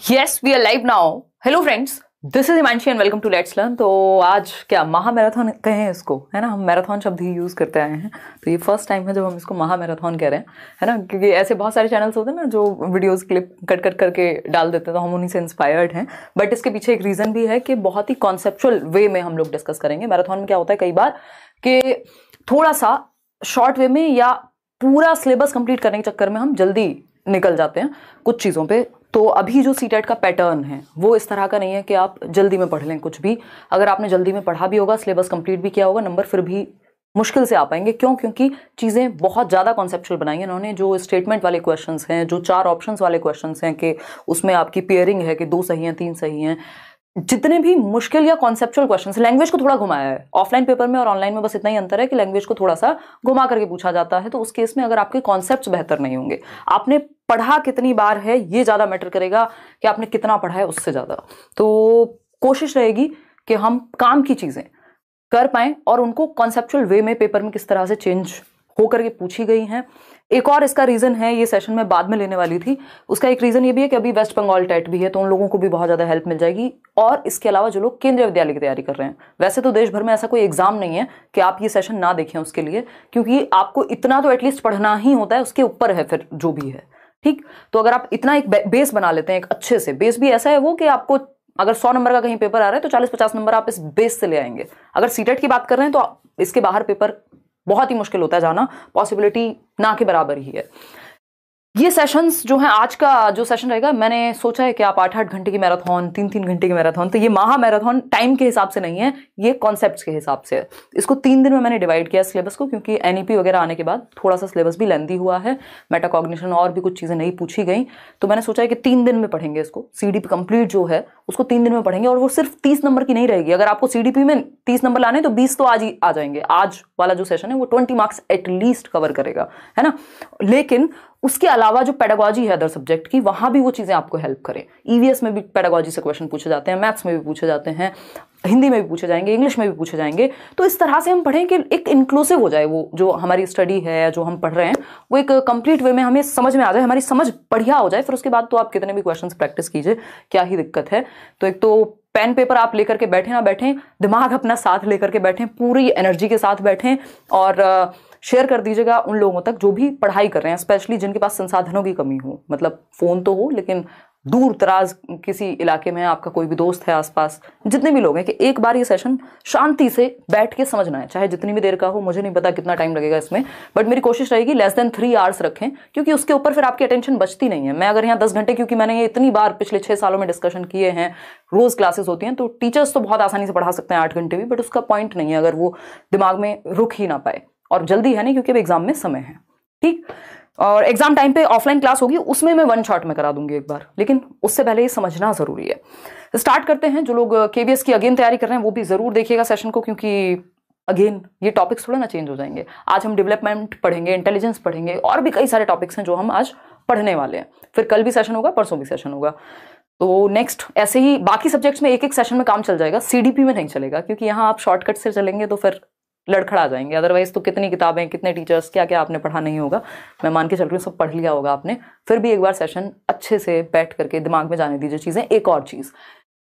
Yes we are live now. Hello friends, this is Himanshi and welcome to let's learn. तो आज क्या महा marathon कहें इसको, है ना। हम मैराथन शब्द ही यूज़ करते आए हैं, तो ये फर्स्ट टाइम है जब हम इसको महा मैराथन कह रहे हैं, है ना। क्योंकि ऐसे बहुत सारे चैनल्स होते हैं ना जो वीडियोस क्लिप कट कट करके डाल देते हैं, तो हम उन्हीं से इंस्पायर्ड हैं। बट इसके पीछे एक रीज़न भी है कि बहुत ही कॉन्सेप्चुअल वे में हम लोग डिस्कस करेंगे। मैराथन में क्या होता है कई बार कि थोड़ा सा शॉर्ट वे में या पूरा सिलेबस कंप्लीट करने के चक्कर में हम जल्दी निकल जाते हैं कुछ चीज़ों पे। तो अभी जो सीटेट का पैटर्न है वो इस तरह का नहीं है कि आप जल्दी में पढ़ लें कुछ भी। अगर आपने जल्दी में पढ़ा भी होगा, सिलेबस कंप्लीट भी किया होगा, नंबर फिर भी मुश्किल से आ पाएंगे। क्यों? क्योंकि चीज़ें बहुत ज़्यादा कॉन्सेप्चुअल बनाई हैं इन्होंने। जो स्टेटमेंट वाले क्वेश्चंस हैं, जो 4 ऑप्शंस वाले क्वेश्चंस हैं कि उसमें आपकी पेयरिंग है कि 2 सही हैं 3 सही हैं, जितने भी मुश्किल या कॉन्सेप्चुअल क्वेश्चंस, लैंग्वेज को थोड़ा घुमाया है। ऑफलाइन पेपर में और ऑनलाइन में बस इतना ही अंतर है कि लैंग्वेज को थोड़ा सा घुमा करके पूछा जाता है। तो उस केस में अगर आपके कॉन्सेप्ट्स बेहतर नहीं होंगे, आपने पढ़ा कितनी बार है ये ज़्यादा मैटर करेगा कि आपने कितना पढ़ा है उससे ज़्यादा। तो कोशिश रहेगी कि हम काम की चीज़ें कर पाएं और उनको कॉन्सेप्चुअल वे में पेपर में किस तरह से चेंज होकर के पूछी गई हैं। एक और इसका रीज़न है, ये सेशन में बाद में लेने वाली थी, उसका एक रीज़न ये भी है कि अभी वेस्ट बंगाल टेट भी है, तो उन लोगों को भी बहुत ज़्यादा हेल्प मिल जाएगी। और इसके अलावा जो लोग केंद्रीय विद्यालय की तैयारी कर रहे हैं, वैसे तो देश भर में ऐसा कोई एग्जाम नहीं है कि आप ये सेशन ना देखें उसके लिए, क्योंकि आपको इतना तो एटलीस्ट पढ़ना ही होता है, उसके ऊपर है फिर जो भी है। ठीक, तो अगर आप इतना एक बेस बना लेते हैं, एक अच्छे से बेस भी ऐसा है वो कि आपको अगर 100 नंबर का कहीं पेपर आ रहा है तो 40-50 नंबर आप इस बेस से ले आएंगे। अगर सीटेट की बात कर रहे हैं तो इसके बाहर पेपर बहुत ही मुश्किल होता है जाना, पॉसिबिलिटी ना के बराबर ही है। ये सेशंस जो हैं, आज का जो सेशन रहेगा, मैंने सोचा है कि आप 8-8 घंटे की मैराथन, 3-3 घंटे की मैराथन, तो ये महा मैराथन टाइम के हिसाब से नहीं है, ये कॉन्सेप्ट्स के हिसाब से है। इसको 3 दिन में मैंने डिवाइड किया सिलेबस को, क्योंकि एनईपी वगैरह आने के बाद थोड़ा सा सिलेबस भी लेंथी हुआ है, मेटाकॉग्निशन और भी कुछ चीज़ें नहीं पूछी गई। तो मैंने सोचा है कि 3 दिन में पढ़ेंगे इसको। सीडीपी कंप्लीट जो है उसको 3 दिन में पढ़ेंगे, और वो सिर्फ 30 नंबर की नहीं रहेगी। अगर आपको सीडीपी में 30 नंबर लाने तो 20 तो आज ही आ जाएंगे। आज वाला जो सेशन है वो 20 मार्क्स एटलीस्ट कवर करेगा, है ना। लेकिन उसके अलावा जो पेडागॉजी है अदर सब्जेक्ट की, वहां भी वो चीजें आपको हेल्प करें। ईवीएस में भी पेडागॉजी से क्वेश्चन पूछे जाते हैं, मैथ्स में भी पूछे जाते हैं, हिंदी में भी पूछे जाएंगे, इंग्लिश में भी पूछे जाएंगे। तो इस तरह से हम पढ़ें कि एक इंक्लूसिव हो जाए, वो जो हमारी स्टडी है, जो हम पढ़ रहे हैं, वो एक कंप्लीट वे में हमें समझ में आ जाए, हमारी समझ बढ़िया हो जाए। फिर उसके बाद तो आप कितने भी क्वेश्चंस प्रैक्टिस कीजिए, क्या ही दिक्कत है। तो एक तो पेन पेपर आप लेकर के बैठे ना बैठें, दिमाग अपना साथ लेकर के बैठें, पूरी एनर्जी के साथ बैठें, और शेयर कर दीजिएगा उन लोगों तक जो भी पढ़ाई कर रहे हैं, स्पेशली जिनके पास संसाधनों की कमी हो। मतलब फ़ोन तो हो, लेकिन दूर दराज किसी इलाके में आपका कोई भी दोस्त है आसपास, जितने भी लोग हैं, कि एक बार ये सेशन शांति से बैठ के समझना है, चाहे जितनी भी देर का हो। मुझे नहीं पता कितना टाइम लगेगा इसमें, बट मेरी कोशिश रहेगी लेस देन 3 आवर्स रखें, क्योंकि उसके ऊपर फिर आपकी अटेंशन बचती नहीं है। मैं अगर यहाँ 10 घंटे, क्योंकि मैंने ये इतनी बार पिछले 6 सालों में डिस्कशन किए हैं, रोज क्लासेस होती हैं, तो टीचर्स तो बहुत आसानी से पढ़ा सकते हैं 8 घंटे भी, बट उसका पॉइंट नहीं है अगर वो दिमाग में रुक ही ना पाए। और जल्दी है नहीं, क्योंकि अब एग्जाम में समय है। ठीक, और एग्जाम टाइम पे ऑफलाइन क्लास होगी, उसमें मैं 1 शॉट में करा दूंगी एक बार, लेकिन उससे पहले ये समझना जरूरी है। स्टार्ट करते हैं। जो लोग केवीएस की अगेन तैयारी कर रहे हैं वो भी जरूर देखिएगा सेशन को, क्योंकि अगेन ये टॉपिक्स थोड़ा ना चेंज हो जाएंगे। आज हम डेवलपमेंट पढ़ेंगे, इंटेलिजेंस पढ़ेंगे, और भी कई सारे टॉपिक्स हैं जो हम आज पढ़ने वाले हैं। फिर कल भी सेशन होगा, परसों भी सेशन होगा। तो नेक्स्ट ऐसे ही बाकी सब्जेक्ट्स में एक सेशन में काम चल जाएगा, सीडीपी में नहीं चलेगा, क्योंकि यहाँ आप शॉर्टकट से चलेंगे तो फिर लड़खड़ा जाएंगे। अदरवाइज तो कितनी किताबें, कितने टीचर्स, क्या क्या आपने पढ़ा नहीं होगा। मैं मान के चल रही हूँ सब पढ़ लिया होगा आपने। फिर भी एक बार सेशन अच्छे से बैठ करके दिमाग में जाने दीजिए चीज़ें। एक और चीज़,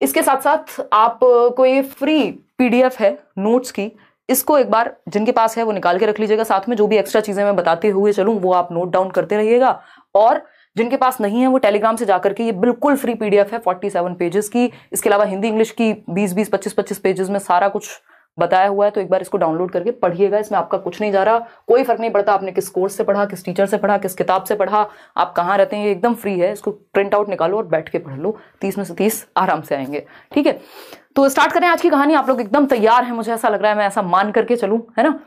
इसके साथ साथ आप कोई फ्री पीडीएफ है नोट्स की, इसको एक बार जिनके पास है वो निकाल के रख लीजिएगा। साथ में जो भी एक्स्ट्रा चीज़ें मैं बताते हुए चलूँ वो आप नोट डाउन करते रहिएगा। और जिनके पास नहीं है वो टेलीग्राम से जाकर के, ये बिल्कुल फ्री पीडीएफ है 47 पेजेस की। इसके अलावा हिंदी इंग्लिश की 20-20, 25-25 पेजेस में सारा कुछ बताया हुआ है। तो एक बार इसको डाउनलोड करके पढ़िएगा। इसमें आपका कुछ नहीं जा रहा, कोई फर्क नहीं पड़ता आपने किस कोर्स से पढ़ा, किस टीचर से पढ़ा, किस किताब से पढ़ा, आप कहाँ रहते हैं, ये एकदम फ्री है। इसको प्रिंट आउट निकालो और बैठ के पढ़ लो, 30 में से 30 आराम से आएंगे। ठीक है, तो स्टार्ट करें आज की कहानी। आप लोग एकदम तैयार हैं, मुझे ऐसा लग रहा है, मैं ऐसा मान करके चलूँ, है ना।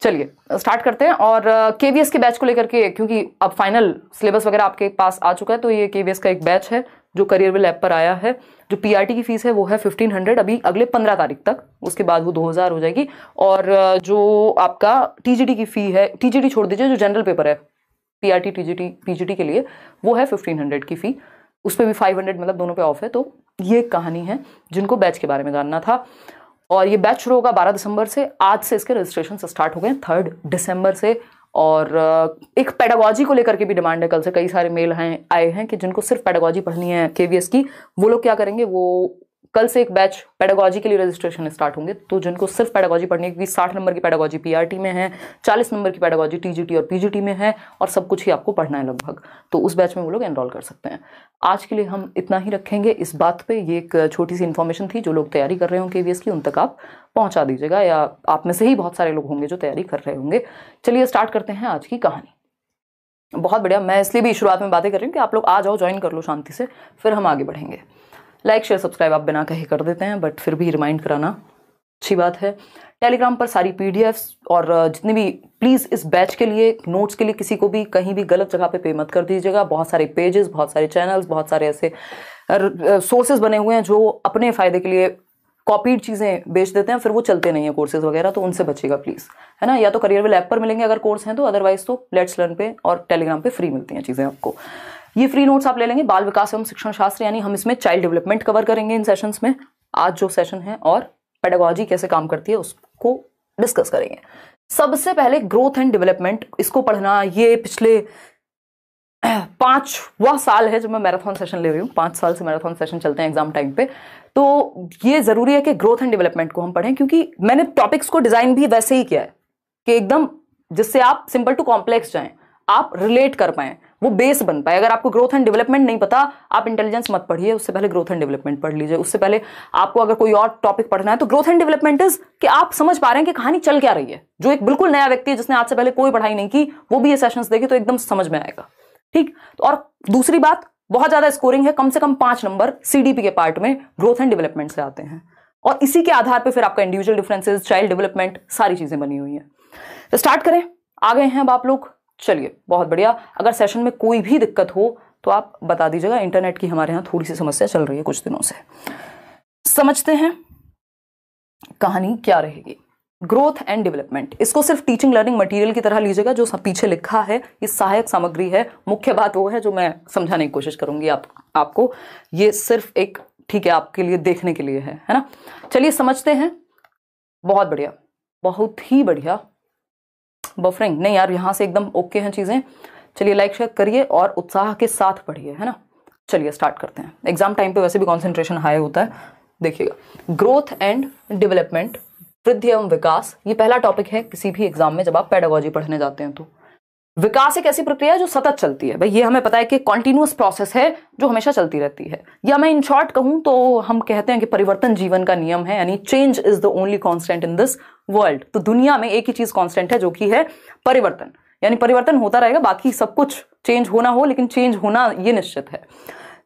चलिए स्टार्ट करते हैं। और केवीएस के बैच को लेकर के, क्योंकि अब फाइनल सिलेबस वगैरह आपके पास आ चुका है, तो ये केवीएस का एक बैच है जो करियरविल ऐप पर आया है। जो पीआरटी की फीस है वो है 1500 अभी अगले 15 तारीख तक, उसके बाद वो 2000 हो जाएगी। और जो आपका टीजीटी की फी है, टीजीटी छोड़ दीजिए, जो जनरल पेपर है पीआरटी टीजीटी पीजीटी के लिए, वो है 1500 की फी। उस पर भी 500 मतलब दोनों पे ऑफ है। तो ये कहानी है जिनको बैच के बारे में जानना था। और ये बैच शुरू होगा 12 दिसंबर से। आज से इसके रजिस्ट्रेशन स्टार्ट हो गए, 3 दिसंबर से और एक पेडागोजी को लेकर के भी डिमांड है। कल से कई सारे मेल आए हैं कि जिनको सिर्फ पेडागोजी पढ़नी है केवीएस की, वो लोग क्या करेंगे, वो कल से एक बैच पेडागोजी के लिए रजिस्ट्रेशन स्टार्ट होंगे। तो जिनको सिर्फ पेडागोजी पढ़नी है, क्योंकि 60 नंबर की पेडागोजी पीआरटी में है, 40 नंबर की पेडागोजी टीजीटी और पीजीटी में है, और सब कुछ ही आपको पढ़ना है लगभग, तो उस बैच में वो लोग एनरोल कर सकते हैं। आज के लिए हम इतना ही रखेंगे इस बात पे। ये एक छोटी सी इन्फॉर्मेशन थी, जो लोग तैयारी कर रहे हो केवीएस की उन तक आप पहुंचा दीजिएगा, या आप में से ही बहुत सारे लोग होंगे जो तैयारी कर रहे होंगे। चलिए स्टार्ट करते हैं आज की कहानी। बहुत बढ़िया, मैं इसलिए भी शुरुआत में बातें कर रही हूँ कि आप लोग आ जाओ, ज्वाइन कर लो शांति से, फिर हम आगे बढ़ेंगे। लाइक शेयर सब्सक्राइब आप बिना कहे कर देते हैं, बट फिर भी रिमाइंड कराना अच्छी बात है। टेलीग्राम पर सारी पीडीएफ्स और जितने भी, प्लीज़ इस बैच के लिए, नोट्स के लिए किसी को भी कहीं भी गलत जगह पे मत कर दीजिएगा। बहुत सारे पेजेस, बहुत सारे चैनल्स, बहुत सारे ऐसे सोर्सेज बने हुए हैं जो अपने फ़ायदे के लिए कॉपीड चीज़ें बेच देते हैं, फिर वो चलते नहीं है कोर्सेज वगैरह, तो उनसे बचिएगा प्लीज़, है ना। या तो करियरवेल ऐप पर मिलेंगे अगर कोर्स हैं तो, अदरवाइज तो लेट्स लर्न पे और टेलीग्राम पे फ्री मिलती हैं चीज़ें आपको। ये फ्री नोट्स आप ले लेंगे। बाल विकास एवं शिक्षण शास्त्र, यानी हम इसमें चाइल्ड डेवलपमेंट कवर करेंगे इन सेशंस में, आज जो सेशन है, और पेडागोजी कैसे काम करती है उसको डिस्कस करेंगे। सबसे पहले ग्रोथ एंड डेवलपमेंट, इसको पढ़ना, ये पिछले 5वां साल है जब मैं मैराथन सेशन ले रही हूँ। 5 साल से मैराथन सेशन चलते हैं एग्जाम टाइम पे, तो ये जरूरी है कि ग्रोथ एंड डेवलपमेंट को हम पढ़ें, क्योंकि मैंने टॉपिक्स को डिजाइन भी वैसे ही किया है कि एकदम जिससे आप सिंपल टू कॉम्प्लेक्स जाएं, आप रिलेट कर पाएं, वो बेस बन पाए। अगर आपको ग्रोथ एंड डेवलपमेंट नहीं पता, आप इंटेलिजेंस मत पढ़िए, उससे पहले ग्रोथ एंड डेवलपमेंट पढ़ लीजिए। उससे पहले आपको अगर कोई और टॉपिक पढ़ना है तो ग्रोथ एंड डेवलपमेंट इज कि आप समझ पा रहे हैं कि कहानी चल क्या रही है। जो एक बिल्कुल नया व्यक्ति है जिसने आज से पहले कोई पढ़ाई नहीं की, वो भी ये सेशंस देखे तो एकदम समझ में आएगा, ठीक। और दूसरी बात, बहुत ज्यादा स्कोरिंग है, कम से कम 5 नंबर सीडीपी के पार्ट में ग्रोथ एंड डेवलपमेंट से आते हैं, और इसी के आधार पर फिर आपका इंडिविजुअल डिफरेंसेस, चाइल्ड डेवलपमेंट, सारी चीजें बनी हुई है। तो स्टार्ट करें, आ गए हैं अब आप लोग। चलिए बहुत बढ़िया। अगर सेशन में कोई भी दिक्कत हो तो आप बता दीजिएगा, इंटरनेट की हमारे यहाँ थोड़ी सी समस्या चल रही है कुछ दिनों से। समझते हैं कहानी क्या रहेगी। ग्रोथ एंड डेवलपमेंट, इसको सिर्फ टीचिंग लर्निंग मटेरियल की तरह लीजिएगा। जो पीछे लिखा है ये सहायक सामग्री है, मुख्य बात वो है जो मैं समझाने की कोशिश करूंगी आपको। ये सिर्फ एक, ठीक है, आपके लिए देखने के लिए है ना। चलिए समझते हैं। बहुत बढ़िया, बहुत ही बढ़िया। बफरिंग नहीं यार, यहां से एकदम ओके हैं चीजें। चलिए लाइक शेयर करिए और उत्साह के साथ पढ़िए, है ना। चलिए स्टार्ट करते हैं। एग्जाम टाइम पे वैसे भी कंसंट्रेशन हाई होता है। देखिएगा, ग्रोथ एंड डेवलपमेंट, वृद्धि एवं विकास, ये पहला टॉपिक है किसी भी एग्जाम में जब आप पेडागोजी पढ़ने जाते हैं तो। विकास एक ऐसी प्रक्रिया है जो सतत चलती है, भाई ये हमें पता है कि कॉन्टिन्यूअस प्रोसेस है जो हमेशा चलती रहती है। या मैं इन शॉर्ट कहूं तो हम कहते हैं कि परिवर्तन जीवन का नियम है, यानी change is the only constant in this world. तो दुनिया में एक ही चीज कांस्टेंट है जो कि है परिवर्तन, यानी परिवर्तन होता रहेगा, बाकी सब कुछ चेंज होना हो, लेकिन चेंज होना ये निश्चित है।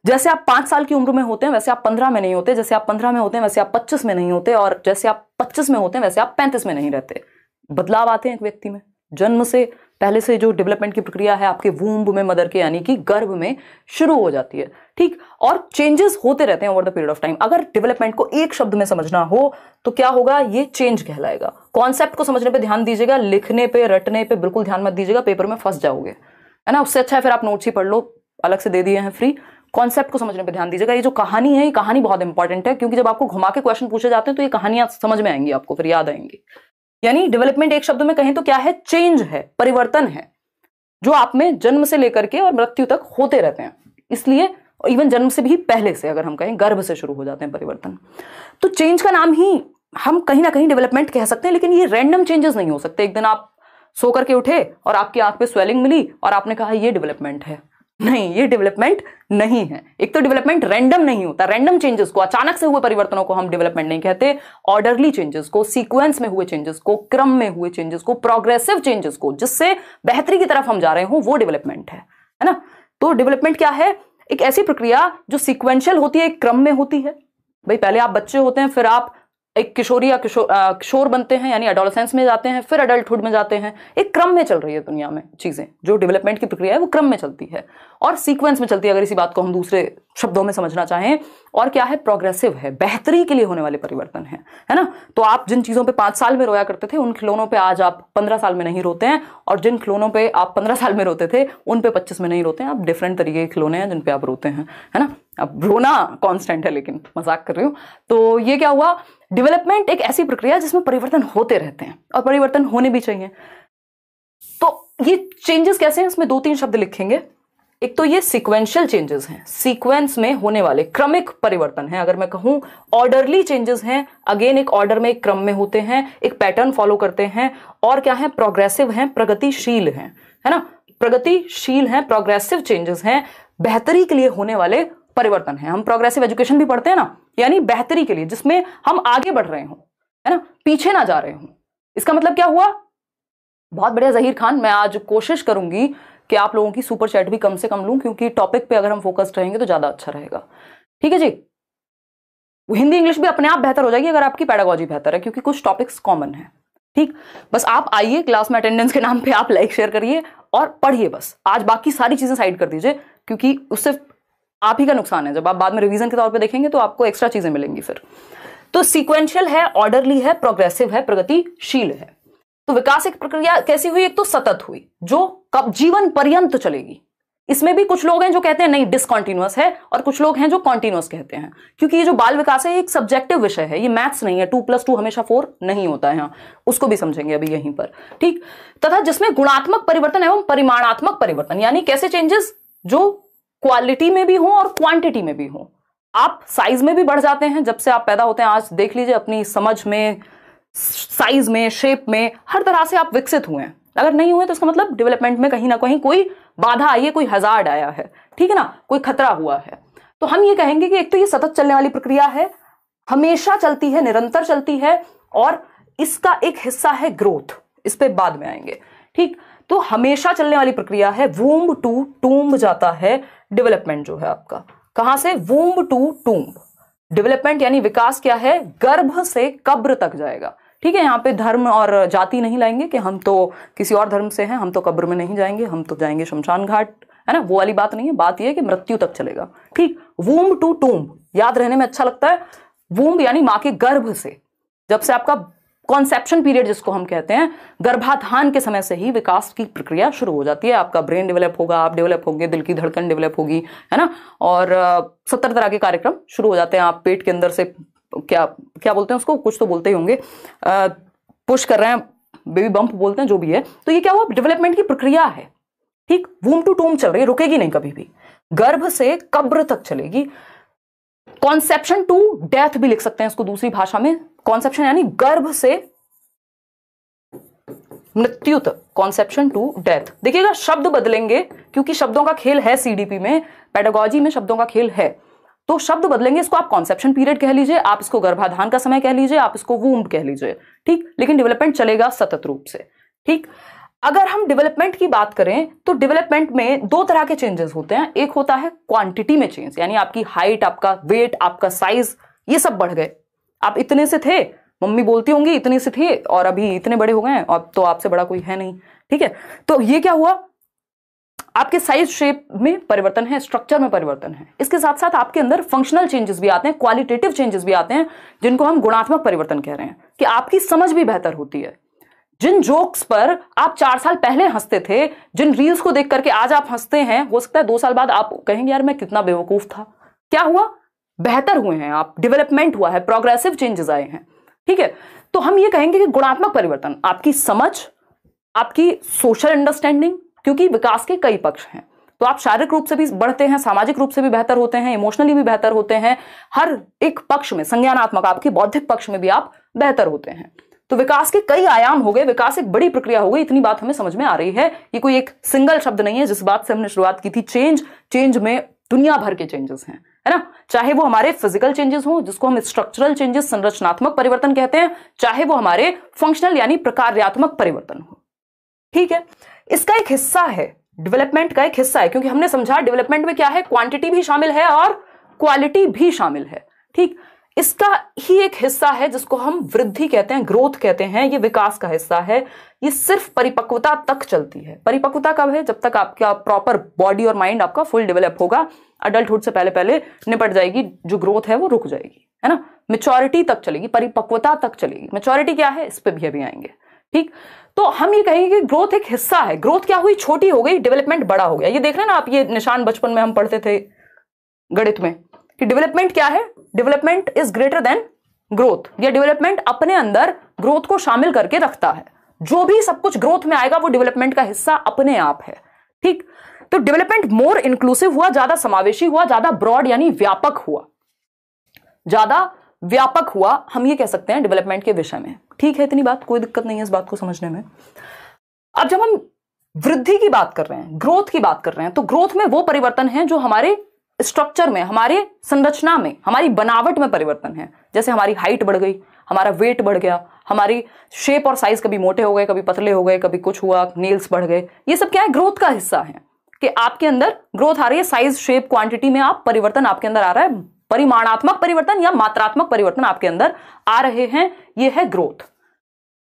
जैसे आप 5 साल की उम्र में होते हैं वैसे आप 15 में नहीं होते, जैसे आप 15 में होते हैं वैसे आप 25 में नहीं होते, और जैसे आप 25 में होते हैं वैसे आप 35 में नहीं रहते। बदलाव आते हैं एक व्यक्ति में, जन्म से पहले से जो डेवलपमेंट की प्रक्रिया है आपके वूम्ब में, मदर के यानी कि गर्भ में शुरू हो जाती है, ठीक। और चेंजेस होते रहते हैं over the period of time. अगर डेवलपमेंट को एक शब्द में समझना हो तो क्या होगा, ये चेंज कहलाएगा। कॉन्सेप्ट को समझने पे ध्यान दीजिएगा, लिखने पे, रटने पे बिल्कुल ध्यान मत दीजिएगा, पेपर में फंस जाओगे, है ना। उससे अच्छा है फिर आप नोट्स ही पढ़ लो, अलग से दे दिए हैं फ्री। कॉन्सेप्ट को समझने पे ध्यान दीजिएगा। ये जो कहानी है, ये कहानी बहुत इंपॉर्टेंट है, क्योंकि जब आपको घुमा के क्वेश्चन पूछे जाते हैं तो ये कहानियां समझ में आएंगी, आपको फिर याद आएंगी। यानी डेवलपमेंट एक शब्द में कहें तो क्या है, चेंज है, परिवर्तन है, जो आप में जन्म से लेकर के और मृत्यु तक होते रहते हैं। इसलिए इवन जन्म से भी पहले से, अगर हम कहें गर्भ से शुरू हो जाते हैं परिवर्तन, तो चेंज का नाम ही हम कहीं ना कहीं डेवलपमेंट कह सकते हैं। लेकिन ये रैंडम चेंजेस नहीं हो सकते। एक दिन आप सो करके उठे और आपकी आंख पे स्वेलिंग मिली और आपने कहा ये डेवलपमेंट है, नहीं, ये डेवलपमेंट नहीं है। एक तो डेवलपमेंट रैंडम नहीं होता, रैंडम चेंजेस को, अचानक से हुए परिवर्तनों को हम डेवलपमेंट नहीं कहते। ऑर्डरली चेंजेस को, सीक्वेंस में हुए चेंजेस को, क्रम में हुए चेंजेस को, प्रोग्रेसिव चेंजेस को, जिससे बेहतरी की तरफ हम जा रहे हो, वो डेवलपमेंट है ना। तो डेवलपमेंट क्या है, एक ऐसी प्रक्रिया जो सीक्वेंशियल होती है, एक क्रम में होती है। भाई पहले आप बच्चे होते हैं, फिर आप एक किशोरी या किशोर बनते हैं, यानी एडोलेसेंस में जाते हैं, फिर अडल्टहुड में जाते हैं। एक क्रम में चल रही है दुनिया में चीजें, जो डेवलपमेंट की प्रक्रिया है वो क्रम में चलती है और सीक्वेंस में चलती है, अगर इसी बात को हम दूसरे शब्दों में समझना चाहें। और क्या है, प्रोग्रेसिव है, बेहतरी के लिए होने वाले परिवर्तन है ना। तो आप जिन चीजों पे 5 साल में रोया करते थे, उन खिलौनों पे आज आप 15 साल में नहीं रोते हैं, और जिन खिलौनों पे आप 15 साल में रोते थे उन पे 25 में नहीं रोते हैं। आप डिफरेंट तरीके के खिलौने हैं जिन पे आप रोते हैं, है ना। अब रोना कांस्टेंट है, लेकिन मजाक कर रही हूं। तो ये क्या हुआ, डेवलपमेंट एक ऐसी प्रक्रिया जिसमें परिवर्तन होते रहते हैं और परिवर्तन होने भी चाहिए। तो ये चेंजेस कैसे हैं, इसमें 2-3 शब्द लिखेंगे। एक तो ये सीक्वेंशियल चेंजेस हैं, सीक्वेंस में होने वाले क्रमिक परिवर्तन हैं। अगर मैं कहूं ऑर्डरली चेंजेस हैं, अगेन एक ऑर्डर में, एक क्रम में होते हैं, एक पैटर्न फॉलो करते हैं। और क्या है, प्रोग्रेसिव हैं, प्रगतिशील हैं, है ना, प्रगतिशील हैं, प्रोग्रेसिव चेंजेस हैं, बेहतरी के लिए होने वाले परिवर्तन हैं। हम प्रोग्रेसिव एजुकेशन भी पढ़ते हैं ना, यानी बेहतरी के लिए, जिसमें हम आगे बढ़ रहे हो, है ना, पीछे ना जा रहे हो। इसका मतलब क्या हुआ, बहुत बढ़िया जहीर खान, मैं आज कोशिश करूंगी कि आप लोगों की सुपर चैट भी कम से कम लूं, क्योंकि टॉपिक पे अगर हम फोकस्ड रहेंगे तो ज्यादा अच्छा रहेगा। ठीक है जी, हिंदी इंग्लिश भी अपने आप बेहतर हो जाएगी अगर आपकी पेडागोजी बेहतर है, क्योंकि कुछ टॉपिक्स कॉमन है। ठीक, बस आप आइए क्लास में, अटेंडेंस के नाम पे आप लाइक शेयर करिए और पढ़िए बस। आज बाकी सारी चीजें साइड कर दीजिए, क्योंकि उससे आप ही का नुकसान है। जब आप बाद में रिवीजन के तौर पे देखेंगे तो आपको एक्स्ट्रा चीजें मिलेंगी फिर। तो सीक्वेंशियल है, ऑर्डरली है, प्रोग्रेसिव है, प्रगतिशील है। तो विकास एक प्रक्रिया कैसी हुई, एक तो सतत हुई, जो कब जीवन पर्यंत चलेगी। इसमें भी कुछ लोग हैं जो कहते हैं नहीं डिसकंटिन्यूअस है, और कुछ लोग हैं जो कॉन्टिन्यूअस कहते हैं, क्योंकि ये जो बाल विकास है एक सब्जेक्टिव विषय है, ये मैथ्स नहीं है, 2+2 हमेशा 4 नहीं होता है। यहाँ उसको भी समझेंगे अभी यहीं पर। ठीक, तथा जिसमें गुणात्मक परिवर्तन एवं परिमाणात्मक परिवर्तन, यानी कैसे चेंजेस जो क्वालिटी में भी हो और क्वांटिटी में भी हो। आप साइज में भी बढ़ जाते हैं जब से आप पैदा होते हैं। आज देख लीजिए, अपनी समझ में, साइज में, शेप में, हर तरह से आप विकसित हुए हैं। अगर नहीं हुए तो इसका मतलब डेवलपमेंट में कहीं ना कहीं कोई बाधा आई है, कोई हजार्ड आया है, ठीक है ना, कोई खतरा हुआ है। तो हम ये कहेंगे कि एक तो ये सतत चलने वाली प्रक्रिया है, हमेशा चलती है, निरंतर चलती है, और इसका एक हिस्सा है ग्रोथ। इस पे बाद में आएंगे। ठीक, तो हमेशा चलने वाली प्रक्रिया है, वूम्ब टू टूम्ब जाता है डेवलपमेंट जो है आपका। कहां से, वूम्ब टू टूम्ब। डेवलपमेंट यानी विकास क्या है, गर्भ से कब्र तक जाएगा। ठीक है, यहाँ पे धर्म और जाति नहीं लाएंगे कि हम तो किसी और धर्म से हैं, हम तो कब्र में नहीं जाएंगे, हम तो जाएंगे शमशान घाट, है ना, वो वाली बात नहीं है। बात यह है कि मृत्यु तक चलेगा। ठीक, वूम्ब टू टूम्ब याद रहने में अच्छा लगता है। वूम्ब यानी मां के गर्भ से, जब से आपका कॉन्सेप्शन पीरियड जिसको हम कहते हैं, गर्भाधान के समय से ही विकास की प्रक्रिया शुरू हो जाती है। आपका ब्रेन डेवलप होगा, आप डेवलप होंगे, दिल की धड़कन डेवलप होगी, है ना, और 70 तरह के कार्यक्रम शुरू हो जाते हैं। आप पेट के अंदर से क्या क्या बोलते हैं उसको, कुछ तो बोलते ही होंगे, पुश कर रहे हैं, बेबी बम्प बोलते हैं, जो भी है। तो ये क्या हुआ, डेवलपमेंट की प्रक्रिया है। ठीक, वूम्ब टू टूम्ब चल रही है, रुकेगी नहीं कभी भी, गर्भ से कब्र तक चलेगी। कॉन्सेप्शन टू डेथ भी लिख सकते हैं इसको दूसरी भाषा में। कॉन्सेप्शन यानी गर्भ से मृत्यु तक, कॉन्सेप्शन टू डेथ। देखिएगा शब्द बदलेंगे, क्योंकि शब्दों का खेल है सीडीपी में, पेडागोजी में शब्दों का खेल है। तो शब्द बदलेंगे, इसको आप कॉन्सेप्शन पीरियड कह लीजिए, आप इसको गर्भाधान का समय कह लीजिए, आप इसको वूम्ब कह लीजिए। ठीक, लेकिन डेवलपमेंट चलेगा सतत रूप से। ठीक, अगर हम डेवलपमेंट की बात करें तो डेवलपमेंट में 2 तरह के चेंजेस होते हैं। एक होता है क्वांटिटी में चेंज, यानी आपकी हाइट, आपका वेट, आपका साइज, ये सब बढ़ गए। आप इतने से थे, मम्मी बोलती होंगी इतने से थे, और अभी इतने बड़े हो गए हैं, अब तो आपसे बड़ा कोई है नहीं। ठीक है, तो ये क्या हुआ, आपके साइज शेप में परिवर्तन है, स्ट्रक्चर में परिवर्तन है। इसके साथ साथ आपके अंदर फंक्शनल चेंजेस भी आते हैं, क्वालिटेटिव चेंजेस भी आते हैं, जिनको हम गुणात्मक परिवर्तन कह रहे हैं, कि आपकी समझ भी बेहतर होती है। जिन जोक्स पर आप 4 साल पहले हंसते थे, जिन रील्स को देख करके आज आप हंसते हैं, हो सकता है 2 साल बाद आप कहेंगे यार मैं कितना बेवकूफ था। क्या हुआ, बेहतर हुए हैं आप, डेवलपमेंट हुआ है, प्रोग्रेसिव चेंजेस आए हैं। ठीक है, तो हम ये कहेंगे कि गुणात्मक परिवर्तन, आपकी समझ, आपकी सोशल अंडरस्टैंडिंग, क्योंकि विकास के कई पक्ष हैं। तो आप शारीरिक रूप से भी बढ़ते हैं, सामाजिक रूप से भी बेहतर होते हैं, इमोशनली भी बेहतर होते हैं, हर एक पक्ष में, संज्ञानात्मक, आपके बौद्धिक पक्ष में भी आप बेहतर होते हैं। तो विकास के कई आयाम हो गए, विकास एक बड़ी प्रक्रिया हो गई, इतनी बात हमें समझ में आ रही है। ये कोई एक सिंगल शब्द नहीं है, जिस बात से हमने शुरुआत की थी, चेंज में दुनिया भर के चेंजेस हैं, है ना, चाहे वो हमारे फिजिकल चेंजेस हो, जिसको हम स्ट्रक्चरल चेंजेस, संरचनात्मक परिवर्तन कहते हैं, चाहे वो हमारे फंक्शनल यानी प्रकार्यात्मक परिवर्तन हो। ठीक है, इसका एक हिस्सा है, डेवलपमेंट का एक हिस्सा है, क्योंकि हमने समझा डेवलपमेंट में क्या है, क्वांटिटी भी शामिल है और क्वालिटी भी शामिल है। ठीक, इसका ही एक हिस्सा है जिसको हम वृद्धि कहते हैं, ग्रोथ कहते हैं, ये विकास का हिस्सा है। ये सिर्फ परिपक्वता तक चलती है। परिपक्वता कब है, जब तक आपका प्रॉपर बॉडी और माइंड आपका फुल डेवलप होगा। अडल्टहुड से पहले पहले निपट जाएगी, जो ग्रोथ है वो रुक जाएगी, है ना, मेच्योरिटी तक चलेगी, परिपक्वता तक चलेगी। मेच्योरिटी क्या है, इस पे भी अभी आएंगे। ठीक, तो हम ये कहेंगे कि ग्रोथ एक हिस्सा है। ग्रोथ क्या हुई, छोटी हो गई, डेवलपमेंट बड़ा हो गया। ये देख रहे हैं ना आप, ये निशान बचपन में हम पढ़ते थे गणित में कि डेवलपमेंट क्या है, development is greater than growth, या डेवलपमेंट अपने अंदर ग्रोथ को शामिल करके रखता है। जो भी सब कुछ ग्रोथ में आएगा वो डेवलपमेंट का हिस्सा अपने आप है। ठीक, तो डेवलपमेंट मोर इंक्लूसिव हुआ, ज्यादा समावेशी हुआ, ज्यादा ब्रॉड यानी व्यापक हुआ, ज्यादा व्यापक हुआ, हम ये कह सकते हैं डेवलपमेंट के विषय में। ठीक है, इतनी बात, कोई दिक्कत नहीं है इस बात को समझने में। अब जब हम वृद्धि की बात कर रहे हैं, ग्रोथ की बात कर रहे हैं, तो ग्रोथ में वो परिवर्तन है जो हमारे स्ट्रक्चर में, हमारे संरचना में, हमारी बनावट में परिवर्तन है। जैसे हमारी हाइट बढ़ गई, हमारा वेट बढ़ गया, हमारी शेप और साइज कभी मोटे हो गए, कभी पतले हो गए, कभी कुछ हुआ, नेल्स बढ़ गए, ये सब क्या है, ग्रोथ का हिस्सा है कि आपके अंदर ग्रोथ आ रही है, साइज, शेप, क्वांटिटी में आप परिवर्तन आपके अंदर आ रहा है, परिमाणात्मक परिवर्तन या मात्रात्मक परिवर्तन आपके अंदर आ रहे हैं, ये है ग्रोथ।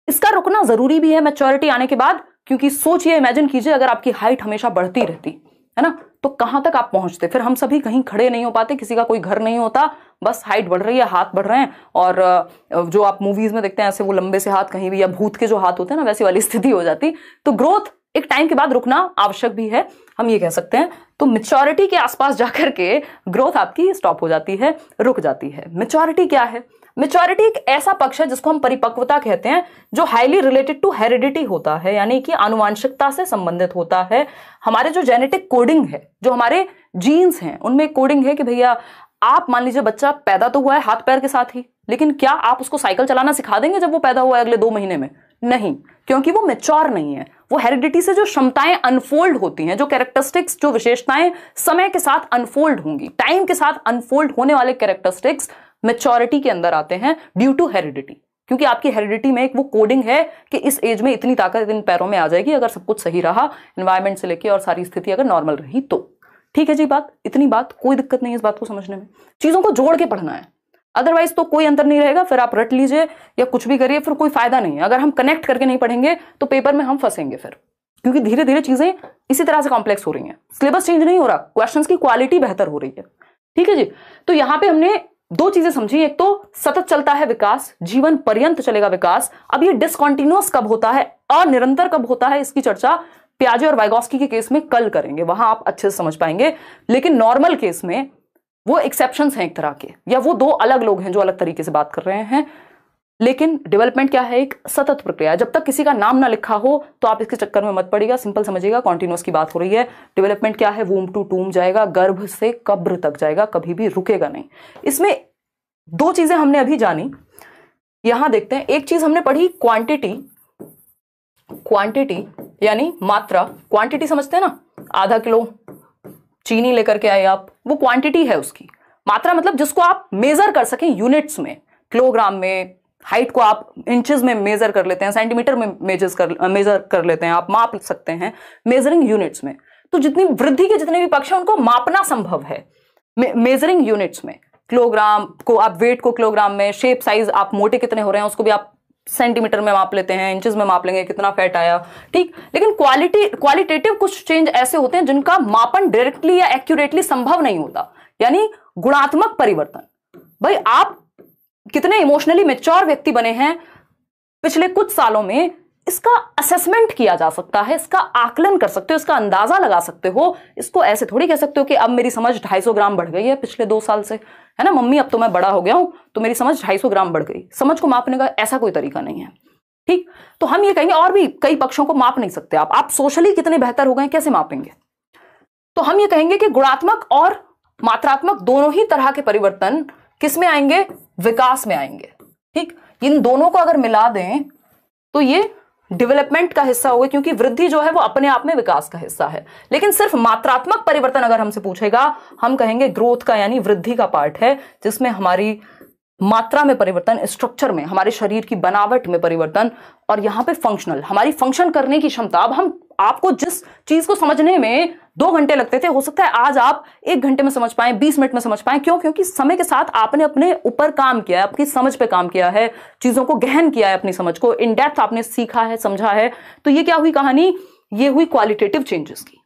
इसका रुकना जरूरी भी है मैच्योरिटी आने के बाद, क्योंकि सोचिए, इमेजिन कीजिए अगर आपकी हाइट हमेशा बढ़ती रहती है ना, तो कहां तक आप पहुंचते, फिर हम सभी कहीं खड़े नहीं हो पाते, किसी का कोई घर नहीं होता, बस हाइट बढ़ रही है, हाथ बढ़ रहे हैं, और जो आप मूवीज में देखते हैं ऐसे वो लंबे से हाथ कहीं भी, या भूत के जो हाथ होते हैं ना, वैसी वाली स्थिति हो जाती। तो ग्रोथ एक टाइम के बाद रुकना आवश्यक भी है, हम ये कह सकते हैं। तो मैच्योरिटी के आसपास जाकर के ग्रोथ आपकी स्टॉप हो जाती है, रुक जाती है। मैच्योरिटी क्या है? मैच्योरिटी एक ऐसा पक्ष है जिसको हम परिपक्वता कहते हैं, जो हाईली रिलेटेड टू हेरिडिटी होता है, यानी कि आनुवांशिकता से संबंधित होता है। हमारे जो जेनेटिक कोडिंग है, जो हमारे जीन्स हैं, उनमें कोडिंग है कि भैया आप मान लीजिए बच्चा पैदा तो हुआ है हाथ पैर के साथ ही, लेकिन क्या आप उसको साइकिल चलाना सिखा देंगे जब वो पैदा हुआ है अगले 2 महीने में? नहीं, क्योंकि वो मैच्योर नहीं है। वो हेरिडिटी से जो क्षमताएं अनफोल्ड होती हैं, जो कैरेक्टरिस्टिक्स, जो विशेषताएं समय के साथ अनफोल्ड होंगी, टाइम के साथ अनफोल्ड होने वाले कैरेक्टरिस्टिक्स मैच्योरिटी के अंदर आते हैं ड्यू टू हेरिडिटी। क्योंकि आपकी हेरिडिटी में एक वो कोडिंग है कि इस एज में इतनी ताकत इन पैरों में आ जाएगी अगर सब कुछ सही रहा, एनवायरमेंट से लेके और सारी स्थिति अगर नॉर्मल रही तो। ठीक है जी, बात, इतनी बात, कोई दिक्कत नहीं है इस बात को समझने में। चीजों को जोड़ के पढ़ना है, अदरवाइज तो कोई अंतर नहीं रहेगा, फिर आप रट लीजिए या कुछ भी करिए, फिर कोई फायदा नहीं है। अगर हम कनेक्ट करके नहीं पढ़ेंगे तो पेपर में हम फंसेंगे फिर, क्योंकि धीरे धीरे चीजें इसी तरह से कॉम्प्लेक्स हो रही हैं, सिलेबस चेंज नहीं हो रहा, क्वेश्चंस की क्वालिटी बेहतर हो रही है। ठीक है जी, तो यहां पे हमने 2 चीजें समझी, एक तो सतत चलता है विकास, जीवन पर्यंत चलेगा विकास। अब ये डिसकंटिन्यूअस कब होता है, अनिरंतर कब होता है, इसकी चर्चा पियाजे और वाइगोस्की के केस में कल करेंगे, वहां आप अच्छे से समझ पाएंगे। लेकिन नॉर्मल केस में वो एक्सेप्शंस हैं एक तरह के, या वो 2 अलग लोग हैं जो अलग तरीके से बात कर रहे हैं। लेकिन डेवलपमेंट क्या है? एक सतत प्रक्रिया है। जब तक किसी का नाम ना लिखा हो तो आप इसके चक्कर में मत पड़िएगा, सिंपल समझिएगा, कॉन्टिन्यूअस की बात हो रही है। डेवलपमेंट क्या है? वूम टू टूम जाएगा, गर्भ से कब्र तक जाएगा, कभी भी रुकेगा नहीं। इसमें 2 चीजें हमने अभी जानी, यहां देखते हैं। एक चीज हमने पढ़ी क्वांटिटी, क्वांटिटी यानी मात्रा। क्वांटिटी समझते हैं ना, आधा किलो चीनी लेकर के आए आप, वो क्वांटिटी है उसकी। मात्रा मतलब जिसको आप मेजर कर सकें यूनिट्स में, किलोग्राम में। हाइट को आप इंचेस में मेजर कर लेते हैं, सेंटीमीटर में मेजर कर लेते हैं, आप माप सकते हैं मेजरिंग यूनिट्स में। तो जितनी वृद्धि के जितने भी पक्ष हैं उनको मापना संभव है मेजरिंग यूनिट्स में। किलोग्राम को आप, वेट को किलोग्राम में, शेप साइज आप मोटे कितने हो रहे हैं उसको भी आप सेंटीमीटर में माप लेते हैं, इंचेस में माप लेंगे कितना फैट आया। ठीक, लेकिन क्वालिटेटिव कुछ चेंज ऐसे होते हैं जिनका मापन डायरेक्टली या एक्यूरेटली संभव नहीं होता, यानी गुणात्मक परिवर्तन। भाई आप कितने इमोशनली मैच्योर व्यक्ति बने हैं पिछले कुछ सालों में, इसका असेसमेंट किया जा सकता है, इसका आकलन कर सकते हो, इसका अंदाजा लगा सकते हो। इसको ऐसे थोड़ी कह सकते हो कि अब मेरी समझ 250 ग्राम बढ़ गई है पिछले 2 साल से, है ना मम्मी, अब तो मैं बड़ा हो गया हूं तो मेरी समझ 250 ग्राम बढ़ गई। समझ को मापने का ऐसा कोई तरीका नहीं है। ठीक, तो हम ये कहेंगे, और भी कई पक्षों को माप नहीं सकते आप सोशली कितने बेहतर हो गए कैसे मापेंगे? तो हम ये कहेंगे कि गुणात्मक और मात्रात्मक दोनों ही तरह के परिवर्तन किस में आएंगे? विकास में आएंगे। ठीक, इन दोनों को अगर मिला दें तो ये डेवलपमेंट का हिस्सा होगा, क्योंकि वृद्धि जो है वो अपने आप में विकास का हिस्सा है। लेकिन सिर्फ मात्रात्मक परिवर्तन अगर हमसे पूछेगा, हम कहेंगे ग्रोथ का यानी वृद्धि का पार्ट है, जिसमें हमारी मात्रा में परिवर्तन, स्ट्रक्चर में, हमारे शरीर की बनावट में परिवर्तन, और यहां पे फंक्शनल, हमारी फंक्शन करने की क्षमता। अब हम आपको जिस चीज को समझने में 2 घंटे लगते थे, हो सकता है आज आप 1 घंटे में समझ पाएं, 20 मिनट में समझ पाएं। क्यों? क्योंकि समय के साथ आपने अपने ऊपर काम किया है, आपकी समझ पे काम किया है, चीजों को गहन किया है, अपनी समझ को इन डेप्थ आपने सीखा है, समझा है। तो ये क्या हुई कहानी? ये हुई क्वालिटेटिव चेंजेस की।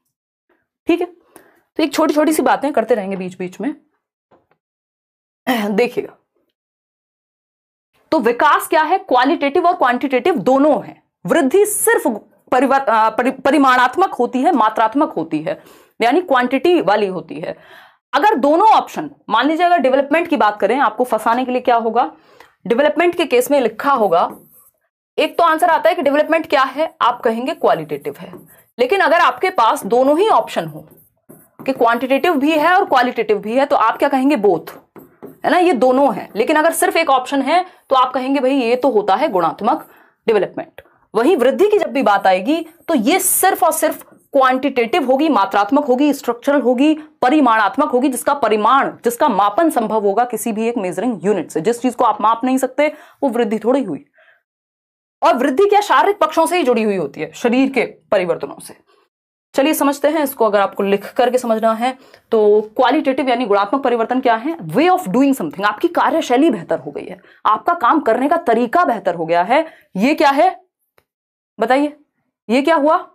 ठीक है, तो एक छोटी छोटी सी बातें करते रहेंगे बीच बीच में, देखिएगा। तो विकास क्या है? क्वालिटेटिव और क्वांटिटेटिव दोनों है। वृद्धि सिर्फ परिमाणात्मक होती है, मात्रात्मक होती है, यानी क्वांटिटी वाली होती है। अगर दोनों ऑप्शन, मान लीजिए अगर डेवलपमेंट की बात करें, आपको फंसाने के लिए क्या होगा, डेवलपमेंट के केस में लिखा होगा एक तो आंसर आता है कि डेवलपमेंट क्या है, आप कहेंगे क्वालिटेटिव है। लेकिन अगर आपके पास दोनों ही ऑप्शन हो कि क्वांटिटेटिव भी है और क्वालिटेटिव भी है, तो आप क्या कहेंगे, बोथ, है ना, ये दोनों है। लेकिन अगर सिर्फ एक ऑप्शन है तो आप कहेंगे भाई ये तो होता है गुणात्मक डेवलपमेंट। वहीं वृद्धि की जब भी बात आएगी तो ये सिर्फ और सिर्फ क्वांटिटेटिव होगी, मात्रात्मक होगी, स्ट्रक्चरल होगी, परिमाणात्मक होगी, जिसका परिमाण, जिसका मापन संभव होगा किसी भी एक मेजरिंग यूनिट से। जिस चीज को आप माप नहीं सकते वो वृद्धि थोड़ी हुई। और वृद्धि क्या शारीरिक पक्षों से ही जुड़ी हुई होती है, शरीर के परिवर्तनों से। चलिए समझते हैं इसको। अगर आपको लिख करके समझना है तो क्वालिटेटिव यानी गुणात्मक परिवर्तन क्या है, वे ऑफ डूइंग समथिंग, आपकी कार्यशैली बेहतर हो गई है, आपका काम करने का तरीका बेहतर हो गया है। ये क्या है बताइए, ये क्या हुआ?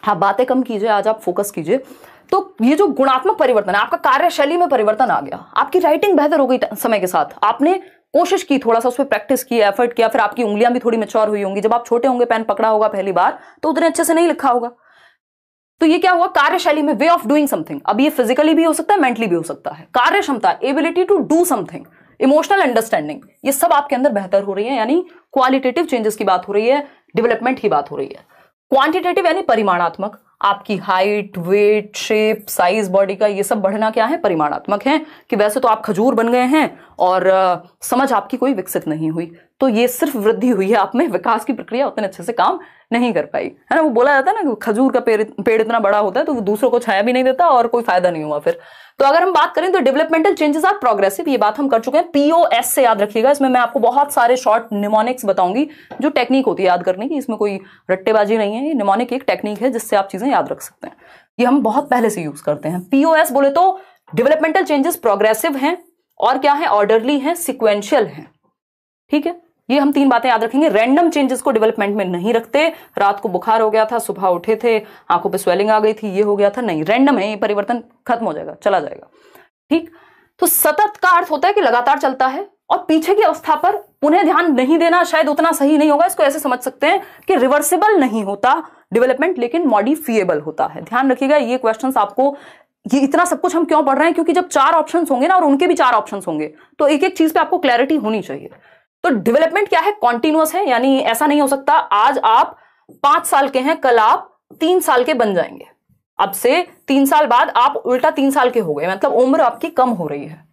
हाँ, बातें कम कीजिए, आज आप फोकस कीजिए। तो ये जो गुणात्मक परिवर्तन है, आपका कार्यशैली में परिवर्तन आ गया, आपकी राइटिंग बेहतर हो गई समय के साथ, आपने कोशिश की, थोड़ा सा उस पर प्रैक्टिस की, एफर्ट किया, फिर आपकी उंगलियां भी थोड़ी मैच्योर हुई होंगी। जब आप छोटे होंगे, पेन पकड़ा होगा पहली बार तो उतने अच्छे से नहीं लिखा होगा। तो ये क्या हुआ, कार्यशैली में, वे ऑफ डूइंग समथिंग। अब ये फिजिकली भी हो सकता है, मेंटली भी हो सकता है। कार्य क्षमता, ability to do something, emotional understanding, ये सब आपके अंदर बेहतर हो रही है, यानी क्वालिटेटिव चेंजेस की बात हो रही है, डेवलपमेंट की बात हो रही है। क्वांटिटेटिव यानी परिमाणात्मक, आपकी height, weight, shape, size body का, ये सब बढ़ना क्या है, परिमाणात्मक है। कि वैसे तो आप खजूर बन गए हैं और समझ आपकी कोई विकसित नहीं हुई, तो ये सिर्फ वृद्धि हुई है आप में, विकास की प्रक्रिया उतने अच्छे से काम नहीं कर पाई, है ना। वो बोला जाता है ना कि खजूर का पेड़ इतना बड़ा होता है तो वो दूसरों को छाया भी नहीं देता और कोई फायदा नहीं हुआ फिर। तो अगर हम बात करें तो डेवलपमेंटल चेंजेस आर प्रोग्रेसिव, ये बात हम कर चुके हैं। पीओएस से याद रखिएगा, इसमें मैं आपको बहुत सारे शॉर्ट निमोनिक्स बताऊंगी, जो टेक्निक होती है याद करने की, इसमें कोई रट्टेबाजी नहीं है। ये निमोनिक एक टेक्निक है जिससे आप चीजें याद रख सकते हैं, ये हम बहुत पहले से यूज करते हैं। पीओएस बोले तो डेवलपमेंटल चेंजेस प्रोग्रेसिव हैं और क्या है, ऑर्डरली हैं, सिक्वेंशियल हैं, ठीक है। ये हम 3 बातें याद रखेंगे। रैंडम चेंजेस को डेवलपमेंट में नहीं रखते, रात को बुखार हो गया था, सुबह उठे थे, आंखों पे स्वेलिंग आ गई थी, ये हो गया था, नहीं, रैंडम है, ये परिवर्तन खत्म हो जाएगा, चला जाएगा, ठीक। तो सतत का अर्थ होता है कि लगातार चलता है, और पीछे की अवस्था पर पुनः ध्यान नहीं देना शायद उतना सही नहीं होगा, इसको ऐसे समझ सकते हैं कि रिवर्सिबल नहीं होता डेवलपमेंट, लेकिन मॉडिफिएबल होता है। ध्यान रखिएगा, ये क्वेश्चंस आपको, ये इतना सब कुछ हम क्यों पढ़ रहे हैं, क्योंकि जब 4 ऑप्शंस होंगे ना और उनके भी 4 ऑप्शंस होंगे तो एक एक चीज पे आपको क्लैरिटी होनी चाहिए। तो डेवलपमेंट क्या है, कॉन्टिन्यूअस है, यानी ऐसा नहीं हो सकता आज आप 5 साल के हैं, कल आप 3 साल के बन जाएंगे, अब से 3 साल बाद आप उल्टा 3 साल के हो गए, मतलब उम्र आपकी कम हो रही है।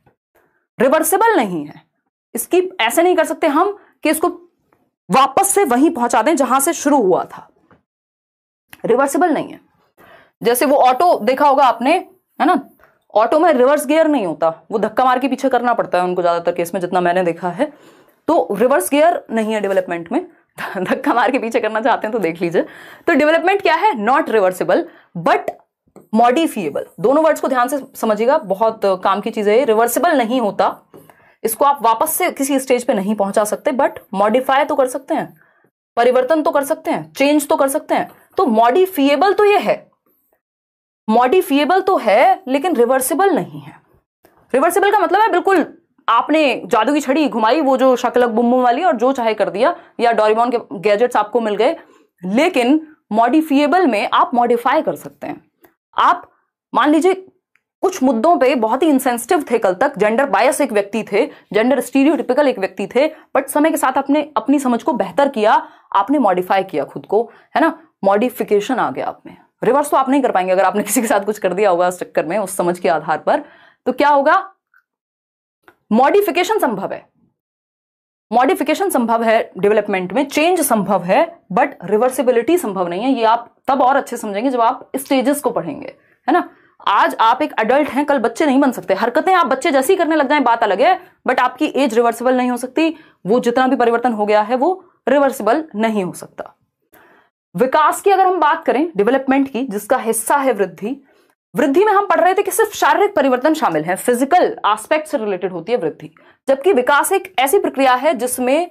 रिवर्सिबल नहीं है, इसकी ऐसे नहीं कर सकते हम कि इसको वापस से वहीं पहुंचा दें जहां से शुरू हुआ था, रिवर्सिबल नहीं है। जैसे वो ऑटो देखा होगा आपने, है ना, ऑटो में रिवर्स गियर नहीं होता, वो धक्का मार के पीछे करना पड़ता है उनको ज्यादातर केस में, जितना मैंने देखा है। तो रिवर्स गियर नहीं है डेवलपमेंट में, धक्का मार के पीछे करना चाहते हैं तो देख लीजिए। तो डेवलपमेंट क्या है, नॉट रिवर्सिबल बट मॉडिफिएबल। दोनों वर्ड्स को ध्यान से समझिएगा, बहुत काम की चीज है। रिवर्सिबल नहीं होता, इसको आप वापस से किसी स्टेज पे नहीं पहुंचा सकते, बट मॉडिफाई तो कर सकते हैं, परिवर्तन तो कर सकते हैं, चेंज तो कर सकते हैं। तो मॉडिफिएबल तो ये है, मॉडिफिएबल तो है लेकिन रिवर्सिबल नहीं है। रिवर्सिबल का मतलब है बिल्कुल आपने जादू की छड़ी घुमाई, वो जो शकलक बुम बुम वाली, और जो चाहे कर दिया, या डोरेमोन के गैजेट्स आपको मिल गए। लेकिन मॉडिफिएबल में आप मॉडिफाई कर सकते हैं। आप मान लीजिए कुछ मुद्दों पे बहुत ही इंसेंसिटिव थे, कल तक जेंडर बायस एक व्यक्ति थे, जेंडर स्टीरियोटिपिकल एक व्यक्ति थे, बट समय के साथ आपने अपनी समझ को बेहतर किया, आपने मॉडिफाई किया खुद को, है ना, मॉडिफिकेशन आ गया आप में। रिवर्स तो आप नहीं कर पाएंगे अगर आपने किसी के साथ कुछ कर दिया होगा उस चक्कर में, उस समझ के आधार पर। तो क्या होगा, मॉडिफिकेशन संभव है, मॉडिफिकेशन संभव है डेवलपमेंट में, चेंज संभव है, बट रिवर्सिबिलिटी संभव नहीं है। ये आप तब और अच्छे समझेंगे जब आप स्टेजेस को पढ़ेंगे, है ना। आज आप एक अडल्ट हैं, कल बच्चे नहीं बन सकते। हरकतें आप बच्चे जैसी करने लग जाएं बात अलग है, बट आपकी एज रिवर्सिबल नहीं हो सकती। वो जितना भी परिवर्तन हो गया है वो रिवर्सिबल नहीं हो सकता। विकास की अगर हम बात करें डेवलपमेंट की, जिसका हिस्सा है वृद्धि, वृद्धि में हम पढ़ रहे थे कि सिर्फ शारीरिक परिवर्तन शामिल है, फिजिकल एस्पेक्ट से रिलेटेड होती है वृद्धि, जबकि विकास एक ऐसी प्रक्रिया है जिसमें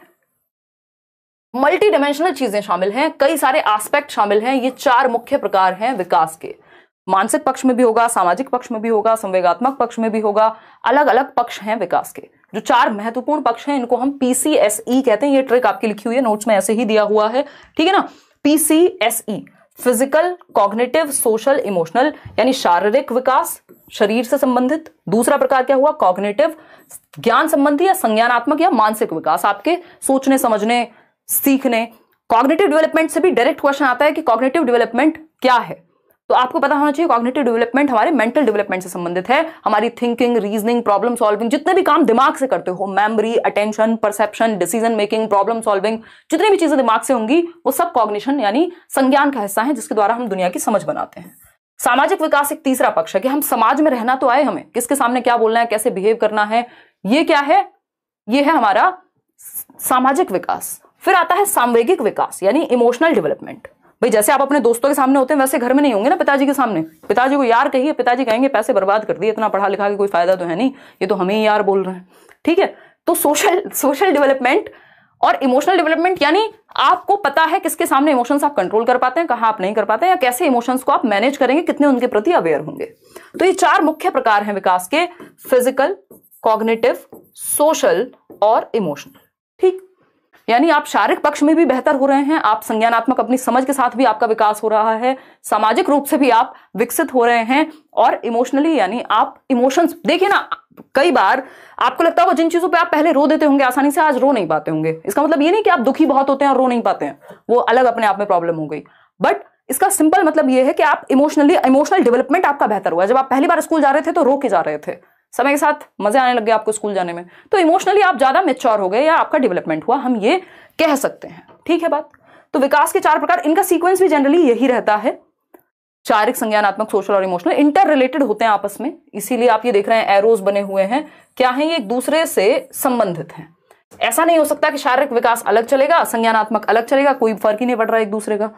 मल्टी डायमेंशनल चीजें शामिल हैं, कई सारे एस्पेक्ट शामिल हैं। ये 4 मुख्य प्रकार हैं विकास के। मानसिक पक्ष में भी होगा, सामाजिक पक्ष में भी होगा, संवेगात्मक पक्ष में भी होगा, अलग अलग पक्ष हैं विकास के। जो 4 महत्वपूर्ण पक्ष हैं इनको हम PCSE कहते हैं। ये ट्रिक आपकी लिखी हुई है नोट्स में, ऐसे ही दिया हुआ है, ठीक है ना। PCSE, physical, cognitive, social, emotional, यानी शारीरिक विकास, शरीर से संबंधित। दूसरा प्रकार क्या हुआ? कॉग्निटिव, ज्ञान संबंधी या संज्ञानात्मक या मानसिक विकास, आपके सोचने, समझने, सीखने। कॉग्निटिव डेवलपमेंट से भी डायरेक्ट क्वेश्चन आता है कि कॉग्निटिव डेवलपमेंट क्या है, तो आपको पता होना चाहिए कॉग्निटिव डेवलपमेंट हमारे मेंटल डेवलपमेंट से संबंधित है। हमारी थिंकिंग, रीजनिंग, प्रॉब्लम सॉल्विंग, जितने भी काम दिमाग से करते हो, memory, attention, perception, decision making, problem solving, जितनी भी चीजें दिमाग से होंगी वो सब कॉग्निशन यानी संज्ञान का हिस्सा है, जिसके द्वारा हम दुनिया की समझ बनाते हैं। सामाजिक विकास एक तीसरा पक्ष है कि हम समाज में रहना तो आए, हमें किसके सामने क्या बोलना है, कैसे बिहेव करना है, ये क्या है? ये है हमारा सामाजिक विकास। फिर आता है सांवेगिक विकास यानी इमोशनल डेवलपमेंट। भाई जैसे आप अपने दोस्तों के सामने होते हैं वैसे घर में नहीं होंगे ना पिताजी के सामने। पिताजी को यार कहिए, पिताजी कहेंगे पैसे बर्बाद कर दिए, इतना पढ़ा लिखा के कोई फायदा तो है नहीं, ये तो हमें ही यार बोल रहे हैं। ठीक है, तो सोशल डेवलपमेंट और इमोशनल डेवलपमेंट यानी आपको पता है किसके सामने इमोशंस आप कंट्रोल कर पाते हैं, कहां आप नहीं कर पाते हैं, या कैसे इमोशंस को आप मैनेज करेंगे, कितने उनके प्रति अवेयर होंगे। तो ये चार मुख्य प्रकार हैं विकास के, फिजिकल, कॉग्निटिव, सोशल और इमोशनल। ठीक, यानी आप शारीरिक पक्ष में भी बेहतर हो रहे हैं, आप संज्ञानात्मक अपनी समझ के साथ भी आपका विकास हो रहा है, सामाजिक रूप से भी आप विकसित हो रहे हैं, और इमोशनली यानी आप इमोशंस, देखिए ना, कई बार आपको लगता होगा जिन चीजों पे आप पहले रो देते होंगे आसानी से, आज रो नहीं पाते होंगे। इसका मतलब ये नहीं कि आप दुखी बहुत होते हैं और रो नहीं पाते हैं, वो अलग अपने आप में प्रॉब्लम हो गई, बट इसका सिंपल मतलब ये है कि आप इमोशनल डेवलपमेंट आपका बेहतर हुआ। जब आप पहली बार स्कूल जा रहे थे तो रो के जा रहे थे, समय के साथ मजे आने लग गए आपको स्कूल जाने में, तो इमोशनली आप ज्यादा मैच्योर हो गए या आपका डेवलपमेंट हुआ, हम ये कह सकते हैं। ठीक है बात। तो विकास के चार प्रकार, इनका सीक्वेंस भी जनरली यही रहता है, शारीरिक, संज्ञानात्मक, सोशल और इमोशनल, इंटर रिलेटेड होते हैं आपस में, इसीलिए आप ये देख रहे हैं एरोज बने हुए हैं। क्या है? ये एक दूसरे से संबंधित हैं। ऐसा नहीं हो सकता कि शारीरिक विकास अलग चलेगा, संज्ञानात्मक अलग चलेगा, कोई फर्क ही नहीं पड़ रहा एक दूसरे का।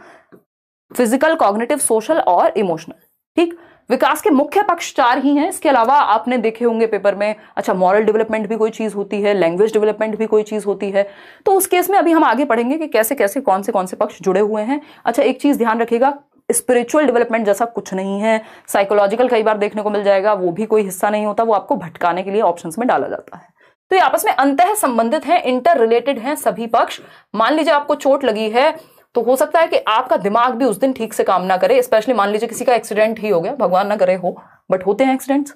फिजिकल, कॉग्निटिव, सोशल और इमोशनल। ठीक, विकास के मुख्य पक्ष चार ही हैं, इसके अलावा आपने देखे होंगे पेपर में, अच्छा मॉरल डेवलपमेंट भी कोई चीज होती है, लैंग्वेज डेवलपमेंट भी कोई चीज होती है, तो उस केस में अभी हम आगे पढ़ेंगे कि कैसे कैसे कौन से पक्ष जुड़े हुए हैं। अच्छा एक चीज ध्यान रखिएगा, स्पिरिचुअल डेवलपमेंट जैसा कुछ नहीं है, साइकोलॉजिकल कई बार देखने को मिल जाएगा, वो भी कोई हिस्सा नहीं होता, वो आपको भटकाने के लिए ऑप्शंस में डाला जाता है। तो ये आपस में अंतः संबंधित है, इंटर रिलेटेड है सभी पक्ष। मान लीजिए आपको चोट लगी है तो हो सकता है कि आपका दिमाग भी उस दिन ठीक से काम ना करे, स्पेशली मान लीजिए किसी का एक्सीडेंट ही हो गया, भगवान ना करे हो, बट होते हैं एक्सीडेंट्स।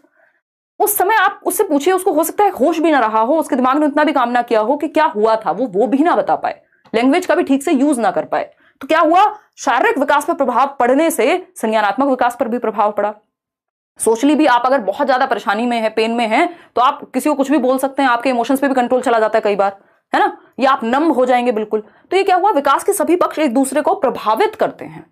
उस समय आप उससे पूछिए, उसको हो सकता है होश भी ना रहा हो, उसके दिमाग ने उतना भी काम ना किया हो कि क्या हुआ था, वो भी ना बता पाए, लैंग्वेज का भी ठीक से यूज ना कर पाए। तो क्या हुआ? शारीरिक विकास पर प्रभाव पड़ने से संज्ञानात्मक विकास पर भी प्रभाव पड़ा। सोशली भी आप अगर बहुत ज्यादा परेशानी में है, पेन में है, तो आप किसी को कुछ भी बोल सकते हैं, आपके इमोशंस पे भी कंट्रोल चला जाता है कई बार, है ना, या आप नम हो जाएंगे बिल्कुल। तो ये क्या हुआ? विकास के सभी पक्ष एक दूसरे को प्रभावित करते हैं।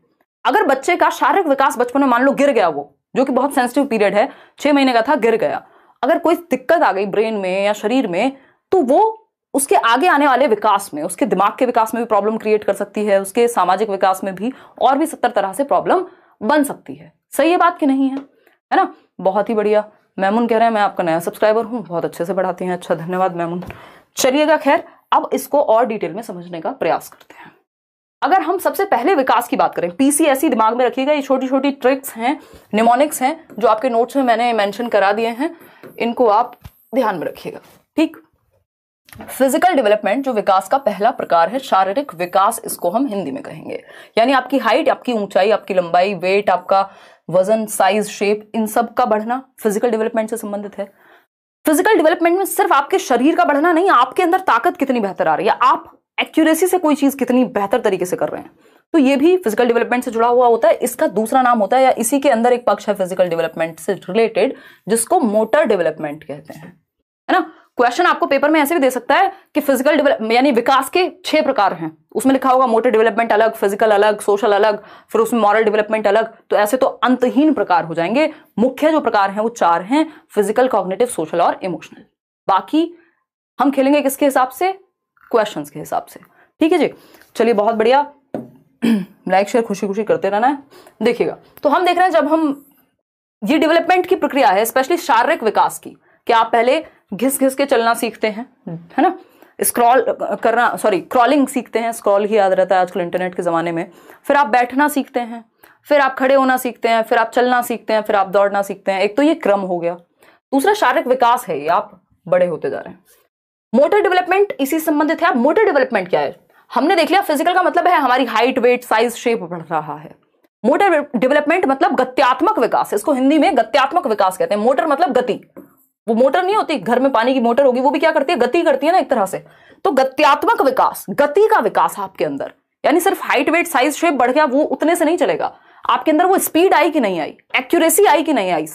अगर बच्चे का शारीरिक विकास बचपन में मान लो गिर गया, वो जो कि बहुत सेंसिटिव पीरियड है, 6 महीने का था, गिर गया, अगर कोई दिक्कत आ गई ब्रेन में या शरीर में, तो वो उसके आगे आने वाले विकास में, उसके दिमाग के विकास में भी प्रॉब्लम क्रिएट कर सकती है, उसके सामाजिक विकास में भी, और भी 70 तरह से प्रॉब्लम बन सकती है। सही है बात कि नहीं है? है ना, बहुत ही बढ़िया। मैमुन कह रहे हैं मैं आपका नया सब्सक्राइबर हूं, बहुत अच्छे से पढ़ाती हैं, अच्छा धन्यवाद मैमुन। चलिएगा खैर, अब इसको और डिटेल में समझने का प्रयास करते हैं। अगर हम सबसे पहले विकास की बात करें, पीसीएसई दिमाग में रखिएगा, ये छोटी छोटी ट्रिक्स हैं, निमोनिक्स हैं, जो आपके नोट्स में मैंने मेंशन करा दिए हैं, इनको आप ध्यान में रखिएगा। ठीक, फिजिकल डेवलपमेंट जो विकास का पहला प्रकार है, शारीरिक विकास इसको हम हिंदी में कहेंगे, यानी आपकी हाइट, आपकी ऊंचाई, आपकी लंबाई, वेट, आपका वजन, साइज, शेप, इन सब का बढ़ना फिजिकल डेवलपमेंट से संबंधित है। फिजिकल डेवलपमेंट में सिर्फ आपके शरीर का बढ़ना नहीं, आपके अंदर ताकत कितनी बेहतर आ रही है, आप एक्यूरेसी से कोई चीज कितनी बेहतर तरीके से कर रहे हैं, तो ये भी फिजिकल डेवलपमेंट से जुड़ा हुआ होता है। इसका दूसरा नाम होता है, या इसी के अंदर एक पक्ष है फिजिकल डेवलपमेंट से रिलेटेड, जिसको मोटर डेवलपमेंट कहते हैं, है ना। क्वेश्चन आपको पेपर में ऐसे भी दे सकता है कि फिजिकल डेवलपमेंट यानी विकास के 6 प्रकार हैं, उसमें लिखा होगा मोटर डेवलपमेंट अलग, फिजिकल अलग, सोशल अलग, फिर उसमें मॉरल डेवलपमेंट अलग, तो ऐसे तो अंतहीन प्रकार हो जाएंगे। मुख्य जो प्रकार हैं वो 4 हैं, फिजिकल, कॉग्निटिव, सोशल और इमोशनल। बाकी हम खेलेंगे किसके हिसाब से? क्वेश्चंस के हिसाब से। ठीक है जी, चलिए बहुत बढ़िया, लाइक शेयर खुशी खुशी करते रहना है। देखिएगा, तो हम देख रहे हैं जब हम ये डेवलपमेंट की प्रक्रिया है, स्पेशली शारीरिक विकास की, कि आप पहले घिस घिस के चलना सीखते हैं, है ना, क्रॉलिंग सीखते हैं, स्क्रॉल ही याद रहता है आजकल इंटरनेट के जमाने में, फिर आप बैठना सीखते हैं, फिर आप खड़े होना सीखते हैं, फिर आप चलना सीखते हैं, फिर आप दौड़ना सीखते हैं। एक तो ये क्रम हो गया। दूसरा शारीरिक विकास है, ये आप बड़े होते जा रहे हैं। मोटर डेवलपमेंट इसी संबंधित है। मोटर डेवलपमेंट क्या है? हमने देख लिया, फिजिकल का मतलब है हमारी हाइट, वेट, साइज, शेप बढ़ रहा है। मोटर डेवलपमेंट मतलब गत्यात्मक विकास, इसको हिंदी में गत्यात्मक विकास कहते हैं। मोटर मतलब गति, वो मोटर नहीं होती घर में पानी की मोटर होगी, वो भी क्या करती है, गति करती है ना एक तरह से। तो गत्यात्मक विकास, गति का विकास आपके अंदर, यानी सिर्फ हाइट वेट साइज शेप बढ़ गया वो उतने से नहीं चलेगा। आपके अंदर वो स्पीड आई कि नहीं आई, एक्यूरेसी आई कि नहीं आई,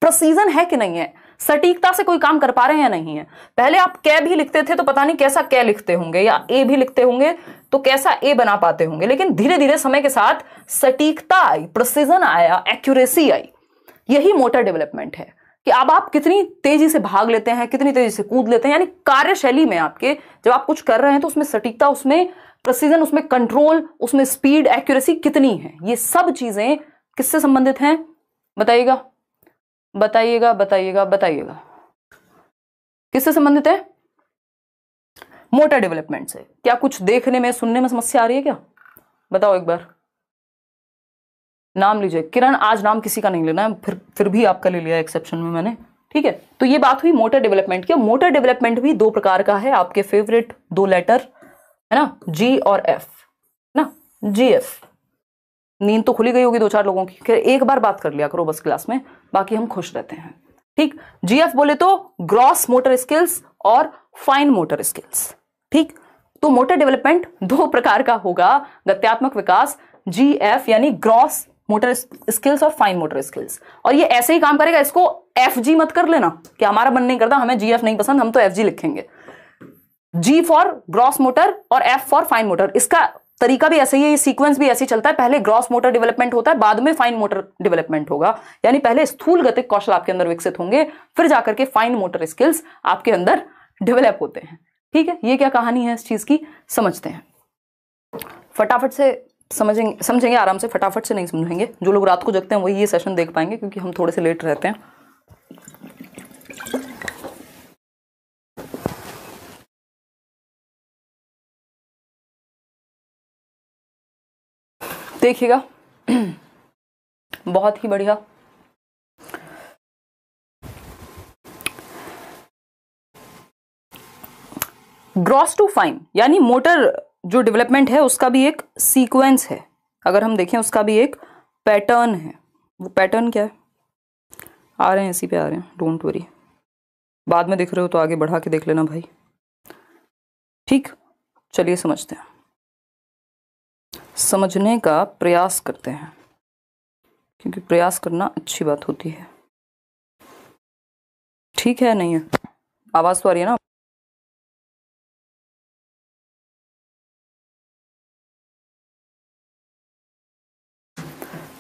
प्रिसीजन है कि नहीं है, सटीकता से कोई काम कर पा रहे हैं या नहीं है। पहले आप कै भी लिखते थे तो पता नहीं कैसा कै लिखते होंगे, या ए भी लिखते होंगे तो कैसा ए बना पाते होंगे, लेकिन धीरे धीरे समय के साथ सटीकता आई, प्रिसीजन आया, एक्यूरेसी आई। यही मोटर डेवलपमेंट है कि अब आप कितनी तेजी से भाग लेते हैं, कितनी तेजी से कूद लेते हैं, यानी कार्यशैली में आपके जब आप कुछ कर रहे हैं तो उसमें सटीकता, उसमें प्रिसीजन, उसमें कंट्रोल, उसमें स्पीड, एक्यूरेसी कितनी है। ये सब चीजें किससे संबंधित हैं, बताइएगा बताइएगा बताइएगा बताइएगा, किससे संबंधित है, मोटर डेवलपमेंट से। क्या कुछ देखने में सुनने में समस्या आ रही है क्या, बताओ एक बार। नाम लीजिए, किरण आज नाम किसी का नहीं लेना है, फिर भी आपका ले लिया एक्सेप्शन में मैंने, ठीक है। तो ये बात हुई मोटर डेवलपमेंट की। मोटर डेवलपमेंट भी दो प्रकार का है, आपके फेवरेट दो लेटर है ना, जी और एफ ना, जी एफ। नींद तो खुली गई होगी दो चार लोगों की, एक बार बात कर लिया करो बस क्लास में, बाकी हम खुश रहते हैं, ठीक। जीएफ बोले तो ग्रॉस मोटर स्किल्स और फाइन मोटर स्किल्स, ठीक। तो मोटर डेवलपमेंट दो प्रकार का होगा, गत्यात्मक विकास जीएफ यानी ग्रॉस मोटर स्किल्स और फाइन मोटर स्किल्स। और ये ऐसे ही काम करेगा, इसको एफजी मत कर लेना कि हमारा मन नहीं करता, हमें जीएफ नहीं पसंद, हम तो एफजी लिखेंगे। जी फॉर ग्रॉस मोटर और एफ फॉर फाइन मोटर। इसका तरीका भी ऐसे ही है, ये सीक्वेंस भी ऐसे ही चलता है, पहले ग्रॉस मोटर डेवलपमेंट होता है, बाद में फाइन मोटर डेवलपमेंट होगा। यानी पहले स्थूल गतिक कौशल आपके अंदर विकसित होंगे, फिर जाकर के फाइन मोटर स्किल्स आपके अंदर डेवलप होते हैं, ठीक है। ये क्या कहानी है इस चीज की, समझते हैं फटाफट से, समझेंगे आराम से, फटाफट से नहीं समझेंगे। जो लोग रात को जगते हैं वही ये सेशन देख पाएंगे, क्योंकि हम थोड़े से लेट रहते हैं। देखिएगा, बहुत ही बढ़िया। ग्रॉस टू फाइन यानी मोटर जो डेवलपमेंट है उसका भी एक सीक्वेंस है। अगर हम देखें उसका भी एक पैटर्न है। वो पैटर्न क्या है, आ रहे हैं इसी पे आ रहे हैं, डोंट वरी, बाद में देख रहे हो तो आगे बढ़ा के देख लेना भाई, ठीक। चलिए समझते हैं, समझने का प्रयास करते हैं, क्योंकि प्रयास करना अच्छी बात होती है, ठीक है। नहीं है, आवाज तो आ रही है ना।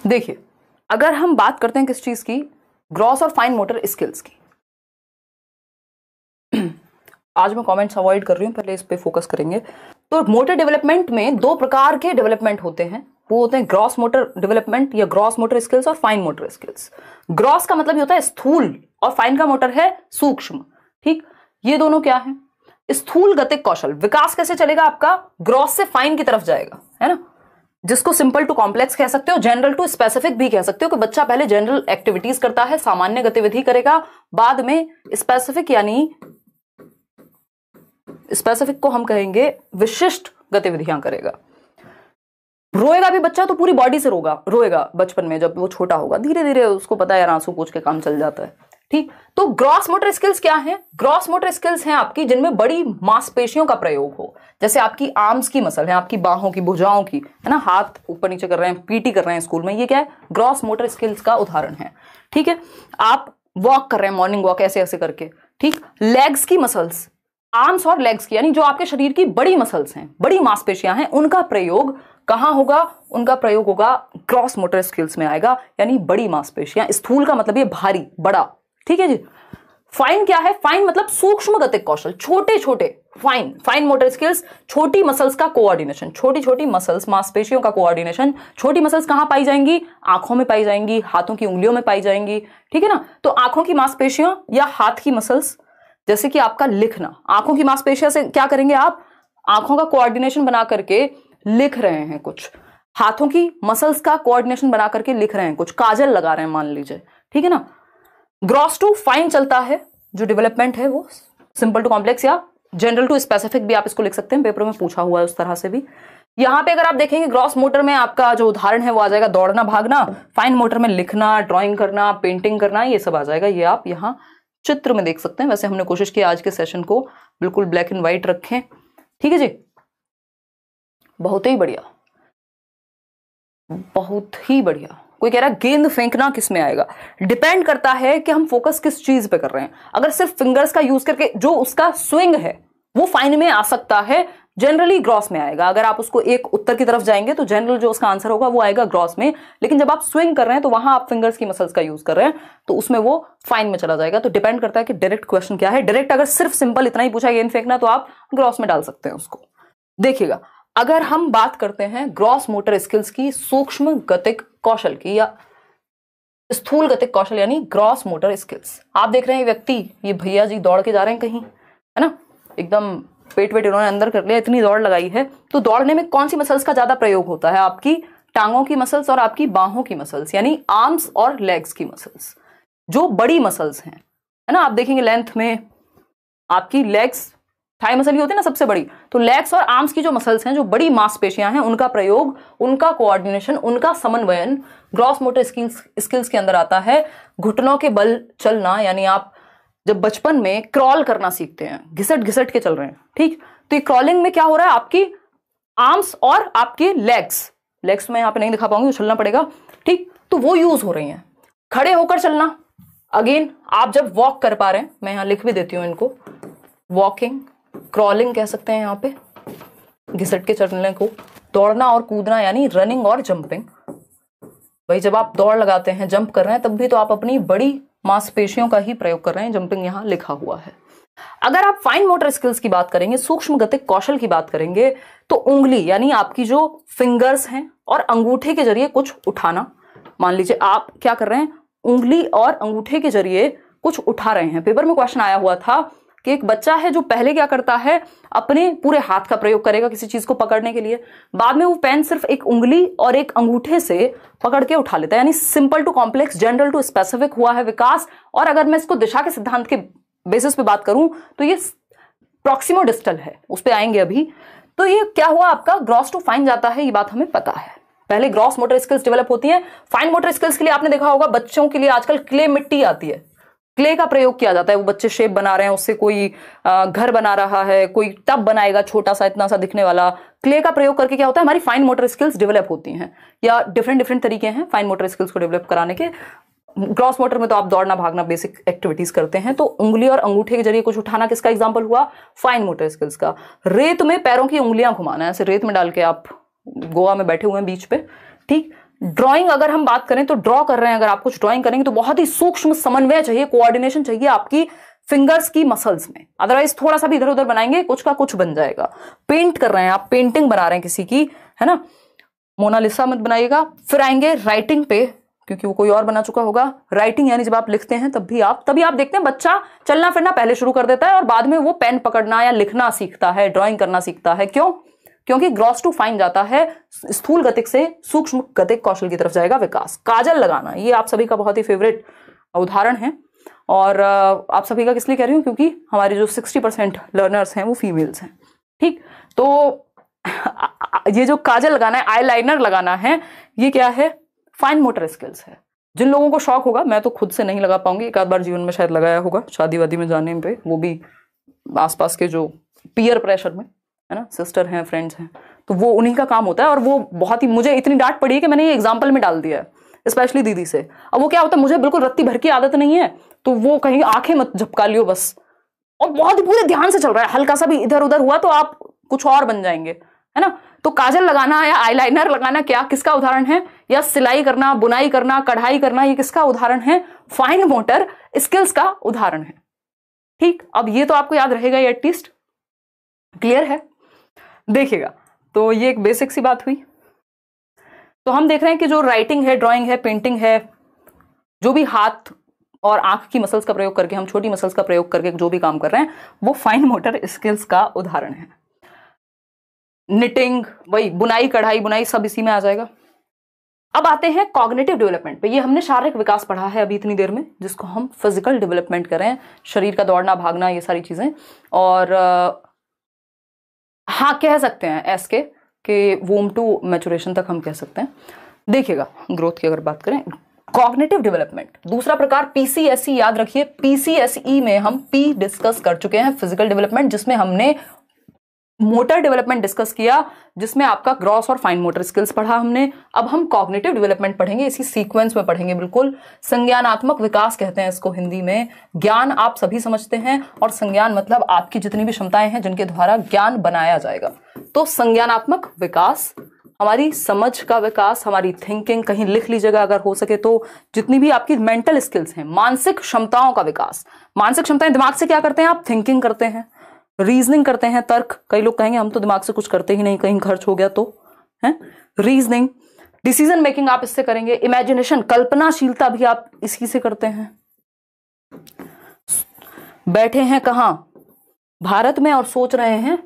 देखिए, अगर हम बात करते हैं किस चीज की, ग्रॉस और फाइन मोटर स्किल्स की। आज मैं कमेंट्स अवॉइड कर रही हूं, पहले इस पे फोकस करेंगे। तो मोटर डेवलपमेंट में दो प्रकार के डेवलपमेंट होते हैं, वो होते हैं ग्रॉस मोटर डेवलपमेंट या ग्रॉस मोटर स्किल्स और फाइन मोटर स्किल्स। ग्रॉस का मतलब ये होता है स्थूल, और फाइन का मोटर है सूक्ष्म, ठीक। ये दोनों क्या है, स्थूल गतिक कौशल। विकास कैसे चलेगा आपका, ग्रॉस से फाइन की तरफ जाएगा, है ना, जिसको सिंपल टू कॉम्प्लेक्स कह सकते हो, जनरल टू स्पेसिफिक भी कह सकते हो, कि बच्चा पहले जनरल एक्टिविटीज करता है, सामान्य गतिविधि करेगा, बाद में स्पेसिफिक, यानी स्पेसिफिक को हम कहेंगे विशिष्ट गतिविधियां करेगा। रोएगा भी बच्चा तो पूरी बॉडी से रोएगा बचपन में, जब वो छोटा होगा धीरे धीरे उसको पता है यार आंसू पोंछ के काम चल जाता है, ठीक। तो ग्रॉस मोटर स्किल्स क्या है, ग्रॉस मोटर स्किल्स हैं आपकी जिनमें बड़ी मांसपेशियों का प्रयोग हो, जैसे आपकी आर्म्स की मसल है, आपकी बाहों की, भुजाओं की, है ना, हाथ ऊपर नीचे कर रहे हैं, पीटी कर रहे हैं स्कूल में, ये क्या है, ग्रॉस मोटर स्किल्स का उदाहरण है, ठीक है। आप वॉक कर रहे हैं, मॉर्निंग वॉक ऐसे ऐसे करके, ठीक। लेग्स की मसल्स, आर्म्स और लेग्स की, यानी जो आपके शरीर की बड़ी मसल्स हैं, बड़ी मांसपेशियां हैं, उनका प्रयोग कहां होगा, उनका प्रयोग होगा ग्रॉस मोटर स्किल्स में आएगा, यानी बड़ी मांसपेशियां। स्थूल का मतलब ये भारी, बड़ा, ठीक है जी। फाइन क्या है, फाइन मतलब सूक्ष्म गतिक कौशल, छोटे छोटे, फाइन मोटर स्किल्स, छोटी मसल्स का कोऑर्डिनेशन, छोटी छोटी मसल्स, मांसपेशियों का कोऑर्डिनेशन। छोटी मसल्स कहां पाई जाएंगी, आंखों में पाई जाएंगी, हाथों की उंगलियों में पाई जाएंगी, ठीक है ना। तो आंखों की मांसपेशियां या हाथ की मसल्स, जैसे कि आपका लिखना, आंखों की मांसपेशियों से क्या करेंगे आप, आंखों का कोऑर्डिनेशन बना करके लिख रहे हैं कुछ, हाथों की मसल्स का कोऑर्डिनेशन बना करके लिख रहे हैं कुछ, काजल लगा रहे हैं मान लीजिए, ठीक है ना। ग्रॉस टू फाइन चलता है जो डेवलपमेंट है, वो सिंपल टू कॉम्प्लेक्स या जनरल टू स्पेसिफिक भी आप इसको लिख सकते हैं, पेपर में पूछा हुआ है उस तरह से भी। यहाँ पे अगर आप देखेंगे ग्रॉस मोटर में आपका जो उदाहरण है वो आ जाएगा दौड़ना भागना, फाइन मोटर में लिखना, ड्राइंग करना, पेंटिंग करना, ये सब आ जाएगा। ये आप यहाँ चित्र में देख सकते हैं। वैसे हमने कोशिश की आज के सेशन को बिल्कुल ब्लैक एंड व्हाइट रखें, ठीक है जी। बहुत ही बढ़िया, बहुत ही बढ़िया। कोई कह रहा है गेंद फेंकना किस में आएगा? डिपेंड करता है कि हम फोकस किस चीज पे कर रहे हैं। अगर सिर्फ फिंगर्स का यूज करके जो उसका स्विंग है वो फाइन में आ सकता है, जनरली ग्रॉस में आएगा। अगर आप उसको एक उत्तर की तरफ जाएंगे तो जनरल जो उसका आंसर होगा वो आएगा ग्रॉस में। लेकिन जब आप स्विंग कर रहे हैं तो वहां आप फिंगर्स की मसल्स का यूज कर रहे हैं तो उसमें वो फाइन में चला जाएगा। तो डिपेंड करता है कि डायरेक्ट क्वेश्चन क्या है। डायरेक्ट अगर सिर्फ सिंपल इतना ही पूछा गेंद फेंकना तो आप ग्रॉस में डाल सकते हैं उसको। देखिएगा, अगर हम बात करते हैं ग्रॉस मोटर स्किल्स की, सूक्ष्म गतिक कौशल की या स्थूल गतिक कौशल यानी ग्रॉस मोटर स्किल्स, आप देख रहे हैं व्यक्ति, ये भैया जी दौड़ के जा रहे हैं कहीं, है ना, एकदम पेट वेट इन्होंने अंदर कर लिया, इतनी दौड़ लगाई है। तो दौड़ने में कौन सी मसल्स का ज्यादा प्रयोग होता है? आपकी टांगों की मसल्स और आपकी बाहों की मसल्स, यानी आर्म्स और लेग्स की मसल्स, जो बड़ी मसल्स हैं, है ना। आप देखेंगे लेंथ में आपकी लेग्स, थाई मसल ही होती है ना सबसे बड़ी, तो लेग्स और आर्म्स की जो मसल्स हैं, जो बड़ी मांसपेशियां हैं, उनका प्रयोग, उनका कोऑर्डिनेशन, उनका समन्वयन ग्रॉस मोटर स्किल्स के अंदर आता है। घुटनों के बल चलना, यानी आप जब बचपन में क्रॉल करना सीखते हैं, घिसट घिसट के चल रहे हैं, ठीक, तो ये क्रॉलिंग में क्या हो रहा है, आपकी आर्म्स और आपके लेग्स में यहाँ पे नहीं दिखा पाऊंगी, उछलना पड़ेगा, ठीक, तो वो यूज हो रही हैं। खड़े होकर चलना, अगेन आप जब वॉक कर पा रहे हैं, मैं यहाँ लिख भी देती हूँ इनको, वॉकिंग, क्रॉलिंग कह सकते हैं यहाँ पे, घिसट के चलने को। दौड़ना और कूदना यानी रनिंग और जंपिंग। भाई जब आप दौड़ लगाते हैं, जंप कर रहे हैं, तब भी तो आप अपनी बड़ी मांसपेशियों का ही प्रयोग कर रहे हैं, जंपिंग यहाँ लिखा हुआ है। अगर आप फाइन मोटर स्किल्स की बात करेंगे, सूक्ष्म गतिक कौशल की बात करेंगे, तो उंगली यानी आपकी जो फिंगर्स हैं और अंगूठे के जरिए कुछ उठाना। मान लीजिए आप क्या कर रहे हैं, उंगली और अंगूठे के जरिए कुछ उठा रहे हैं। पेपर में क्वेश्चन आया हुआ था कि एक बच्चा है जो पहले क्या करता है, अपने पूरे हाथ का प्रयोग करेगा किसी चीज को पकड़ने के लिए, बाद में वो पेन सिर्फ एक उंगली और एक अंगूठे से पकड़ के उठा लेता है। यानी simple to complex, general to specific हुआ है विकास। और अगर मैं इसको दिशा के सिद्धांत के बेसिस पे बात करूं तो ये प्रॉक्सिमो डिस्टल है, उस पे आएंगे अभी। तो ये क्या हुआ, आपका ग्रॉस टू फाइन जाता है, ये बात हमें पता है। पहले ग्रॉस मोटर स्किल्स डेवलप होती हैं। फाइन मोटर स्किल्स के लिए आपने देखा होगा बच्चों के लिए आजकल क्ले मिट्टी आती है, क्ले का प्रयोग किया जाता है। वो बच्चे शेप बना रहे हैं, उससे कोई घर बना रहा है, कोई टब बनाएगा छोटा सा, इतना सा दिखने वाला। क्ले का प्रयोग करके क्या होता है, हमारी फाइन मोटर स्किल्स डेवलप होती हैं। या डिफरेंट तरीके हैं फाइन मोटर स्किल्स को डेवलप कराने के। ग्रॉस मोटर में तो आप दौड़ना भागना बेसिक एक्टिविटीज करते हैं, तो उंगली और अंगूठे के जरिए कुछ उठाना किसका एग्जाम्पल हुआ, फाइन मोटर स्किल्स का। रेत में पैरों की उंगलियां घुमाना, ऐसे रेत में डाल के आप गोवा में बैठे हुए हैं बीच पे, ठीक। ड्राइंग अगर हम बात करें तो ड्रॉ कर रहे हैं, अगर आप कुछ ड्राइंग करेंगे तो बहुत ही सूक्ष्म समन्वय चाहिए, कोऑर्डिनेशन चाहिए आपकी फिंगर्स की मसल्स में, अदरवाइज थोड़ा सा भी इधर उधर बनाएंगे कुछ का कुछ बन जाएगा। पेंट कर रहे हैं आप, पेंटिंग बना रहे हैं किसी की, है ना, मोनालिसा मत बनाइएगा। फिर आएंगे राइटिंग पे, क्योंकि वो कोई और बना चुका होगा। राइटिंग यानी जब आप लिखते हैं तभी आप देखते हैं बच्चा चलना फिरना पहले शुरू कर देता है और बाद में वो पेन पकड़ना या लिखना सीखता है, ड्राइंग करना सीखता है। क्यों? क्योंकि ग्रॉस टू फाइन जाता है, स्थूल गतिक से सूक्ष्म गतिक कौशल की तरफ जाएगा विकास। काजल लगाना, ये आप सभी का बहुत ही फेवरेट उदाहरण है। और आप सभी का किस लिए कह रही हूँ, क्योंकि हमारे जो 60% लर्नर्स हैं वो फीमेल्स हैं, ठीक। तो ये जो काजल लगाना है, आई लाइनर लगाना है, ये क्या है, फाइन मोटर स्किल्स है। जिन लोगों को शौक होगा, मैं तो खुद से नहीं लगा पाऊंगी, एक आध बार जीवन में शायद लगाया होगा शादी वादी में जाने पे, वो भी आसपास के जो पीयर प्रेशर में, है ना, सिस्टर हैं, फ्रेंड्स हैं, तो वो उन्हीं का काम होता है। और वो बहुत ही, मुझे इतनी डांट पड़ी है कि मैंने ये एग्जाम्पल में डाल दिया है, स्पेशली दीदी से। अब वो क्या होता है, मुझे बिल्कुल रत्ती भर की आदत नहीं है, तो वो कहीं आंखें मत झपका लियो बस, और बहुत ही पूरे ध्यान से चल रहा है, हल्का सा भी इधर उधर हुआ तो आप कुछ और बन जाएंगे, है ना। तो काजल लगाना या आईलाइनर लगाना क्या, किसका उदाहरण है? या सिलाई करना, बुनाई करना, कढ़ाई करना, ये किसका उदाहरण है? फाइन मोटर स्किल्स का उदाहरण है, ठीक। अब ये तो आपको याद रहेगा ये एटलीस्ट, क्लियर है? देखिएगा, तो ये एक बेसिक सी बात हुई। तो हम देख रहे हैं कि जो राइटिंग है, ड्राइंग है, पेंटिंग है, जो भी हाथ और आंख की मसल्स का प्रयोग करके, हम छोटी मसल्स का प्रयोग करके जो भी काम कर रहे हैं, वो फाइन मोटर स्किल्स का उदाहरण है। निटिंग, वही बुनाई, कढ़ाई बुनाई, सब इसी में आ जाएगा। अब आते हैं कॉग्निटिव डेवलपमेंट पे। ये हमने शारीरिक विकास पढ़ा है अभी इतनी देर में, जिसको हम फिजिकल डेवलपमेंट करें, शरीर का दौड़ना भागना, ये सारी चीजें। और हाँ, कह सकते हैं ऐसे कि वूम टू मैचुरेशन तक हम कह सकते हैं। देखिएगा ग्रोथ की अगर बात करें, कॉग्निटिव डेवलपमेंट दूसरा प्रकार पीसीएसई, याद रखिए पीसीएसई में हम पी डिस्कस कर चुके हैं, फिजिकल डेवलपमेंट, जिसमें हमने मोटर डेवलपमेंट डिस्कस किया, जिसमें आपका ग्रॉस और फाइन मोटर स्किल्स पढ़ा हमने। अब हम कॉग्निटिव डेवलपमेंट पढ़ेंगे, इसी सीक्वेंस में पढ़ेंगे बिल्कुल। संज्ञानात्मक विकास कहते हैं इसको हिंदी में। ज्ञान आप सभी समझते हैं, और संज्ञान मतलब आपकी जितनी भी क्षमताएं हैं जिनके द्वारा ज्ञान बनाया जाएगा। तो संज्ञानात्मक विकास, हमारी समझ का विकास, हमारी थिंकिंग, कहीं लिख लीजिएगा अगर हो सके तो, जितनी भी आपकी मेंटल स्किल्स हैं, मानसिक क्षमताओं का विकास। मानसिक क्षमताएं दिमाग से क्या करते हैं आप? थिंकिंग करते हैं, रीजनिंग करते हैं, तर्क। कई लोग कहेंगे हम तो दिमाग से कुछ करते ही नहीं, कहीं खर्च हो गया तो, है रीजनिंग। डिसीजन मेकिंग आप इससे करेंगे। इमेजिनेशन, कल्पनाशीलता भी आप इसी से करते हैं। बैठे हैं कहां? भारत में, और सोच रहे हैं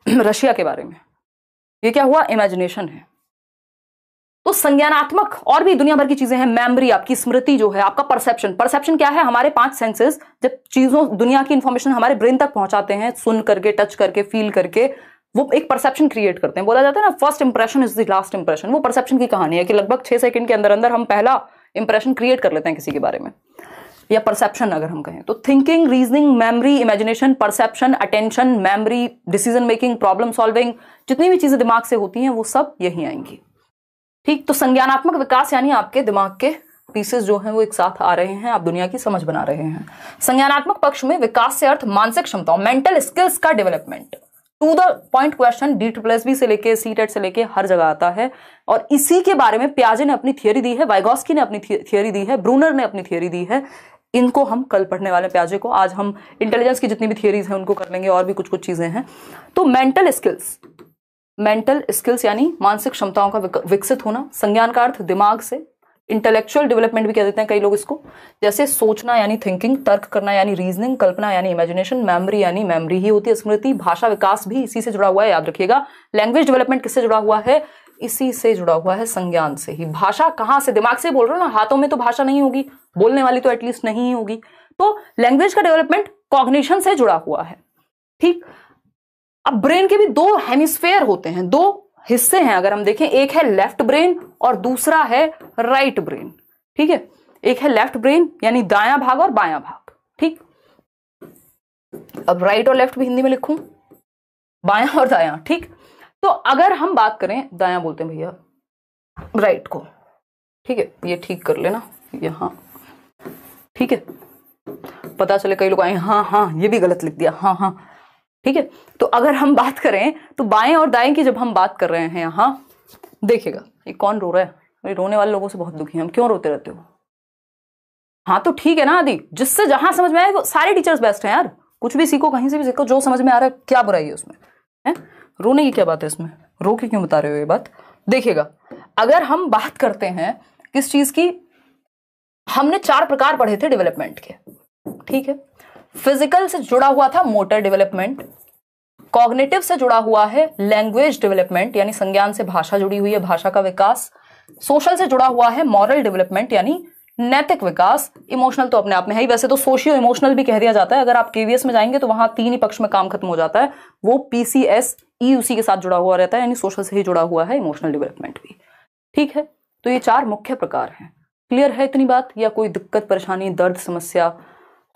रशिया के बारे में। ये क्या हुआ? इमेजिनेशन है। तो संज्ञानात्मक और भी दुनिया भर की चीजें हैं। मेमोरी, आपकी स्मृति जो है, आपका परसेप्शन। परसेप्शन क्या है? हमारे 5 सेंसेस जब चीजों, दुनिया की इंफॉर्मेशन हमारे ब्रेन तक पहुंचाते हैं, सुन करके, टच करके, फील करके, वो एक परसेप्शन क्रिएट करते हैं। बोला जाता है ना, first impression is the last impression. वो परसेप्शन की कहानी है कि लगभग 6 सेकंड के अंदर अंदर हम पहला इंप्रेशन क्रिएट कर लेते हैं किसी के बारे में, या परसेप्शन अगर हम कहें तो। Thinking, reasoning, memory, imagination, perception, attention, memory, decision making, problem solving, जितनी भी चीजें दिमाग से होती हैं वो सब यही आएंगी। ठीक, तो संज्ञानात्मक विकास यानी आपके दिमाग के पीसेस जो हैं वो एक साथ आ रहे हैं, आप दुनिया की समझ बना रहे हैं। संज्ञानात्मक पक्ष में विकास से अर्थ मानसिक क्षमताओं, मेंटल स्किल्स का development. To the point question DSSB से लेके सीटेट से लेके हर जगह आता है, और इसी के बारे में पियाजे ने अपनी थियरी दी है, वाइगोस्की ने अपनी थियरी दी है, ब्रूनर ने अपनी थियरी दी है। इनको हम कल पढ़ने वाले पियाजे को। आज हम इंटेलिजेंस की जितनी भी थियरीज हैं उनको कर लेंगे, और भी कुछ कुछ चीजें हैं। तो मेंटल स्किल्स यानी मानसिक क्षमताओं का विकसित होना। संज्ञान का अर्थ दिमाग से, इंटेलेक्चुअल डेवलपमेंट भी कह देते हैं कई लोग इसको, जैसे सोचना यानी थिंकिंग, तर्क करना यानी रीजनिंग, कल्पना यानी इमेजिनेशन, मेमोरी यानी मेमोरी ही होती है स्मृति, भाषा विकास भी इसी से जुड़ा हुआ है, याद रखिएगा। लैंग्वेज डेवलपमेंट किससे जुड़ा हुआ है? इसी से जुड़ा हुआ है, संज्ञान से ही। भाषा कहां से? दिमाग से बोल रहे हो ना, हाथों में तो भाषा नहीं होगी, बोलने वाली तो एटलीस्ट नहीं होगी। तो लैंग्वेज का डेवलपमेंट कॉग्निशन से जुड़ा हुआ है। ठीक, अब ब्रेन के भी 2 हेमिस्फेयर होते हैं, 2 हिस्से हैं अगर हम देखें। एक है लेफ्ट ब्रेन और दूसरा है राइट ब्रेन। ठीक है, एक है लेफ्ट ब्रेन यानी दायां भाग और बायां भाग। ठीक, अब राइट और लेफ्ट भी हिंदी में लिखूं, बायां और दायां। ठीक, तो अगर हम बात करें, दायां बोलते हैं भैया राइट को, ठीक है, ये ठीक कर लेना यहां, ठीक है, पता चले कई लोग आए हाँ ये भी गलत लिख दिया, हाँ, ठीक है। तो अगर हम बात करें तो बाएं और दाएं की जब हम बात कर रहे हैं यहां, देखिएगा ये कौन रो रहा है? रोने वाले लोगों से बहुत दुखी हम, क्यों रोते रहते हो? हाँ तो ठीक है ना आदि, जिससे जहां समझ में आए वो सारे टीचर्स बेस्ट हैं यार, कुछ भी सीखो, कहीं से भी सीखो, जो समझ में आ रहा है, क्या बुराई है उसमें? है रोने की क्या बात है इसमें? रो के क्यों बता रहे हो ये बात? देखिएगा, अगर हम बात करते हैं किस चीज की, हमने 4 प्रकार पढ़े थे डेवलपमेंट के, ठीक है। फिजिकल से जुड़ा हुआ था मोटर डेवलपमेंट, कॉग्निटिव से जुड़ा हुआ है लैंग्वेज डेवलपमेंट यानी संज्ञान से भाषा जुड़ी हुई है, भाषा का विकास, सोशल से जुड़ा हुआ है मॉरल डेवलपमेंट यानी नैतिक विकास, इमोशनल तो अपने आप में है ही, वैसे तो सोशियो इमोशनल भी कह दिया जाता है। अगर आप केवीएस में जाएंगे तो वहां 3 ही पक्ष में काम खत्म हो जाता है, वो पीसीएस ई उसी के साथ जुड़ा हुआ रहता है, यानी सोशल से ही जुड़ा हुआ है इमोशनल डेवलपमेंट भी, ठीक है। तो ये 4 मुख्य प्रकार हैं। क्लियर है इतनी बात, या कोई दिक्कत परेशानी दर्द समस्या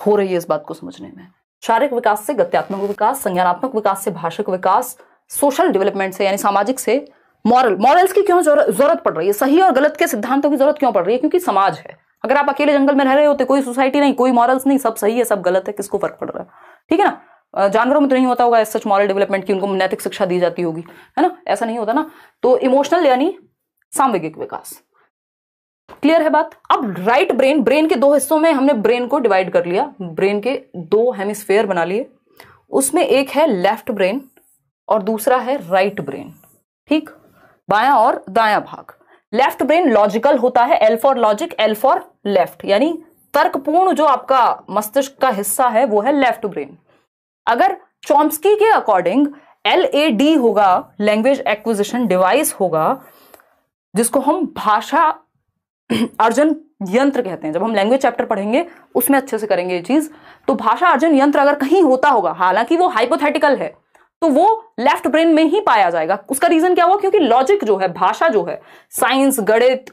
हो रही है इस बात को समझने में? शारीरिक विकास से गत्यात्मक विकास, संज्ञानात्मक विकास से भाषिक विकास, सोशल डेवलपमेंट से यानी सामाजिक से मॉरल्स की क्यों जरूरत पड़ रही है, सही और गलत के सिद्धांतों की जरूरत क्यों पड़ रही है? क्योंकि समाज है। अगर आप अकेले जंगल में रह रहे होते, कोई सोसाइटी नहीं, कोई मॉरल्स नहीं, सब सही है सब गलत है, किसको फर्क पड़ रहा है? ठीक है ना। जानवरों में तो नहीं होता होगा सच मॉरल डेवलपमेंट की, उनको नैतिक शिक्षा दी जाती होगी, है ना, ऐसा नहीं होता ना। तो इमोशनल यानी सामूहिक विकास। क्लियर है बात? अब राइट ब्रेन के 2 हिस्सों में हमने ब्रेन को डिवाइड कर लिया, ब्रेन के 2 हेमिस्फेयर बना लिए, उसमें एक है लेफ्ट ब्रेन और दूसरा है राइट ब्रेन, ठीक, बायां और दायां भाग। लेफ्ट ब्रेन लॉजिकल होता है, L for logic, L for left, यानी तर्कपूर्ण जो आपका मस्तिष्क का हिस्सा है वो है लेफ्ट ब्रेन। अगर चॉम्स्की के अकॉर्डिंग LAD होगा, लैंग्वेज एक्विजिशन डिवाइस होगा, जिसको हम भाषा अर्जन यंत्र कहते हैं। जब हम लैंग्वेज चैप्टर पढ़ेंगे उसमें अच्छे से करेंगे ये चीज। तो भाषा अर्जन यंत्र अगर कहीं होता होगा, हालांकि वो हाइपोथेटिकल है, तो वो लेफ्ट ब्रेन में ही पाया जाएगा। उसका रीजन क्या हुआ? क्योंकि लॉजिक जो है, भाषा जो है, साइंस, गणित,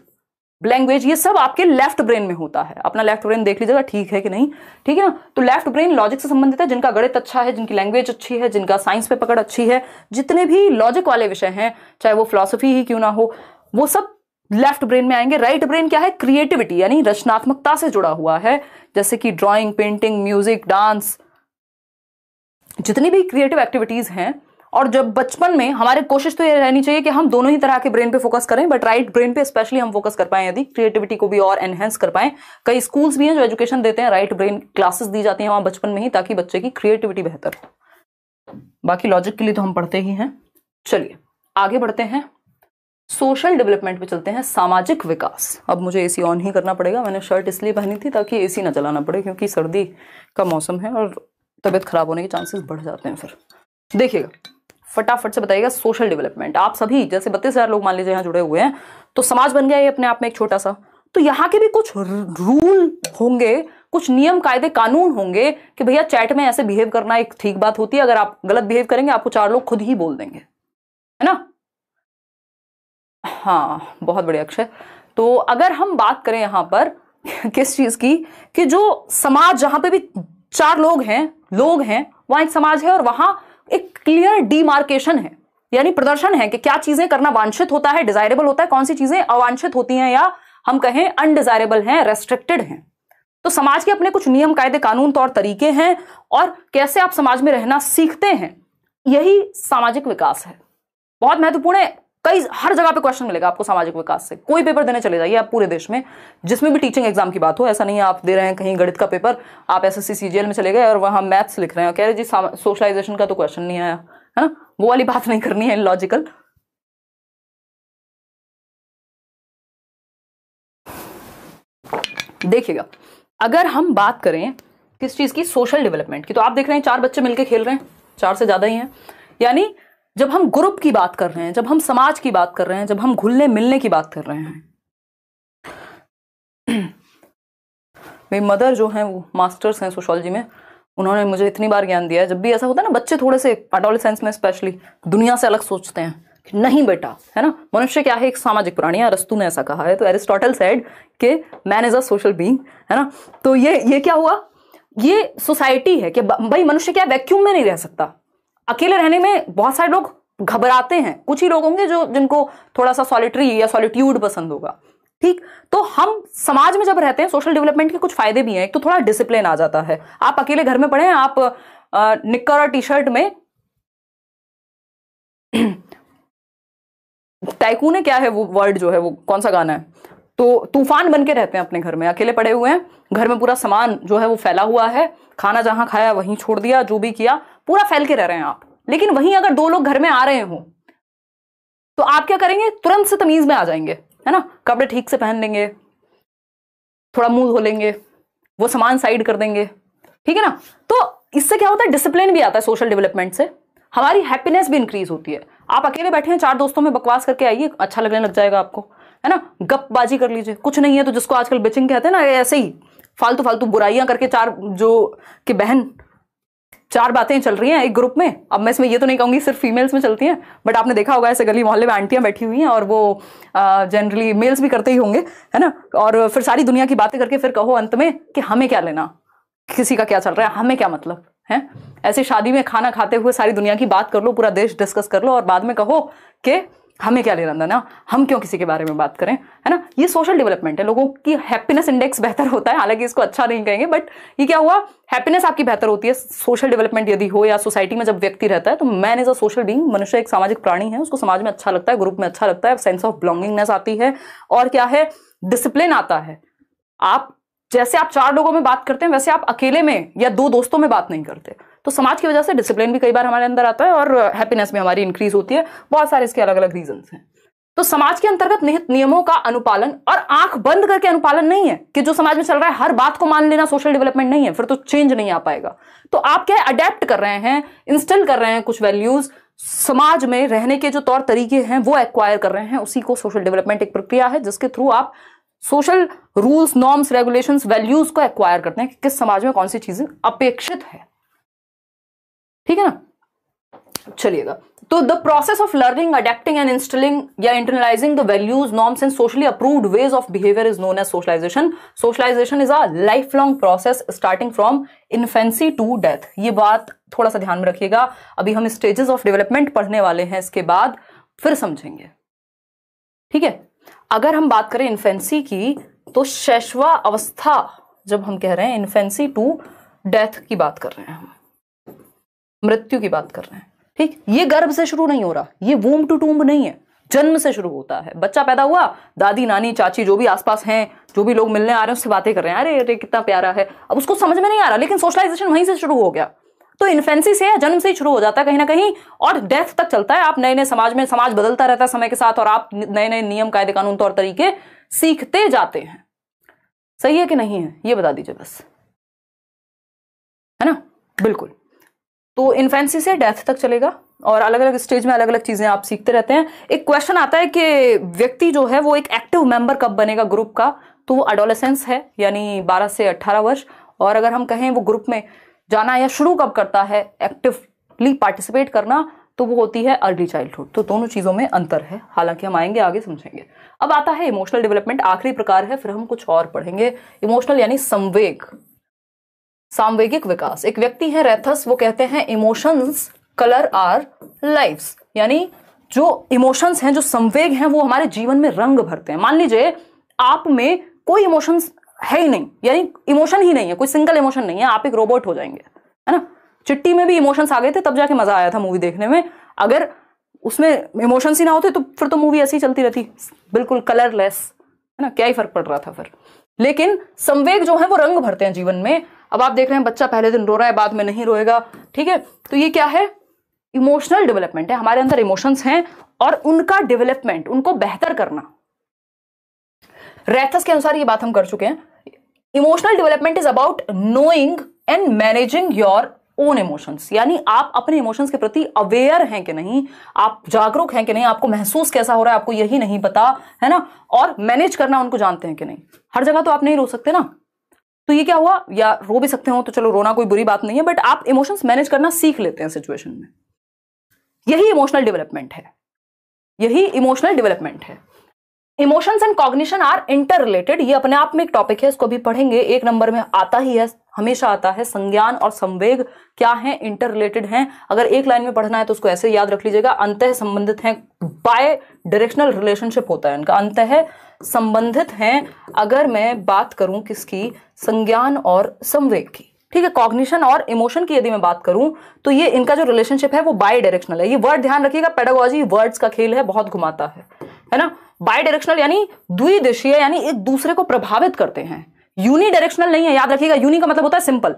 लैंग्वेज, ये सब आपके लेफ्ट ब्रेन में होता है। अपना लेफ्ट ब्रेन देख लीजिएगा, ठीक है कि नहीं, ठीक है ना। तो लेफ्ट ब्रेन लॉजिक से संबंधित है। जिनका गणित अच्छा है, जिनकी लैंग्वेज अच्छी है, जिनका साइंस पे पकड़ अच्छी है, जितने भी लॉजिक वाले विषय हैं, चाहे वो फिलॉसफी ही क्यों ना हो, वो सब लेफ्ट ब्रेन में आएंगे। राइट ब्रेन क्या है? क्रिएटिविटी यानी रचनात्मकता से जुड़ा हुआ है, जैसे कि ड्राइंग, पेंटिंग, म्यूजिक, डांस, जितनी भी क्रिएटिव एक्टिविटीज हैं। और जब बचपन में हमारी कोशिश तो ये रहनी चाहिए कि हम दोनों ही तरह के ब्रेन पे फोकस करें, बट राइट ब्रेन पे स्पेशली हम फोकस कर पाए, यदि क्रिएटिविटी को भी और एनहेंस कर पाए। कई स्कूल्स भी हैं जो एजुकेशन देते हैं, राइट ब्रेन क्लासेस दी जाती हैं वहां बचपन में ही, ताकि बच्चे की क्रिएटिविटी बेहतर हो। बाकी लॉजिक के लिए तो हम पढ़ते ही हैं। चलिए आगे बढ़ते हैं, सोशल डेवलपमेंट पे चलते हैं, सामाजिक विकास। अब मुझे एसी ऑन ही करना पड़ेगा, मैंने शर्ट इसलिए पहनी थी ताकि एसी ना चलाना पड़े, क्योंकि सर्दी का मौसम है और तबीयत खराब होने के चांसेस बढ़ जाते हैं। फिर देखिएगा, फटाफट से बताइएगा, सोशल डेवलपमेंट। आप सभी जैसे 32,000 लोग मान लीजिए यहाँ जुड़े हुए हैं, तो समाज बन गया ये अपने आप में एक छोटा सा। तो यहाँ के भी कुछ रूल होंगे, कुछ नियम, कायदे, कानून होंगे कि भैया चैट में ऐसे बिहेव करना एक ठीक बात होती है। अगर आप गलत बिहेव करेंगे, आपको 4 लोग खुद ही बोल देंगे, है ना। हाँ, बहुत बढ़िया अक्षय। तो अगर हम बात करें यहाँ पर किस चीज की, कि जो समाज जहां पे भी 4 लोग हैं वहां एक समाज है, और वहां एक क्लियर डिमार्केशन है, यानी प्रदर्शन है कि क्या चीजें करना वांछित होता है, डिजायरेबल होता है, कौन सी चीजें अवांछित होती हैं, या हम कहें अनडिजायरेबल हैं, रेस्ट्रिक्टेड हैं। तो समाज के अपने कुछ नियम, कायदे, कानून, तौर तरीके हैं, और कैसे आप समाज में रहना सीखते हैं, यही सामाजिक विकास है। बहुत महत्वपूर्ण है। हर जगह पे क्वेश्चन मिलेगा आपको सामाजिक विकास से। कोई पेपर देने चले जाइए आप पूरे देश में, जिसमें भी टीचिंग एग्जाम की बात हो, ऐसा नहीं है आप दे रहे हैं कहीं गणित का पेपर, आप एसएससी सीजीएल में चले गए और वहां मैथ्स लिख रहे हैं, कह रहे जी सोशलाइजेशन का तो क्वेश्चन नहीं आया, है ना। वो वाली बात नहीं करनी है, लॉजिकल। देखिएगा, अगर हम बात करें किस चीज की, सोशल डेवलपमेंट की, तो आप देख रहे हैं 4 बच्चे मिलकर खेल रहे हैं, 4 से ज्यादा ही हैं। यानी जब हम ग्रुप की बात कर रहे हैं, जब हम समाज की बात कर रहे हैं, जब हम घुलने मिलने की बात कर रहे हैं। मेरी मदर जो हैं वो मास्टर्स हैं सोशियोलॉजी में, उन्होंने मुझे इतनी बार ज्ञान दिया है। जब भी ऐसा होता है ना, बच्चे थोड़े से एडोलेसेंस में स्पेशली दुनिया से अलग सोचते हैं कि नहीं बेटा, है ना, मनुष्य क्या है, एक सामाजिक प्राणी है। अरस्तु ने ऐसा कहा है। तो एरिस्टोटल सेड कि man is a social being, है ना। तो ये क्या हुआ, ये सोसाइटी है कि भाई मनुष्य क्या वैक्यूम में नहीं रह सकता। अकेले रहने में बहुत सारे लोग घबराते हैं, कुछ ही लोग होंगे जिनको थोड़ा सा सॉलिटरी या सॉलिट्यूड पसंद होगा, ठीक। तो हम समाज में जब रहते हैं, सोशल डेवलपमेंट के कुछ फायदे भी हैं। एक तो थोड़ा डिसिप्लिन आ जाता है। आप अकेले घर में पढ़े, आप निक्कर और टी शर्ट में टाइकून क्या है वो वर्ड जो है, वो कौन सा गाना है, तो तूफान बन के रहते हैं अपने घर में, अकेले पड़े हुए हैं, घर में पूरा सामान जो है वो फैला हुआ है, खाना जहां खाया वहीं छोड़ दिया, जो भी किया पूरा फैल के रह रहे हैं आप। लेकिन वहीं अगर 2 लोग घर में आ रहे हो, तो आप क्या करेंगे, तुरंत से तमीज में आ जाएंगे, है ना। कपड़े ठीक से पहन लेंगे, थोड़ा मुंह धो लेंगे, वो सामान साइड कर देंगे, ठीक है ना। तो इससे क्या होता है, डिसिप्लिन भी आता है सोशल डेवलपमेंट से, हमारी हैप्पीनेस भी इंक्रीज होती है। आप अकेले बैठे हैं, 4 दोस्तों में बकवास करके आइए, अच्छा लगने लग जाएगा आपको, है ना। गपबाजी कर लीजिए, कुछ नहीं है तो जिसको आजकल बिचिंग कहते हैं ना, ऐसे ही फालतू फालतू बुराइयां करके 4 जो कि बहन 4 बातें चल रही हैं एक ग्रुप में। अब मैं इसमें ये तो नहीं कहूंगी सिर्फ फीमेल्स में चलती हैं, बट आपने देखा होगा ऐसे गली मोहल्ले में आंटियां बैठी हुई हैं, और वो जनरली मेल्स भी करते ही होंगे, है ना। और फिर सारी दुनिया की बातें करके फिर कहो अंत में कि हमें क्या लेना, किसी का क्या चल रहा है, हमें क्या मतलब है। ऐसे शादी में खाना खाते हुए सारी दुनिया की बात कर लो, पूरा देश डिस्कस कर लो, और बाद में कहो कि हमें क्या लेना देना, हम क्यों किसी के बारे में बात करें, है ना। ये सोशल डेवलपमेंट है, लोगों की हैप्पीनेस इंडेक्स बेहतर होता है। हालांकि इसको अच्छा नहीं कहेंगे, बट ये क्या हुआ, हैप्पीनेस आपकी बेहतर होती है सोशल डेवलपमेंट यदि हो, या सोसाइटी में जब व्यक्ति रहता है। तो man is a social being, मनुष्य एक सामाजिक प्राणी है, उसको समाज में अच्छा लगता है, ग्रुप में अच्छा लगता है, सेंस ऑफ बिलोंगिंगनेस आती है, और क्या है, डिसिप्लिन आता है। आप जैसे आप 4 लोगों में बात करते हैं, वैसे आप अकेले में या 2 दोस्तों में बात नहीं करते। तो समाज की वजह से डिसिप्लिन भी कई बार हमारे अंदर आता है, और हैप्पीनेस भी हमारी इंक्रीज होती है। बहुत सारे इसके अलग अलग रीजंस हैं। तो समाज के अंतर्गत निहित नियमों का अनुपालन, और आंख बंद करके अनुपालन नहीं है कि जो समाज में चल रहा है हर बात को मान लेना सोशल डेवलपमेंट नहीं है, फिर तो चेंज नहीं आ पाएगा। तो आप क्या अडेप्ट कर रहे हैं, इंस्टॉल कर रहे हैं कुछ वैल्यूज, समाज में रहने के जो तौर तरीके हैं वो एक्वायर कर रहे हैं, उसी को सोशल डेवलपमेंट एक प्रक्रिया है जिसके थ्रू आप social rules, norms, regulations, values को एक्वायर करते हैं कि किस समाज में कौन सी चीजें अपेक्षित है, ठीक है ना। चलिएगा, तो the process of learning, adapting and installing या internalising the values, norms and socially approved ways of behaviour is known as socialisation. Socialisation is a life long process starting from infancy to death. ये बात थोड़ा सा ध्यान में रखिएगा, अभी हम स्टेजेस ऑफ डेवलपमेंट पढ़ने वाले हैं, इसके बाद फिर समझेंगे. ठीक है, अगर हम बात करें इन्फेंसी की, तो शैशवा अवस्था जब हम कह रहे हैं, इन्फेंसी टू डेथ की बात कर रहे हैं, हम मृत्यु की बात कर रहे हैं. ठीक, ये गर्भ से शुरू नहीं हो रहा, ये वूम टू टूम्ब नहीं है, जन्म से शुरू होता है. बच्चा पैदा हुआ, दादी नानी चाची जो भी आसपास हैं, जो भी लोग मिलने आ रहे हैं उससे बातें कर रहे हैं, अरे अरे कितना प्यारा है. अब उसको समझ में नहीं आ रहा, लेकिन सोशलाइजेशन वहीं से शुरू हो गया. तो इन्फेंसी से, जन्म से ही शुरू हो जाता है कहीं ना कहीं, और डेथ तक चलता है. आप नए नए समाज में, समाज बदलता रहता है समय के साथ, और आप नए नए नियम कायदे कानून तौर तरीके सीखते जाते हैं. सही है कि नहीं है, ये बता दीजिए बस, है ना. बिल्कुल. तो इन्फेंसी से डेथ तक चलेगा, और अलग अलग स्टेज में अलग अलग चीजें आप सीखते रहते हैं. एक क्वेश्चन आता है कि व्यक्ति जो है वो एक एक्टिव मेंबर कब बनेगा ग्रुप का, तो वो एडोलेसेंस है, यानी 12 से 18 वर्ष. और अगर हम कहें वो ग्रुप में जाना या शुरू कब करता है एक्टिवली पार्टिसिपेट करना, तो वो होती है अर्ली चाइल्डहुड. तो दोनों चीजों में अंतर है, हालांकि हम आएंगे आगे समझेंगे. अब आता है इमोशनल डेवलपमेंट, आखिरी प्रकार है, फिर हम कुछ और पढ़ेंगे. इमोशनल यानी संवेग, सामवेगिक विकास. एक व्यक्ति है रेथस, वो कहते हैं इमोशंस कलर आर लाइव्स, यानी जो इमोशंस हैं, जो संवेग हैं, वो हमारे जीवन में रंग भरते हैं. मान लीजिए आप में कोई इमोशंस है ही नहीं, यानी इमोशन ही नहीं है, कोई सिंगल इमोशन नहीं है, आप एक रोबोट हो जाएंगे, है ना. चिट्टी में भी इमोशंस आ गए थे, तब जाके मजा आया था मूवी देखने में. अगर उसमें इमोशंस ही ना होते तो फिर तो मूवी ऐसी ही चलती रहती, बिल्कुल कलरलेस, है ना, क्या ही फर्क पड़ रहा था फिर. लेकिन संवेग जो है वो रंग भरते हैं जीवन में. अब आप देख रहे हैं बच्चा पहले दिन रो रहा है, बाद में नहीं रोएगा. ठीक है, तो ये क्या है, इमोशनल डेवलपमेंट है. हमारे अंदर इमोशंस हैं और उनका डेवलपमेंट, उनको बेहतर करना. रेथस के अनुसार ये बात हम कर चुके हैं. Emotional development is about knowing and managing your own emotions, यानी आप अपने इमोशंस के प्रति अवेयर हैं कि नहीं, आप जागरूक हैं कि नहीं, आपको महसूस कैसा हो रहा है आपको यही नहीं पता, है ना. और मैनेज करना उनको जानते हैं कि नहीं. हर जगह तो आप नहीं रो सकते ना, तो ये क्या हुआ, या रो भी सकते हो तो चलो, रोना कोई बुरी बात नहीं है, बट आप इमोशंस मैनेज करना सीख लेते हैं सिचुएशन में. यही इमोशनल डेवलपमेंट है, यही इमोशनल डेवलपमेंट है. Emotions and cognition are interrelated, ये अपने आप में एक टॉपिक है, इसको भी पढ़ेंगे. 1 नंबर में आता ही है, हमेशा आता है. संज्ञान और संवेग क्या है, इंटर रिलेटेड हैं. अगर एक लाइन में पढ़ना है तो उसको ऐसे याद रख लीजिएगा, अंतः संबंधित हैं, बाय डायरेक्शनल रिलेशनशिप होता है इनका, अंतः संबंधित हैं. अगर मैं बात करूं किसकी, संज्ञान और संवेग की. ठीक है, कॉग्निशन और इमोशन की यदि मैं बात करूं तो ये इनका जो रिलेशनशिप है वो बाय डायरेक्शनल है. ये वर्ड ध्यान रखिएगा, पेडागोजी वर्ड्स का खेल है, बहुत घुमाता है ना. बाय डायरेक्शनल यानी द्विदिशीय, यानी एक दूसरे को प्रभावित करते हैं. यूनी डायरेक्शनल नहीं है, याद रखिएगा. यूनी का मतलब होता है सिंपल,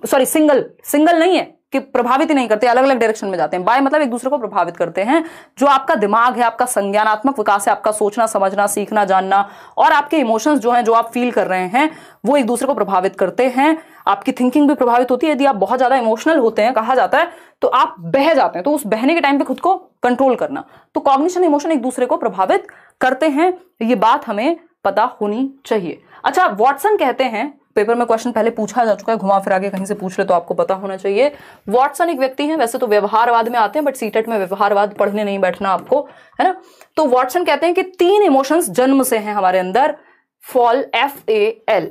सॉरी सिंगल, सिंगल नहीं है कि प्रभावित ही नहीं करते, अलग अलग डायरेक्शन में जाते हैं. बाय मतलब एक दूसरे को प्रभावित करते हैं. जो आपका दिमाग है, आपका संज्ञानात्मक विकास है, आपका सोचना समझना सीखना जानना, और आपके इमोशंस जो हैं, जो आप फील कर रहे हैं, वो एक दूसरे को प्रभावित करते हैं. आपकी थिंकिंग भी प्रभावित होती है. यदि आप बहुत ज्यादा इमोशनल होते हैं, कहा जाता है, तो आप बह जाते हैं. तो उस बहने के टाइम पे खुद को कंट्रोल करना. तो कॉग्निशन इमोशन एक दूसरे को प्रभावित करते हैं, ये बात हमें पता होनी चाहिए. अच्छा, वॉटसन कहते हैं, पेपर में क्वेश्चन पहले पूछा जा चुका है, घुमा फिरा के कहीं से पूछ ले तो आपको पता होना चाहिए. वॉटसन एक व्यक्ति है, वैसे तो व्यवहारवाद में आते हैं, बट सीटेट में व्यवहारवाद पढ़ने नहीं बैठना आपको, है ना. तो वॉटसन कहते हैं कि 3 इमोशंस जन्म से हैं हमारे अंदर, फॉल, FAL.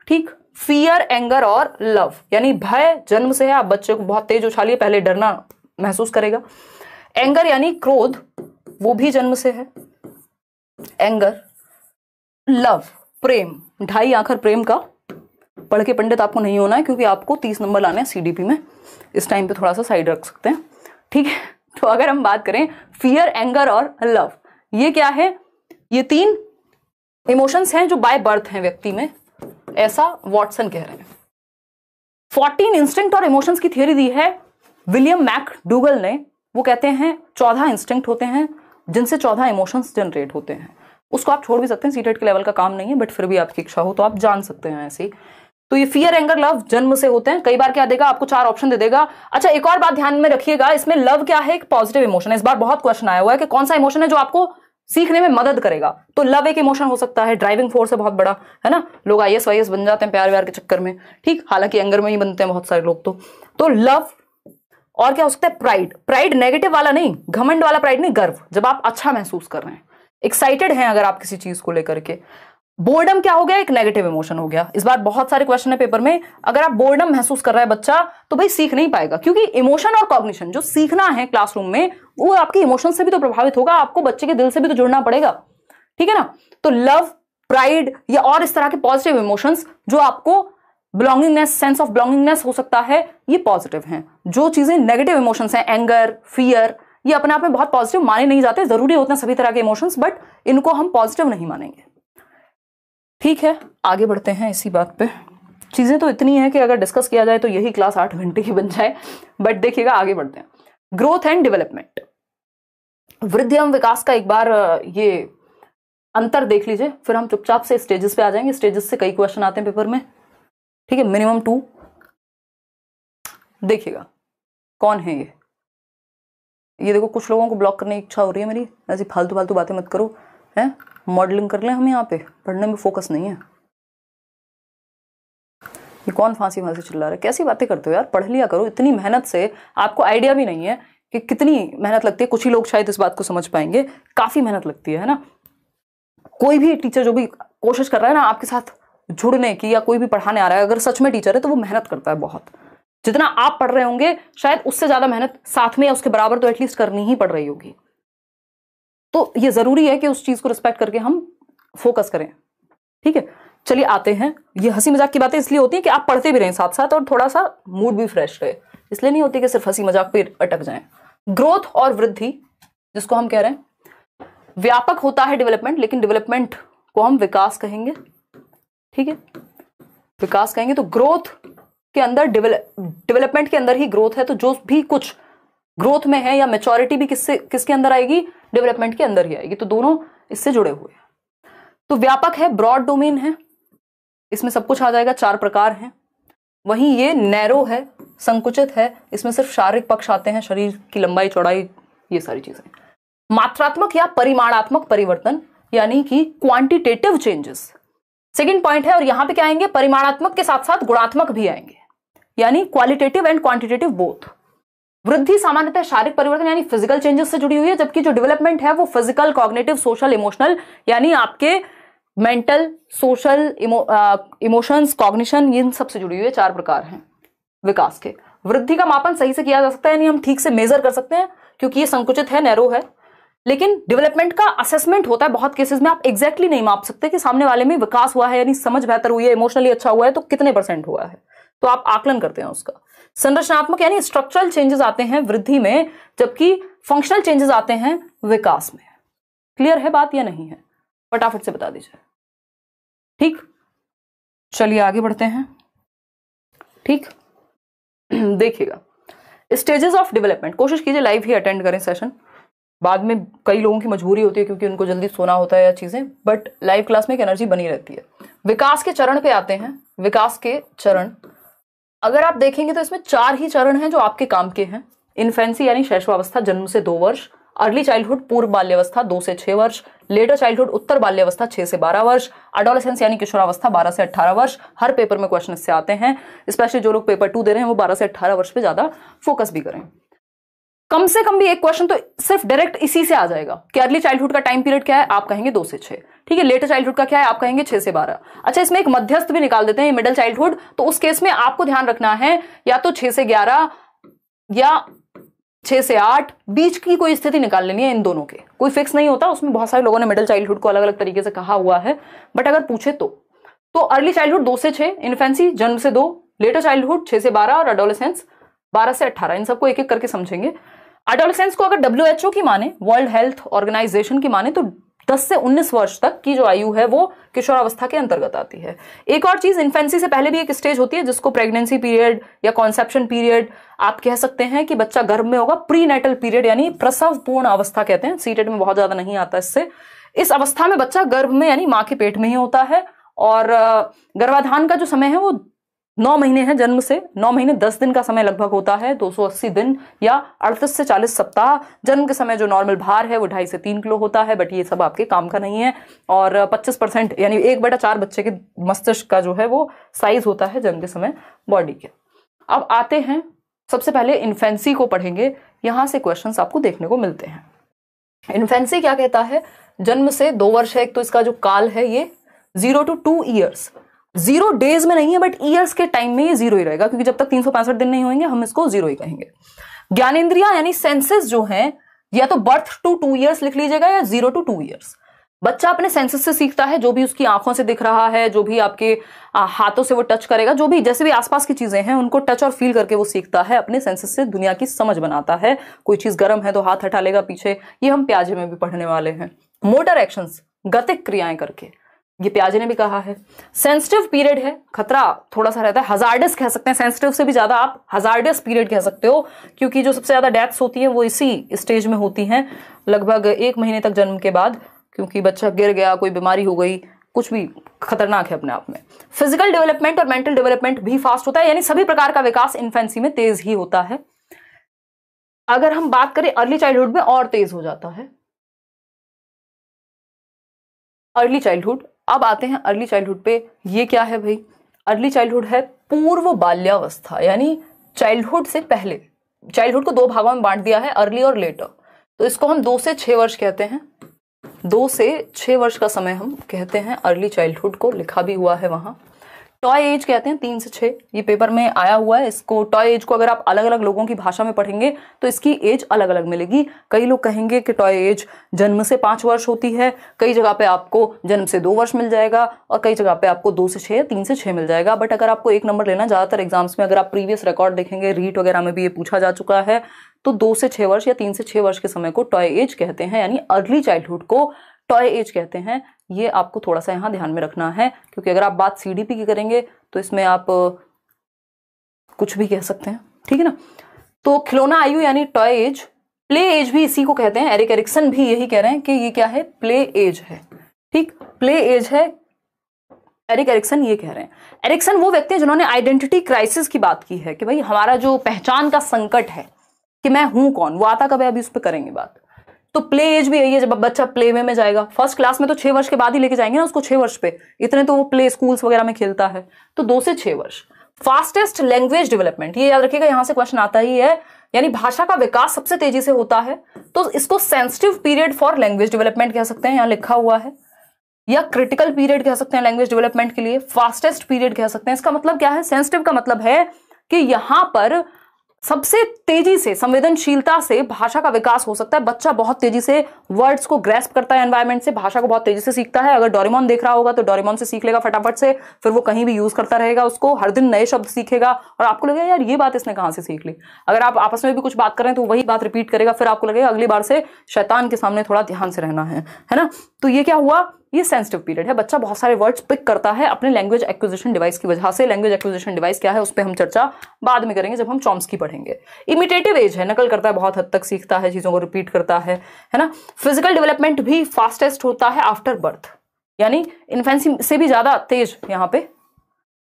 ठीक, फियर, एंगर और लव, यानी भय जन्म से है. आप बच्चे को बहुत तेज उछालिए, पहले डरना महसूस करेगा. एंगर यानी क्रोध, वो भी जन्म से है, एंगर. लव, प्रेम, 2.5 आखर प्रेम का. पढ़ के पंडित आपको नहीं होना है, क्योंकि आपको 30 नंबर लाने हैं CDP में. इस टाइम पे थोड़ा सा साइड रख सकते हैं. ठीक है, तो अगर हम बात करें फियर, एंगर और लव, ये क्या है, ये 3 इमोशंस हैं जो बाय बर्थ हैं व्यक्ति में, ऐसा वॉटसन कह रहे हैं. 14 इंस्टिंक्ट और इमोशंस की थियरी दी है विलियम मैकडूगल ने. वो कहते हैं 14 इंस्टिंक्ट होते हैं जिनसे 14 इमोशंस जनरेट होते हैं. उसको आप छोड़ भी सकते हैं, सीटेट के लेवल का काम नहीं है, बट फिर भी आपकी इच्छा हो तो आप जान सकते हैं ऐसे. तो ये फियर, एंगर, लव जन्म से होते हैं. कई बार क्या देगा आपको, 4 ऑप्शन दे देगा. अच्छा, एक और बात ध्यान में रखिएगा, इसमें लव क्या है, एक पॉजिटिव इमोशन है. इस बार बहुत क्वेश्चन आया हुआ है कि कौन सा इमोशन है जो आपको सीखने में मदद करेगा. तो लव एक इमोशन हो सकता है, ड्राइविंग फोर्स है बहुत बड़ा, है ना. लोग IAS वाईएस बन जाते हैं प्यार व्यार के चक्कर में. ठीक, हालांकि एंगर में ही बनते हैं बहुत सारे लोग. तो लव और क्या हो सकता है, प्राइड। प्राइड नेगेटिव वाला नहीं, घमंड वाला प्राइड नहीं, गर्व, जब आप अच्छा महसूस कर रहे हैं, एक्साइटेड हैं अगर आप किसी चीज को लेकर के। बोर्डम क्या हो गया, एक नेगेटिव इमोशन हो गया। इस बार बहुत सारे क्वेश्चन है पेपर में, अगर आप बोर्डम महसूस कर रहा है बच्चा तो भाई सीख नहीं पाएगा, क्योंकि इमोशन और कॉग्निशन जो सीखना है क्लासरूम में वो आपके इमोशन से भी तो प्रभावित होगा, आपको बच्चे के दिल से भी तो जुड़ना पड़ेगा, ठीक है ना। तो लव, प्राइड या और इस तरह के पॉजिटिव इमोशंस जो आपको बिलोंगिंगनेस, सेंस ऑफ बिलोंगिंगनेस हो सकता है, ये पॉजिटिव हैं। जो चीजें नेगेटिव इमोशंस हैं, एंगर, फियर, ये अपने आप में बहुत पॉजिटिव माने नहीं जाते, जरूरी होते हैं सभी तरह के इमोशंस, बट इनको हम पॉजिटिव नहीं मानेंगे, ठीक है। आगे बढ़ते हैं इसी बात पे। चीजें तो इतनी है कि अगर डिस्कस किया जाए तो यही क्लास 8 घंटे की बन जाए, बट देखिएगा आगे बढ़ते हैं। ग्रोथ एंड डेवलपमेंट, वृद्धि एवं विकास का एक बार ये अंतर देख लीजिए, फिर हम चुपचाप से स्टेजेस पे आ जाएंगे। स्टेजेस से कई क्वेश्चन आते हैं पेपर में, ठीक है, मिनिमम 2। देखिएगा कौन है ये देखो, कुछ लोगों को ब्लॉक करने की इच्छा हो रही है मेरी, ऐसी फालतू फालतू बातें मत करो, हैं, मॉडलिंग कर लें हम, यहाँ पे पढ़ने में फोकस नहीं है। ये कौन फांसी फांसी चिल्ला रहा है, कैसी बातें करते हो यार, पढ़ लिया करो। इतनी मेहनत से आपको आइडिया भी नहीं है कि कितनी मेहनत लगती है। कुछ ही लोग शायद इस बात को समझ पाएंगे, काफी मेहनत लगती है ना। कोई भी टीचर जो भी कोशिश कर रहा है ना आपके साथ जुड़ने की, या कोई भी पढ़ाने आ रहा है, अगर सच में टीचर है तो वो मेहनत करता है बहुत। जितना आप पढ़ रहे होंगे शायद उससे ज्यादा मेहनत साथ में या उसके बराबर तो एटलीस्ट करनी ही पड़ रही होगी। तो ये जरूरी है कि उस चीज को रिस्पेक्ट करके हम फोकस करें, ठीक है। चलिए आते हैं, ये हंसी मजाक की बातें इसलिए होती है कि आप पढ़ते भी रहें साथ साथ और थोड़ा सा मूड भी फ्रेश रहे, इसलिए नहीं होती कि सिर्फ हंसी मजाक पे अटक जाएं। ग्रोथ और वृद्धि जिसको हम कह रहे हैं, व्यापक होता है डेवलपमेंट, लेकिन डेवलपमेंट को हम विकास कहेंगे, ठीक है, विकास कहेंगे। तो ग्रोथ के अंदर डेवलपमेंट के अंदर ही ग्रोथ है, तो जो भी कुछ ग्रोथ में है या मैच्योरिटी भी किसके अंदर आएगी, डेवलपमेंट के अंदर ही आएगी। तो दोनों इससे जुड़े हुए हैं। तो व्यापक है, ब्रॉड डोमेन है, इसमें सब कुछ आ जाएगा, 4 प्रकार हैं। वहीं ये नैरो है, संकुचित है, इसमें सिर्फ शारीरिक पक्ष आते हैं, शरीर की लंबाई चौड़ाई, ये सारी चीजें। मात्रात्मक या परिमाणात्मक परिवर्तन, यानी कि क्वांटिटेटिव चेंजेस सेकंड पॉइंट है। और यहां पे क्या आएंगे, परिमाणात्मक के साथ साथ गुणात्मक भी आएंगे, यानी क्वालिटेटिव एंड क्वांटिटेटिव बोथ। वृद्धि सामान्यतः शारीरिक परिवर्तन यानी फिजिकल चेंजेस से जुड़ी हुई है, जबकि जो डेवलपमेंट है वो फिजिकल, कॉग्निटिव, सोशल, इमोशनल, यानी आपके मेंटल, सोशल, इमोशंस, कॉग्निशन, इन सब से जुड़ी हुई है। 4 प्रकार हैं विकास के। वृद्धि का मापन सही से किया जा सकता है, यानी हम ठीक से मेजर कर सकते हैं, क्योंकि ये संकुचित है, नैरो है। लेकिन डेवलपमेंट का असेसमेंट होता है बहुत केसेस में, आप एग्जैक्टली नहीं माप सकते कि सामने वाले में विकास हुआ है, यानी समझ बेहतर हुई है, इमोशनली अच्छा हुआ है, तो कितने % हुआ है, तो आप आकलन करते हैं उसका। संरचनात्मक यानी स्ट्रक्चरल चेंजेस आते हैं वृद्धि में, जबकि फंक्शनल चेंजेस आते हैं विकास में। क्लियर है बात या नहीं है, फटाफट से बता दीजिए, ठीक। चलिए आगे बढ़ते हैं, ठीक। देखिएगा स्टेजेस ऑफ डेवलपमेंट, कोशिश कीजिए लाइव ही अटेंड करें सेशन। बाद में कई लोगों की मजबूरी होती है क्योंकि उनको जल्दी सोना होता है या चीजें, बट लाइव क्लास में एक एनर्जी बनी रहती है। विकास के चरण पे आते हैं। विकास के चरण अगर आप देखेंगे तो इसमें 4 ही चरण हैं जो आपके काम के हैं। इन्फेंसी यानी शैशवावस्था, जन्म से 2 वर्ष। अर्ली चाइल्डहुड, पूर्व बाल्यावस्था 2 से 6 वर्ष। लेटर चाइल्डहुड, उत्तर बाल्यावस्था 6 से 12 वर्ष। एडोलेसेंस यानी किशोरावस्था 12 से 18 वर्ष। हर पेपर में क्वेश्चन इससे आते हैं, स्पेशली जो लोग पेपर 2 दे रहे हैं वो 12 से 18 वर्ष पे ज्यादा फोकस भी करें। कम से कम भी एक क्वेश्चन तो सिर्फ डायरेक्ट इसी से आ जाएगा कि अर्ली चाइल्डहुड का टाइम पीरियड क्या है, आप कहेंगे 2 से 6, ठीक है। लेटर चाइल्डहुड का क्या है, आप कहेंगे 6 से 12। अच्छा, इसमें एक मध्यस्थ भी निकाल देते हैं, मिडिल चाइल्डहुड, तो उस केस में आपको ध्यान रखना है या तो 6 से 11 या 6 से 8, बीच की कोई स्थिति निकाल लेनी है। इन दोनों के कोई फिक्स नहीं होता, उसमें बहुत सारे लोगों ने मिडिल चाइल्डहुड को अलग अलग तरीके से कहा हुआ है, बट अगर पूछे तो अर्ली चाइल्डहुड 2 से 6, इन्फेंसी जन्म से 2, लेटर चाइल्डहुड 6 से 12 और एडोलेसेंस 12 से 18। इन सबको एक एक करके समझेंगे। एडोलेसेंस को अगर WHO की माने, वर्ल्ड हेल्थ ऑर्गेनाइजेशन की माने, तो 10 से 19 वर्ष तक की जो आयु है वो किशोरावस्था के अंतर्गत आती है। एक और चीज, इन्फेंसी से पहले भी एक स्टेज होती है जिसको प्रेगनेंसी पीरियड या कॉन्सेप्शन पीरियड आप कह सकते हैं, कि बच्चा गर्भ में होगा। प्री नेटल पीरियड यानी प्रसव पूर्ण अवस्था कहते हैं, सीटेट में बहुत ज्यादा नहीं आता इससे। इस अवस्था में बच्चा गर्भ में यानी मां के पेट में ही होता है, और गर्भाधान का जो समय है वो 9 महीने है, जन्म से 9 महीने 10 दिन का समय लगभग होता है, 280 दिन या 38 से 40 सप्ताह। जन्म के समय जो नॉर्मल भार है वो 2.5 से 3 किलो होता है, बट ये सब आपके काम का नहीं है। और 25% यानी 1/4 बच्चे के मस्तिष्क का जो है वो साइज होता है जन्म के समय बॉडी के। अब आते हैं सबसे पहले इन्फेंसी को पढ़ेंगे, यहां से क्वेश्चंस आपको देखने को मिलते हैं। इन्फेंसी क्या कहता है? जन्म से 2 वर्ष है, एक तो इसका जो काल है ये 0 to 2 years, 0 days में नहीं है बट ईयर्स के टाइम में ये 0 ही रहेगा, क्योंकि जब तक 365 दिन नहीं होंगे हम इसको 0 ही कहेंगे। ज्ञानेंद्रिया यानी सेंसेस जो हैं, या तो बर्थ टू 2 years लिख लीजिएगा या 0 to 2 years। बच्चा अपने सेंसेस से सीखता है, जो भी उसकी आंखों से दिख रहा है, जो भी आपके हाथों से वो टच करेगा, जो भी जैसे भी आसपास की चीजें हैं उनको टच और फील करके वो सीखता है, अपने सेंसेस से दुनिया की समझ बनाता है। कोई चीज गर्म है तो हाथ हटा लेगा पीछे, ये हम प्याजे में भी पढ़ने वाले हैं। मोटर एक्शंस, गतिक क्रियाएं करके, ये प्याजे ने भी कहा है। सेंसिटिव पीरियड है, खतरा थोड़ा सा रहता है, हजार्डस कह सकते हैं, सेंसिटिव से भी ज्यादा आप हजार्डस पीरियड कह सकते हो, क्योंकि जो सबसे ज्यादा डेथ्स होती है वो इसी स्टेज में होती हैं, लगभग 1 महीने तक जन्म के बाद, क्योंकि बच्चा गिर गया, कोई बीमारी हो गई, कुछ भी खतरनाक है अपने आप में। फिजिकल डेवलपमेंट और मेंटल डेवलपमेंट भी फास्ट होता है, यानी सभी प्रकार का विकास इन्फेंसी में तेज ही होता है। अगर हम बात करें अर्ली चाइल्डहुड में और तेज हो जाता है अर्ली चाइल्डहुड। अब आते हैं अर्ली चाइल्डहुड पे, ये क्या है भाई? अर्ली चाइल्डहुड है पूर्व बाल्यावस्था, यानी चाइल्डहुड से पहले। चाइल्डहुड को 2 भागों में बांट दिया है, अर्ली और लेटर, तो इसको हम 2 से 6 वर्ष कहते हैं। 2 से 6 वर्ष का समय हम कहते हैं अर्ली चाइल्डहुड को, लिखा भी हुआ है वहां। टॉय एज कहते हैं 3 से 6, ये पेपर में आया हुआ है। इसको टॉय एज को अगर आप अलग अलग लोगों की भाषा में पढ़ेंगे तो इसकी एज अलग अलग मिलेगी। कई लोग कहेंगे कि टॉय एज जन्म से 5 वर्ष होती है, कई जगह पे आपको जन्म से 2 वर्ष मिल जाएगा, और कई जगह पे आपको 2 से 6 या 3 से 6 मिल जाएगा। बट अगर आपको 1 नंबर लेना, ज्यादातर एग्जाम्स में अगर आप प्रीवियस रिकॉर्ड देखेंगे, रीट वगैरह में भी ये पूछा जा चुका है, तो 2 से 6 वर्ष या 3 से 6 वर्ष के समय को टॉय एज कहते हैं, यानी अर्ली चाइल्डहुड को टॉय एज कहते हैं। ये आपको थोड़ा सा यहाँ ध्यान में रखना है, क्योंकि अगर आप बात सीडीपी की करेंगे तो इसमें आप कुछ भी कह सकते हैं, ठीक है ना। तो खिलौना आयु यानी टॉय एज, प्ले एज भी इसी को कहते हैं। एरिक एरिक्सन भी यही कह रहे हैं कि ये क्या है? प्ले एज है, ठीक, प्ले एज है। एरिक एरिक्सन ये कह रहे हैं। एरिक्सन वो व्यक्ति है जिन्होंने आइडेंटिटी क्राइसिस की बात की है, कि भाई हमारा जो पहचान का संकट है कि मैं हूं कौन, वो आता कब है, अभी उस पर करेंगे बात। तो प्ले एज भी यही है, जब बच्चा प्ले वे में जाएगा। फर्स्ट क्लास में तो 6 वर्ष के बाद ही लेके जाएंगे ना उसको, 6 वर्ष पे, इतने तो वो प्ले स्कूल्स वगैरह में खेलता है। तो 2 से 6 वर्ष। फास्टेस्ट लैंग्वेज डेवलपमेंट, ये याद रखिएगा, यहां से क्वेश्चन आता ही है, यानी भाषा का विकास सबसे तेजी से होता है, तो इसको sensitive period for language development कह सकते हैं, यहां लिखा हुआ है, या क्रिटिकल पीरियड कह सकते हैं लैंग्वेज डेवलपमेंट के लिए, फास्टेस्ट पीरियड कह सकते हैं। इसका मतलब क्या है? सेंसिटिव का मतलब है कि यहां पर सबसे तेजी से, संवेदनशीलता से भाषा का विकास हो सकता है। बच्चा बहुत तेजी से वर्ड्स को ग्रैस्प करता है एनवायरनमेंट से, भाषा को बहुत तेजी से सीखता है। अगर डोरेमोन देख रहा होगा तो डोरेमोन से सीख लेगा फटाफट से, फिर वो कहीं भी यूज करता रहेगा उसको, हर दिन नए शब्द सीखेगा, और आपको लगेगा यार ये बात इसने कहां से सीख ली। अगर आप आपस में भी कुछ बात करें तो वही बात रिपीट करेगा, फिर आपको लगेगा अगली बार से शैतान के सामने थोड़ा ध्यान से रहना है ना। तो ये क्या हुआ? ये सेंसिटिव पीरियड है, बच्चा बहुत सारे वर्ड्स पिक करता है अपने लैंग्वेज एक्विजिशन डिवाइस की वजह से। लैंग्वेज एक्विजिशन डिवाइस क्या है उस पर हम चर्चा बाद में करेंगे जब हम चॉम्स्की पढ़ेंगे। इमिटेटिव एज है, नकल करता है, बहुत हद तक सीखता है, चीजों को रिपीट करता है ना। फिजिकल डेवलपमेंट भी फास्टेस्ट होता है आफ्टर बर्थ, यानी इन्फेंसी से भी ज्यादा तेज यहाँ पे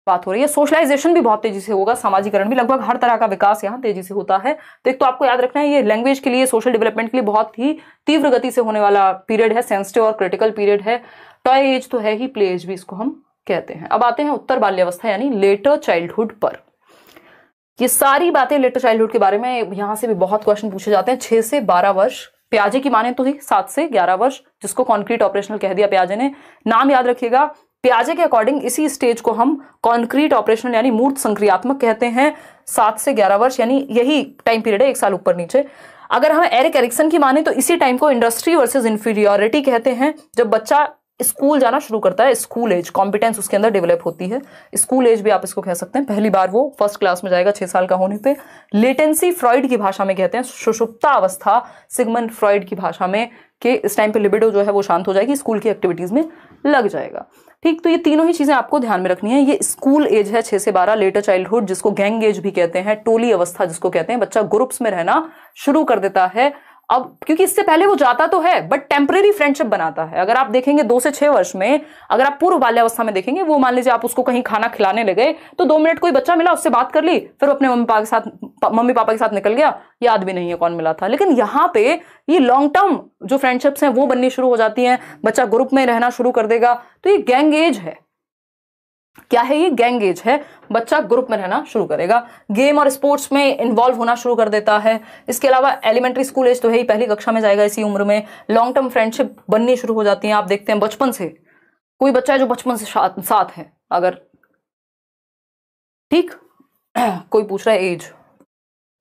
बात हो रही है। सोशलाइजेशन भी बहुत तेजी से होगा, सामाजिकरण भी, लगभग हर तरह का विकास यहाँ तेजी से होता है। तो एक तो आपको याद रखना है ये लैंग्वेज के लिए, सोशल डेवलपमेंट के लिए बहुत ही तीव्र गति से होने वाला पीरियड है, सेंसिटिव और क्रिटिकल पीरियड है। टॉय एज तो है ही, प्ले एज भी इसको हम कहते हैं। अब आते हैं उत्तर बाल्यावस्था यानी लेटर चाइल्डहुड पर। ये सारी बातें लेटर चाइल्डहुड के बारे में यहां से भी बहुत क्वेश्चन पूछे जाते हैं। 6 से 12 वर्ष, प्याजे की माने तो ही 7 से 11 वर्ष, जिसको कॉन्क्रीट ऑपरेशनल कह दिया प्याजे ने। नाम याद रखिएगा, प्याजे के अकॉर्डिंग इसी स्टेज को हम कॉन्क्रीट ऑपरेशनल यानी मूर्त संक्रियात्मक कहते हैं। 7 से 11 वर्ष यानी यही टाइम पीरियड है, 1 साल ऊपर नीचे। अगर हम एरिक एरिक्सन की माने तो इसी टाइम को इंडस्ट्री वर्सेस इंफीरियोरिटी कहते हैं, जब बच्चा स्कूल जाना शुरू करता है, स्कूल एज, कॉम्पिटेंस उसके अंदर डेवलप होती है। स्कूल एज भी आप इसको कह सकते हैं, पहली बार वो फर्स्ट क्लास में जाएगा 6 साल का होने पे। लेटेंसी फ्रॉइड की भाषा में कहते हैं, सुषुप्ता अवस्था सिगमंड फ्रॉइड की भाषा में, कि इस टाइम पे लिबिडो जो है वो शांत हो जाएगी, स्कूल की एक्टिविटीज में लग जाएगा। ठीक, तो ये तीनों ही चीजें आपको ध्यान में रखनी है। ये स्कूल एज है 6 से 12, लेटर चाइल्डहुड जिसको गैंग एज भी कहते हैं, टोली अवस्था जिसको कहते हैं, बच्चा ग्रुप्स में रहना शुरू कर देता है। अब क्योंकि इससे पहले वो जाता तो है बट टेम्परेरी फ्रेंडशिप बनाता है। अगर आप देखेंगे 2 से 6 वर्ष में, अगर आप पूर्व बाल्यावस्था में देखेंगे, वो मान लीजिए आप उसको कहीं खाना खिलाने लगे तो 2 मिनट कोई बच्चा मिला, उससे बात कर ली, फिर अपने मम्मी पापा के साथ निकल गया, याद भी नहीं है कौन मिला था। लेकिन यहाँ पे ये लॉन्ग टर्म जो फ्रेंडशिप्स हैं वो बननी शुरू हो जाती हैं, बच्चा ग्रुप में रहना शुरू कर देगा। तो ये गैंग एज है। क्या है ये? गैंग एज है। बच्चा ग्रुप में रहना शुरू करेगा, गेम और स्पोर्ट्स में इन्वॉल्व होना शुरू कर देता है। इसके अलावा एलिमेंट्री स्कूल एज तो है ही, पहली कक्षा में जाएगा इसी उम्र में। लॉन्ग टर्म फ्रेंडशिप बननी शुरू हो जाती है। आप देखते हैं बचपन से कोई बच्चा है जो बचपन से साथ है, अगर ठीक कोई पूछ रहा है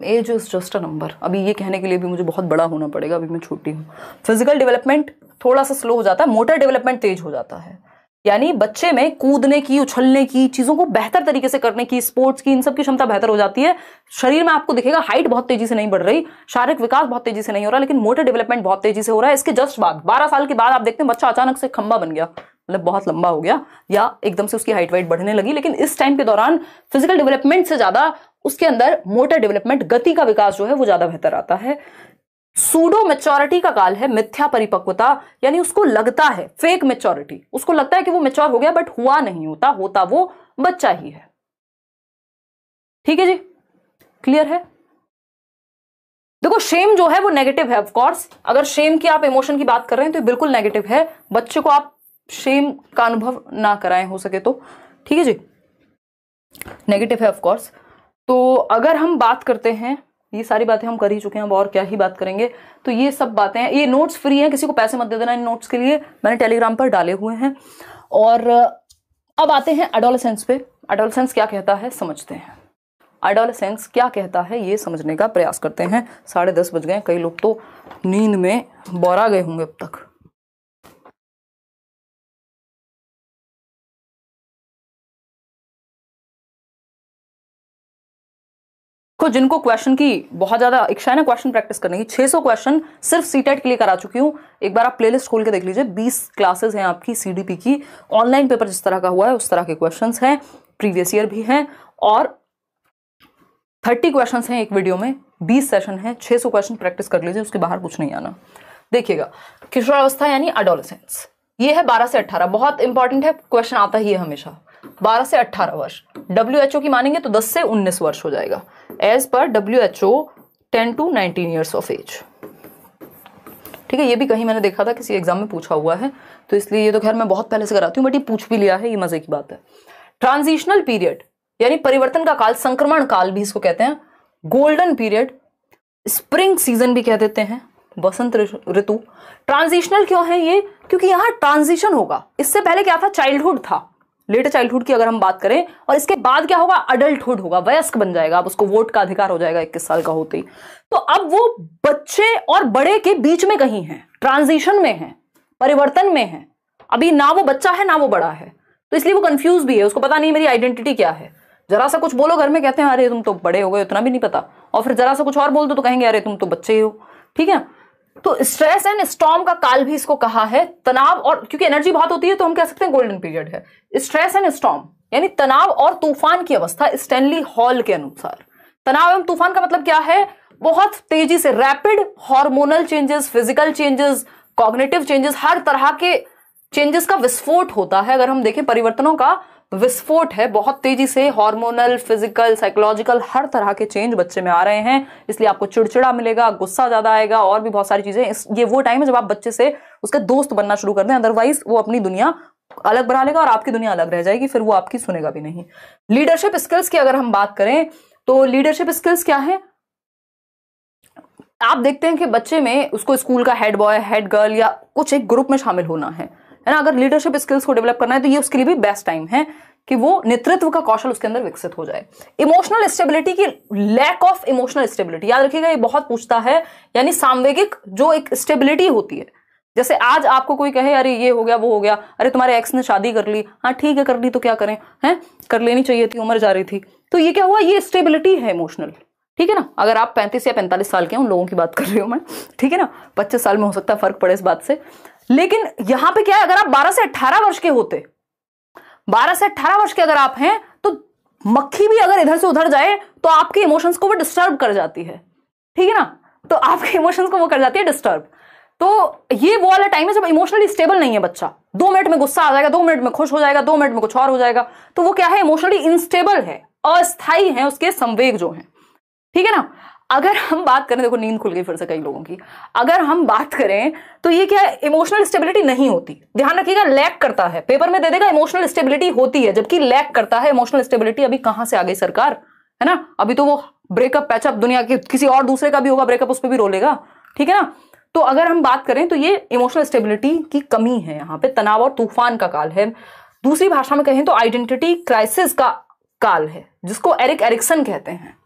age is just a number. अभी ये कहने के लिए भी मुझे बहुत बड़ा होना पड़ेगा, अभी मैं छोटी हूँ। फिजिकल डेवलपमेंट थोड़ा सा स्लो हो जाता है, मोटर डेवलपमेंट तेज हो जाता है। यानी बच्चे में कूदने की, उछलने की, चीजों को बेहतर तरीके से करने की, स्पोर्ट्स की, इन सब की क्षमता बेहतर हो जाती है। शरीर में आपको दिखेगा हाइट बहुत तेजी से नहीं बढ़ रही, शारीरिक विकास बहुत तेजी से नहीं हो रहा, लेकिन मोटर डेवलपमेंट बहुत तेजी से हो रहा है। इसके जस्ट बाद 12 साल के बाद आप देखते हैं बच्चा अचानक से खंबा बन गया, मतलब बहुत लंबा हो गया, या एकदम से उसकी हाइट वाइट बढ़ने लगी। लेकिन इस टाइम के दौरान फिजिकल डेवलपमेंट से ज्यादा उसके अंदर मोटर डेवलपमेंट, गति का विकास जो है वो ज्यादा बेहतर आता है। सूडो मेच्योरिटी का काल है, मिथ्या परिपक्वता, यानी उसको लगता है, फेक मेच्योरिटी, उसको लगता है कि वो मेच्योर हो गया, बट हुआ नहीं, होता वो बच्चा ही है। ठीक है जी, क्लियर है? देखो शेम जो है वो नेगेटिव है, ऑफ कोर्स। अगर शेम की आप इमोशन की बात कर रहे हैं तो ये बिल्कुल नेगेटिव है। बच्चे को आप शेम का अनुभव ना कराएं हो सके तो, ठीक है जी, नेगेटिव है ऑफ कोर्स। तो अगर हम बात करते हैं, ये सारी बातें हम कर ही चुके हैं, अब और क्या ही बात करेंगे। तो ये सब बातें, ये नोट्स फ्री हैं, किसी को पैसे मत दे देना इन नोट्स के लिए, मैंने टेलीग्राम पर डाले हुए हैं। और अब आते हैं एडोलेसेंस पे। एडोलेसेंस क्या कहता है समझते हैं। एडोलेसेंस क्या कहता है ये समझने का प्रयास करते हैं। 10:30 बज गए, कई लोग तो नींद में बौरा गए होंगे अब तक। तो जिनको क्वेश्चन की बहुत ज्यादा इच्छा है ना, क्वेश्चन प्रैक्टिस करने की, 600 क्वेश्चन सिर्फ सीटेट के लिए करा चुकी हूं। एक बार आप प्लेलिस्ट खोल के देख लीजिए, 20 क्लासेस हैं आपकी सीडीपी की। ऑनलाइन पेपर जिस तरह का हुआ है उस तरह के क्वेश्चंस हैं, प्रीवियस ईयर भी हैं, और 30 क्वेश्चंस हैं एक वीडियो में, 20 सेशन है, 600 क्वेश्चन प्रैक्टिस कर लीजिए, उसके बाहर कुछ नहीं आना। देखिएगा, किशोरावस्था यानी एडोलेसेंस, ये है 12 से 18, बहुत इंपॉर्टेंट है, क्वेश्चन आता ही है हमेशा। 12 से 18 वर्ष, WHO की मानेंगे तो 10 से 19 वर्ष हो जाएगा। As per WHO 10 to 19 years of age. ठीक है, ये भी कहीं मैंने देखा था, किसी एग्जाम में पूछा हुआ है, तो इसलिए ये तो खैर मैं बहुत पहले से कराती हूँ, बट ये पूछ भी लिया है, ये मजे की बात है। ट्रांजिशनल पीरियड यानी परिवर्तन का काल, संक्रमण काल भी इसको कहते हैं, गोल्डन पीरियड, स्प्रिंग सीजन भी कह देते हैं, बसंत ऋतु। ट्रांजिशनल क्यों है ये? क्योंकि यहां ट्रांजिशन होगा। इससे पहले क्या था? चाइल्डहुड था, लेटर चाइल्डहुड की अगर हम बात करें, और इसके बाद क्या होगा? अडल्टहुड होगा, वयस्क बन जाएगा, अब उसको वोट का अधिकार हो जाएगा 21 साल का होते ही। तो अब वो बच्चे और बड़े के बीच में कहीं है, ट्रांजिशन में है, परिवर्तन में है। अभी ना वो बच्चा है ना वो बड़ा है, तो इसलिए वो कंफ्यूज भी है, उसको पता नहीं मेरी आइडेंटिटी क्या है। जरा सा कुछ बोलो घर में, कहते हैं अरे तुम तो बड़े हो गए, उतना भी नहीं पता, और फिर जरा सा कुछ और बोल दो तो कहेंगे अरे तुम तो बच्चे ही हो। ठीक है, तो स्ट्रेस एंड स्टॉर्म का काल भी इसको कहा है, तनाव, और क्योंकि एनर्जी बहुत होती है तो हम कह सकते हैं गोल्डन पीरियड है। स्ट्रेस एंड स्टॉर्म यानी तनाव और तूफान की अवस्था, स्टैनली हॉल के अनुसार। तनाव एवं तूफान का मतलब क्या है? बहुत तेजी से rapid hormonal changes, physical changes, cognitive changes, हर तरह के चेंजेस का विस्फोट होता है। अगर हम देखें, परिवर्तनों का विस्फोट है, बहुत तेजी से हार्मोनल, फिजिकल, साइकोलॉजिकल, हर तरह के चेंज बच्चे में आ रहे हैं। इसलिए आपको चिड़चिड़ा मिलेगा, गुस्सा ज्यादा आएगा, और भी बहुत सारी चीजें। ये वो टाइम है जब आप बच्चे से उसका दोस्त बनना शुरू कर दें, अदरवाइज वो अपनी दुनिया अलग बना लेगा और आपकी दुनिया अलग रह जाएगी, फिर वो आपकी सुनेगा भी नहीं। लीडरशिप स्किल्स की अगर हम बात करें तो लीडरशिप स्किल्स क्या है? आप देखते हैं कि बच्चे में उसको स्कूल का हेड बॉय, हेड गर्ल या कुछ एक ग्रुप में शामिल होना है ना। अगर लीडरशिप स्किल्स को डेवलप करना है तो ये उसके लिए भी बेस्ट टाइम है कि वो नेतृत्व का कौशल उसके अंदर विकसित हो जाए। इमोशनल स्टेबिलिटी की, लैक ऑफ इमोशनल स्टेबिलिटी, याद रखिएगा ये बहुत पूछता है, यानी सामवेगिक जो एक स्टेबिलिटी होती है। जैसे आज आपको कोई कहे अरे ये हो गया वो हो गया, अरे तुम्हारे एक्स ने शादी कर ली, हाँ ठीक है कर ली तो क्या करें, हैं कर लेनी चाहिए थी, उम्र जा रही थी, तो ये क्या हुआ? ये स्टेबिलिटी है इमोशनल। ठीक है ना, अगर आप 35 या 45 साल के हैं, उन लोगों की बात कर रही हूं मैं, ठीक है ना, 25 साल में हो सकता है फर्क पड़े इस बात से। लेकिन यहां पे क्या है, अगर आप 12 से 18 वर्ष के होते, 12 से 18 वर्ष के अगर आप हैं, तो मक्खी भी अगर इधर से उधर जाए तो आपके इमोशंस को वो डिस्टर्ब कर जाती है। ठीक है ना, तो आपके इमोशंस को वो कर जाती है डिस्टर्ब। तो ये वो वाला टाइम है जब इमोशनली स्टेबल नहीं है बच्चा, 2 मिनट में गुस्सा आ जाएगा, 2 मिनट में खुश हो जाएगा, 2 मिनट में कुछ और हो जाएगा, तो वो क्या है? इमोशनली इनस्टेबल है, अस्थाई है उसके संवेग जो है। ठीक है ना, अगर हम बात करें, देखो नींद खुल गई फिर से कई लोगों की, अगर हम बात करें तो ये क्या है, इमोशनल स्टेबिलिटी नहीं होती। ध्यान रखिएगा, लैक करता है, पेपर में दे देगा इमोशनल स्टेबिलिटी होती है, जबकि लैक करता है इमोशनल स्टेबिलिटी। अभी कहां से आ गई सरकार, है ना। अभी तो वो ब्रेकअप पैचअप दुनिया के किसी और दूसरे का भी होगा ब्रेकअप, उस पर भी रोलेगा, ठीक है ना। तो अगर हम बात करें तो ये इमोशनल स्टेबिलिटी की कमी है, यहाँ पे तनाव और तूफान का काल है। दूसरी भाषा में कहें तो आइडेंटिटी क्राइसिस का काल है, जिसको एरिक एरिक्सन कहते हैं।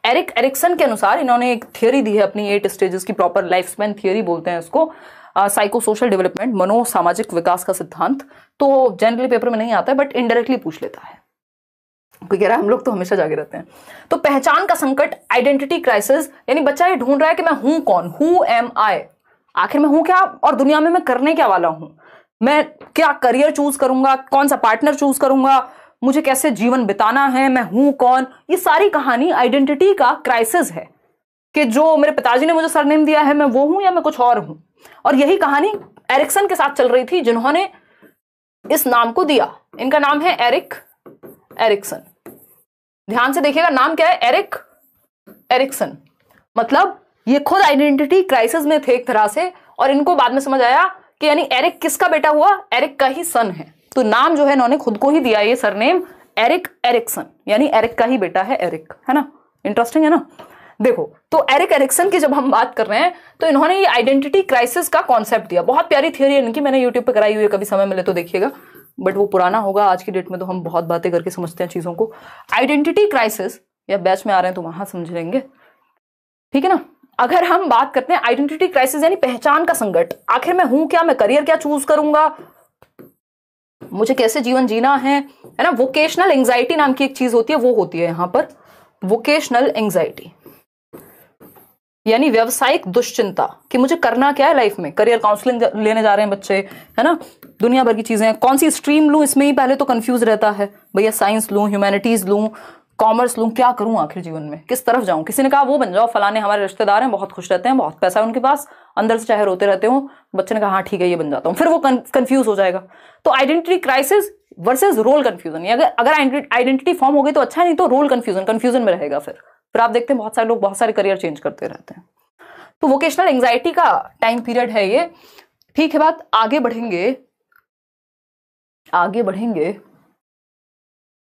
एरिक एरिक्सन के अनुसार इन्होंने एक थियरी दी है अपनी 8 स्टेजेस की, प्रॉपर लाइफ स्पैन थियरी बोलते हैं इसको, साइको सोशल डेवलपमेंट, मनो सामाजिक विकास का सिद्धांत। तो जनरली पेपर में नहीं आता है बट इनडायरेक्टली पूछ लेता है, कोई कह रहा है हम लोग तो हमेशा जागे रहते हैं। तो पहचान का संकट, आइडेंटिटी क्राइसिस, यानी बच्चा ये ढूंढ रहा है कि मैं हूं कौन, हु एम आई, आखिर मैं हूं क्या और दुनिया में मैं करने क्या वाला हूं, मैं क्या करियर चूज करूंगा, कौन सा पार्टनर चूज करूंगा, मुझे कैसे जीवन बिताना है, मैं हूं कौन। ये सारी कहानी आइडेंटिटी का क्राइसिस है कि जो मेरे पिताजी ने मुझे सरनेम दिया है, मैं वो हूं या मैं कुछ और हूं। और यही कहानी एरिक्सन के साथ चल रही थी, जिन्होंने इस नाम को दिया। इनका नाम है एरिक एरिक्सन। ध्यान से देखिएगा, नाम क्या है, एरिक एरिक्सन। मतलब ये खुद आइडेंटिटी क्राइसिस में थे एक तरह से, और इनको बाद में समझ आया कि यानी एरिक किसका बेटा हुआ, एरिक का ही सन है। तो नाम जो है इन्होंने खुद को ही दिया, ये सरनेम एरिक एरिक्सन, यानी एरिक का ही बेटा है एरिक, है ना। इंटरेस्टिंग है ना। देखो, तो एरिक एरिक्सन की जब हम बात कर रहे हैं तो इन्होंने ये आइडेंटिटी क्राइसिस का कॉन्सेप्ट दिया। बहुत प्यारी थियरी है इनकी, मैंने यूट्यूब पे कराई हुई है, कभी समय मिले तो देखिएगा, बट वो पुराना होगा, आज की डेट में तो हम बहुत बातें करके समझते हैं चीजों को। आइडेंटिटी क्राइसिस, या बैच में आ रहे हैं तो वहां समझ लेंगे, ठीक है ना। अगर हम बात करते हैं आइडेंटिटी क्राइसिस यानी पहचान का संकट, आखिर मैं हूं क्या, मैं करियर क्या चूज करूंगा, मुझे कैसे जीवन जीना है ना। वोकेशनल एंजाइटी नाम की एक चीज होती है, वो होती है यहां पर वोकेशनल एंजाइटी, यानी व्यवसायिक दुश्चिंता कि मुझे करना क्या है लाइफ में। करियर काउंसलिंग लेने जा रहे हैं बच्चे, है ना, दुनिया भर की चीजें, कौन सी स्ट्रीम लूं, इसमें ही पहले तो कंफ्यूज रहता है, भैया साइंस लूं, ह्यूमैनिटीज लूं, कॉमर्स लूं, क्या करूं आखिर जीवन में, किस तरफ जाऊं। किसी ने कहा वो बन जाओ, फलाने हमारे रिश्तेदार हैं, बहुत खुश रहते हैं, बहुत पैसा है उनके पास, अंदर से चाहे रोते रहते हो। बच्चे ने कहा हाँ ठीक है ये बन जाता हूं, फिर वो कंफ्यूज हो जाएगा। तो identity crisis versus role confusion, अगर आइडेंटिटी फॉर्म हो गई तो अच्छा, नहीं तो रोल कंफ्यूजन में रहेगा। फिर आप देखते हैं बहुत सारे लोग बहुत सारे करियर चेंज करते रहते हैं। तो वोकेशनल एंजाइटी का टाइम पीरियड है ये, ठीक है। बात आगे बढ़ेंगे।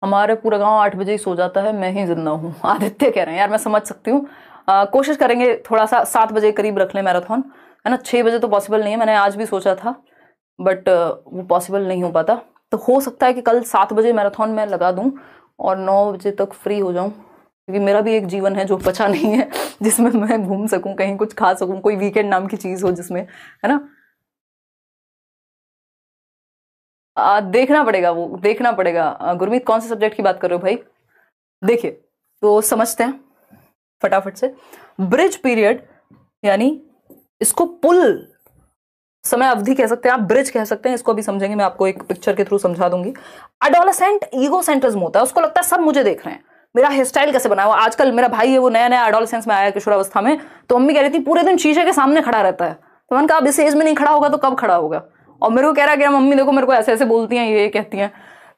हमारे पूरा गांव 8 बजे ही सो जाता है, मैं ही जिंदा हूं, आदित्य कह रहे हैं। यार मैं समझ सकती हूँ, कोशिश करेंगे थोड़ा सा 7 बजे करीब रख लें मैराथन, है ना। 6 बजे तो पॉसिबल नहीं है, मैंने आज भी सोचा था बट वो पॉसिबल नहीं हो पाता। तो हो सकता है कि कल 7 बजे मैराथन में लगा दूं और 9 बजे तक फ्री हो जाऊं, क्योंकि मेरा भी एक जीवन है जो बचा नहीं है, जिसमें मैं घूम सकूं, कहीं कुछ खा सकूं, कोई वीकेंड नाम की चीज हो जिसमें, है ना। देखना पड़ेगा। गुरमीत कौन से सब्जेक्ट की बात कर रहे हो भाई। देखिए तो समझते हैं फटाफट से। ब्रिज पीरियड यानी इसको पुल समय अवधि कह सकते हैं आप, ब्रिज कह सकते हैं, इसको भी समझेंगे, मैं आपको एक पिक्चर के थ्रू समझा दूंगी। एडोलेसेंट ईगोसेंट्रिज्म होता है, उसको लगता है सब मुझे देख रहे हैं, मेरा हेयर स्टाइल कैसे बना हुआ। आजकल मेरा भाई है वो नया एडोलेसेंस में आया, किशोरावस्था में, तो मम्मी कह रही थी पूरे दिन शीशे के सामने खड़ा रहता है। तो मैंने कहा अब इस एज में नहीं खड़ा होगा तो कब खड़ा होगा। और मेरे को कह रहा है कि मम्मी देखो मेरे को ऐसे ऐसे बोलती हैं, ये कहती हैं।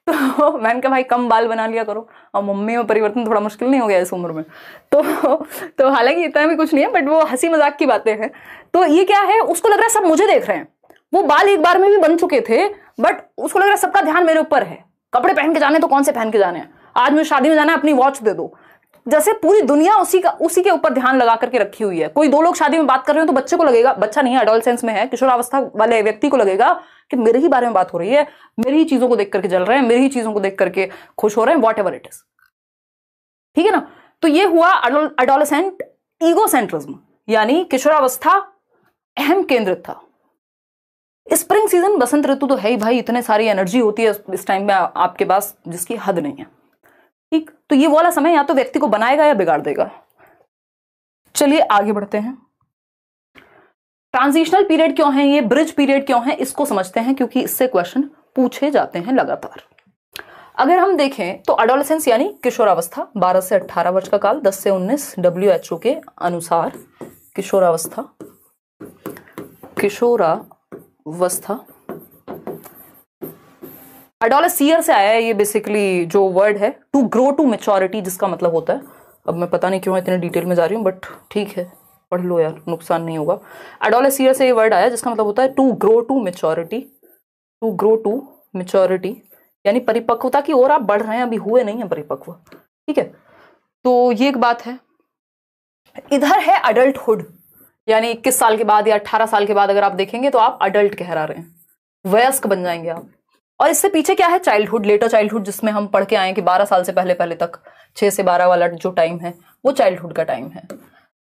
तो मैंने कहा भाई कम बाल बना लिया करो। और मम्मी में परिवर्तन थोड़ा मुश्किल नहीं हो गया इस उम्र में। तो हालांकि इतना भी कुछ नहीं है, बट वो हंसी मजाक की बातें हैं। तो ये क्या है, उसको लग रहा है सब मुझे देख रहे हैं। वो बाल एक बार में भी बन चुके थे, बट उसको लग रहा है सबका ध्यान मेरे ऊपर है। कपड़े पहन के जाने तो कौन से पहन के जाने हैं, आज मुझे शादी में जाना है अपनी वॉच दे दो। जैसे पूरी दुनिया उसी के ऊपर ध्यान लगा करके रखी हुई है। कोई 2 लोग शादी में बात कर रहे हो तो बच्चे को लगेगा, बच्चा नहीं है एडोलेसेंस में है, किशोरावस्था वाले व्यक्ति को लगेगा कि मेरे ही बारे में बात हो रही है, मेरी ही चीजों को देख करके जल रहे हैं, मेरी ही चीजों को देख करके खुश हो रहे हैं, वॉट एवर इट इज, ठीक है ना। तो ये हुआ एडोलेसेंट ईगोसेंट्रिज्म, यानी किशोरावस्था अहम केंद्रित था। स्प्रिंग सीजन, बसंत ऋतु तो है ही भाई, इतने सारी एनर्जी होती है इस टाइम में आपके पास जिसकी हद नहीं है, ठीक। तो ये वाला समय या तो व्यक्ति को बनाएगा या बिगाड़ देगा। चलिए आगे बढ़ते हैं। ट्रांजिशनल पीरियड क्यों है, ये ब्रिज पीरियड क्यों है, इसको समझते हैं, क्योंकि इससे क्वेश्चन पूछे जाते हैं लगातार। अगर हम देखें तो एडोलेसेंस यानी किशोरावस्था, 12 से 18 वर्ष का काल, 10 से 19 WHO के अनुसार किशोरावस्था एडोलेसियर से आया है ये बेसिकली जो वर्ड है, टू ग्रो टू मेच्योरिटी, जिसका मतलब होता है अब मैं पता नहीं क्यों इतने डिटेल में जा रही हूँ, बट ठीक है, पढ़ लो यार, नुकसान नहीं होगा। एडोलेसिया से ये वर्ड आया जिसका मतलब होता है to grow to maturity, to grow to maturity, यानी परिपक्वता की ओर आप बढ़ रहे हैं, अभी हुए नहीं है परिपक्व, ठीक है। तो ये एक बात है। इधर है अडल्टहुड, यानी 21 साल के बाद या 18 साल के बाद अगर आप देखेंगे तो आप अडल्ट कहला रहे हैं, वयस्क बन जाएंगे आप। और इससे पीछे क्या है, चाइल्डहुड, लेटर चाइल्डहुड, जिसमें हम पढ़ के आए कि 12 साल से पहले पहले तक, 6 से 12 वाला जो टाइम है वो चाइल्डहुड का टाइम है।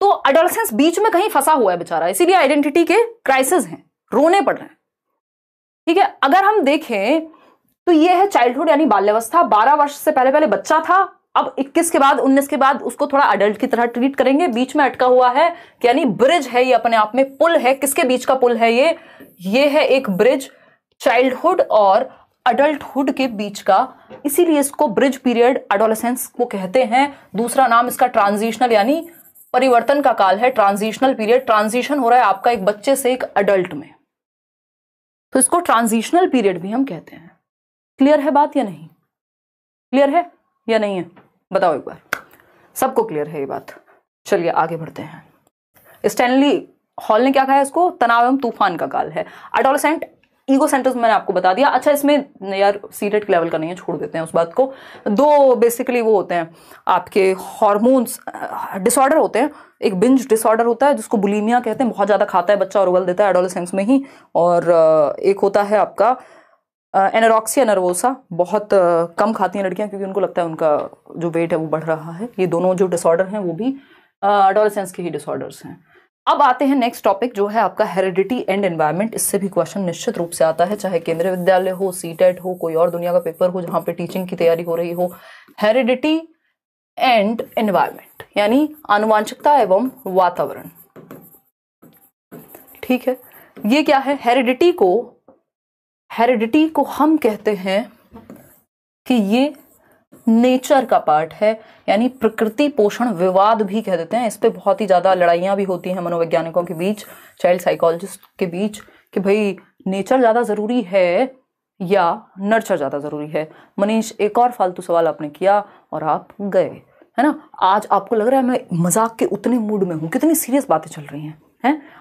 तो एडोलेसेंस बीच में कहीं फंसा हुआ है बेचारा, इसीलिए आइडेंटिटी के क्राइसिस हैं, रोने पड़ रहे हैं, ठीक है। अगर हम देखें तो ये है चाइल्डहुड यानी बाल्यावस्था, 12 वर्ष से पहले पहले बच्चा था, अब 21 के बाद 19 के बाद उसको थोड़ा अडल्ट की तरह ट्रीट करेंगे। बीच में अटका हुआ है, यानी ब्रिज है ये, अपने आप में पुल है। किसके बीच का पुल है ये है एक ब्रिज चाइल्डहुड और अडल्टहुड के बीच का, इसीलिए इसको ब्रिज पीरियड एडोलेसेंस को कहते हैं। दूसरा नाम इसका ट्रांजिशनल यानी परिवर्तन का काल है, ट्रांजिशनल पीरियड। ट्रांजिशन हो रहा है आपका एक बच्चे से एक अडल्ट में, तो इसको ट्रांजिशनल पीरियड भी हम कहते हैं। क्लियर है बात या नहीं? क्लियर है या नहीं है, बताओ एक बार। सबको क्लियर है ये बात? चलिए आगे बढ़ते हैं। स्टैनली हॉल ने क्या कहा है इसको, तनाव एवं तूफान का काल है। एडोलेसेंट ईगो सेंटर्स मैंने आपको बता दिया। अच्छा, इसमें यार सीटेट लेवल का नहीं है, छोड़ देते हैं उस बात को। दो बेसिकली वो होते हैं आपके हार्मोन्स डिसऑर्डर होते हैं। एक बिंज डिसऑर्डर होता है जिसको बुलीमिया कहते हैं, बहुत ज्यादा खाता है बच्चा और उगल देता है एडोलेसेंस में ही। और एक होता है आपका एनोरेक्सिया नर्वोसा, बहुत कम खाती हैं लड़कियां क्योंकि उनको लगता है उनका जो वेट है वो बढ़ रहा है। ये दोनों जो डिसऑर्डर हैं वो भी एडोलेसेंस के ही डिसऑर्डर्स हैं। अब आते हैं नेक्स्ट टॉपिक जो है आपका हेरिडिटी एंड एनवायरनमेंट। इससे भी क्वेश्चन निश्चित रूप से आता है, चाहे केंद्रीय विद्यालय हो, सीटेट हो, कोई और दुनिया का पेपर हो जहां पे टीचिंग की तैयारी हो रही हो। हेरिडिटी एंड एनवायरनमेंट यानी आनुवांशिकता एवं वातावरण, ठीक है। ये क्या है, हेरिडिटी को हम कहते हैं कि ये नेचर का पार्ट है, यानी प्रकृति पोषण विवाद भी कह देते हैं। इस पे बहुत ही ज्यादा लड़ाइयां भी होती हैं मनोवैज्ञानिकों के बीच, चाइल्ड साइकोलॉजिस्ट के बीच, कि भाई नेचर ज्यादा जरूरी है या नर्चर ज्यादा जरूरी है। मनीष, एक और फालतू सवाल आपने किया और आप गए, है ना। आज आपको लग रहा है मैं मजाक के उतने मूड में हूं, कितनी सीरियस बातें चल रही हैं।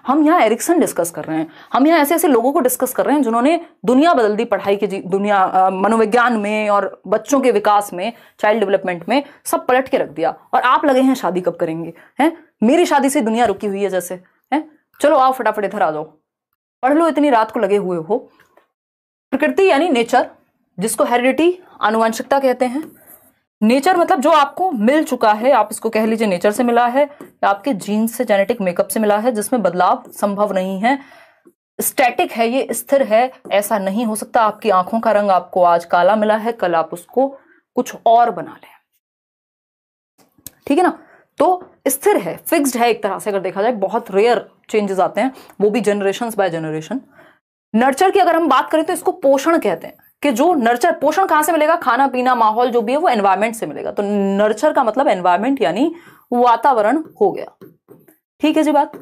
हम यहाँ एरिक्सन डिस्कस कर रहे हैं, हम यहाँ ऐसे ऐसे लोगों को डिस्कस कर रहे हैं जिन्होंने दुनिया बदल दी, पढ़ाई की दुनिया, मनोविज्ञान में और बच्चों के विकास में, चाइल्ड डेवलपमेंट में, सब पलट के रख दिया। और आप लगे हैं शादी कब करेंगे, हैं? मेरी शादी से दुनिया रुकी हुई है जैसे, हैं? चलो आओ फटाफट इधर आ जाओ, पढ़ लो, इतनी रात को लगे हुए हो। प्रकृति यानी नेचर, जिसको हेरिडिटी आनुवंशिकता कहते हैं। नेचर मतलब जो आपको मिल चुका है, आप इसको कह लीजिए नेचर से मिला है या आपके जीन्स से, जेनेटिक मेकअप से मिला है, जिसमें बदलाव संभव नहीं है, स्टैटिक है, ये स्थिर है, ऐसा नहीं हो सकता। आपकी आंखों का रंग आपको आज काला मिला है, कल आप उसको कुछ और बना लें, ठीक है ना। तो स्थिर है, फिक्स्ड है एक तरह से अगर देखा जाए। बहुत रेयर चेंजेस आते हैं, वो भी जनरेशन बाय जनरेशन। नर्चर की अगर हम बात करें तो इसको पोषण कहते हैं, कि जो नर्चर, पोषण कहां से मिलेगा, खाना पीना माहौल जो भी है वो एनवायरमेंट से मिलेगा। तो नर्चर का मतलब एनवायरमेंट यानी वातावरण हो गया, ठीक है जी बात।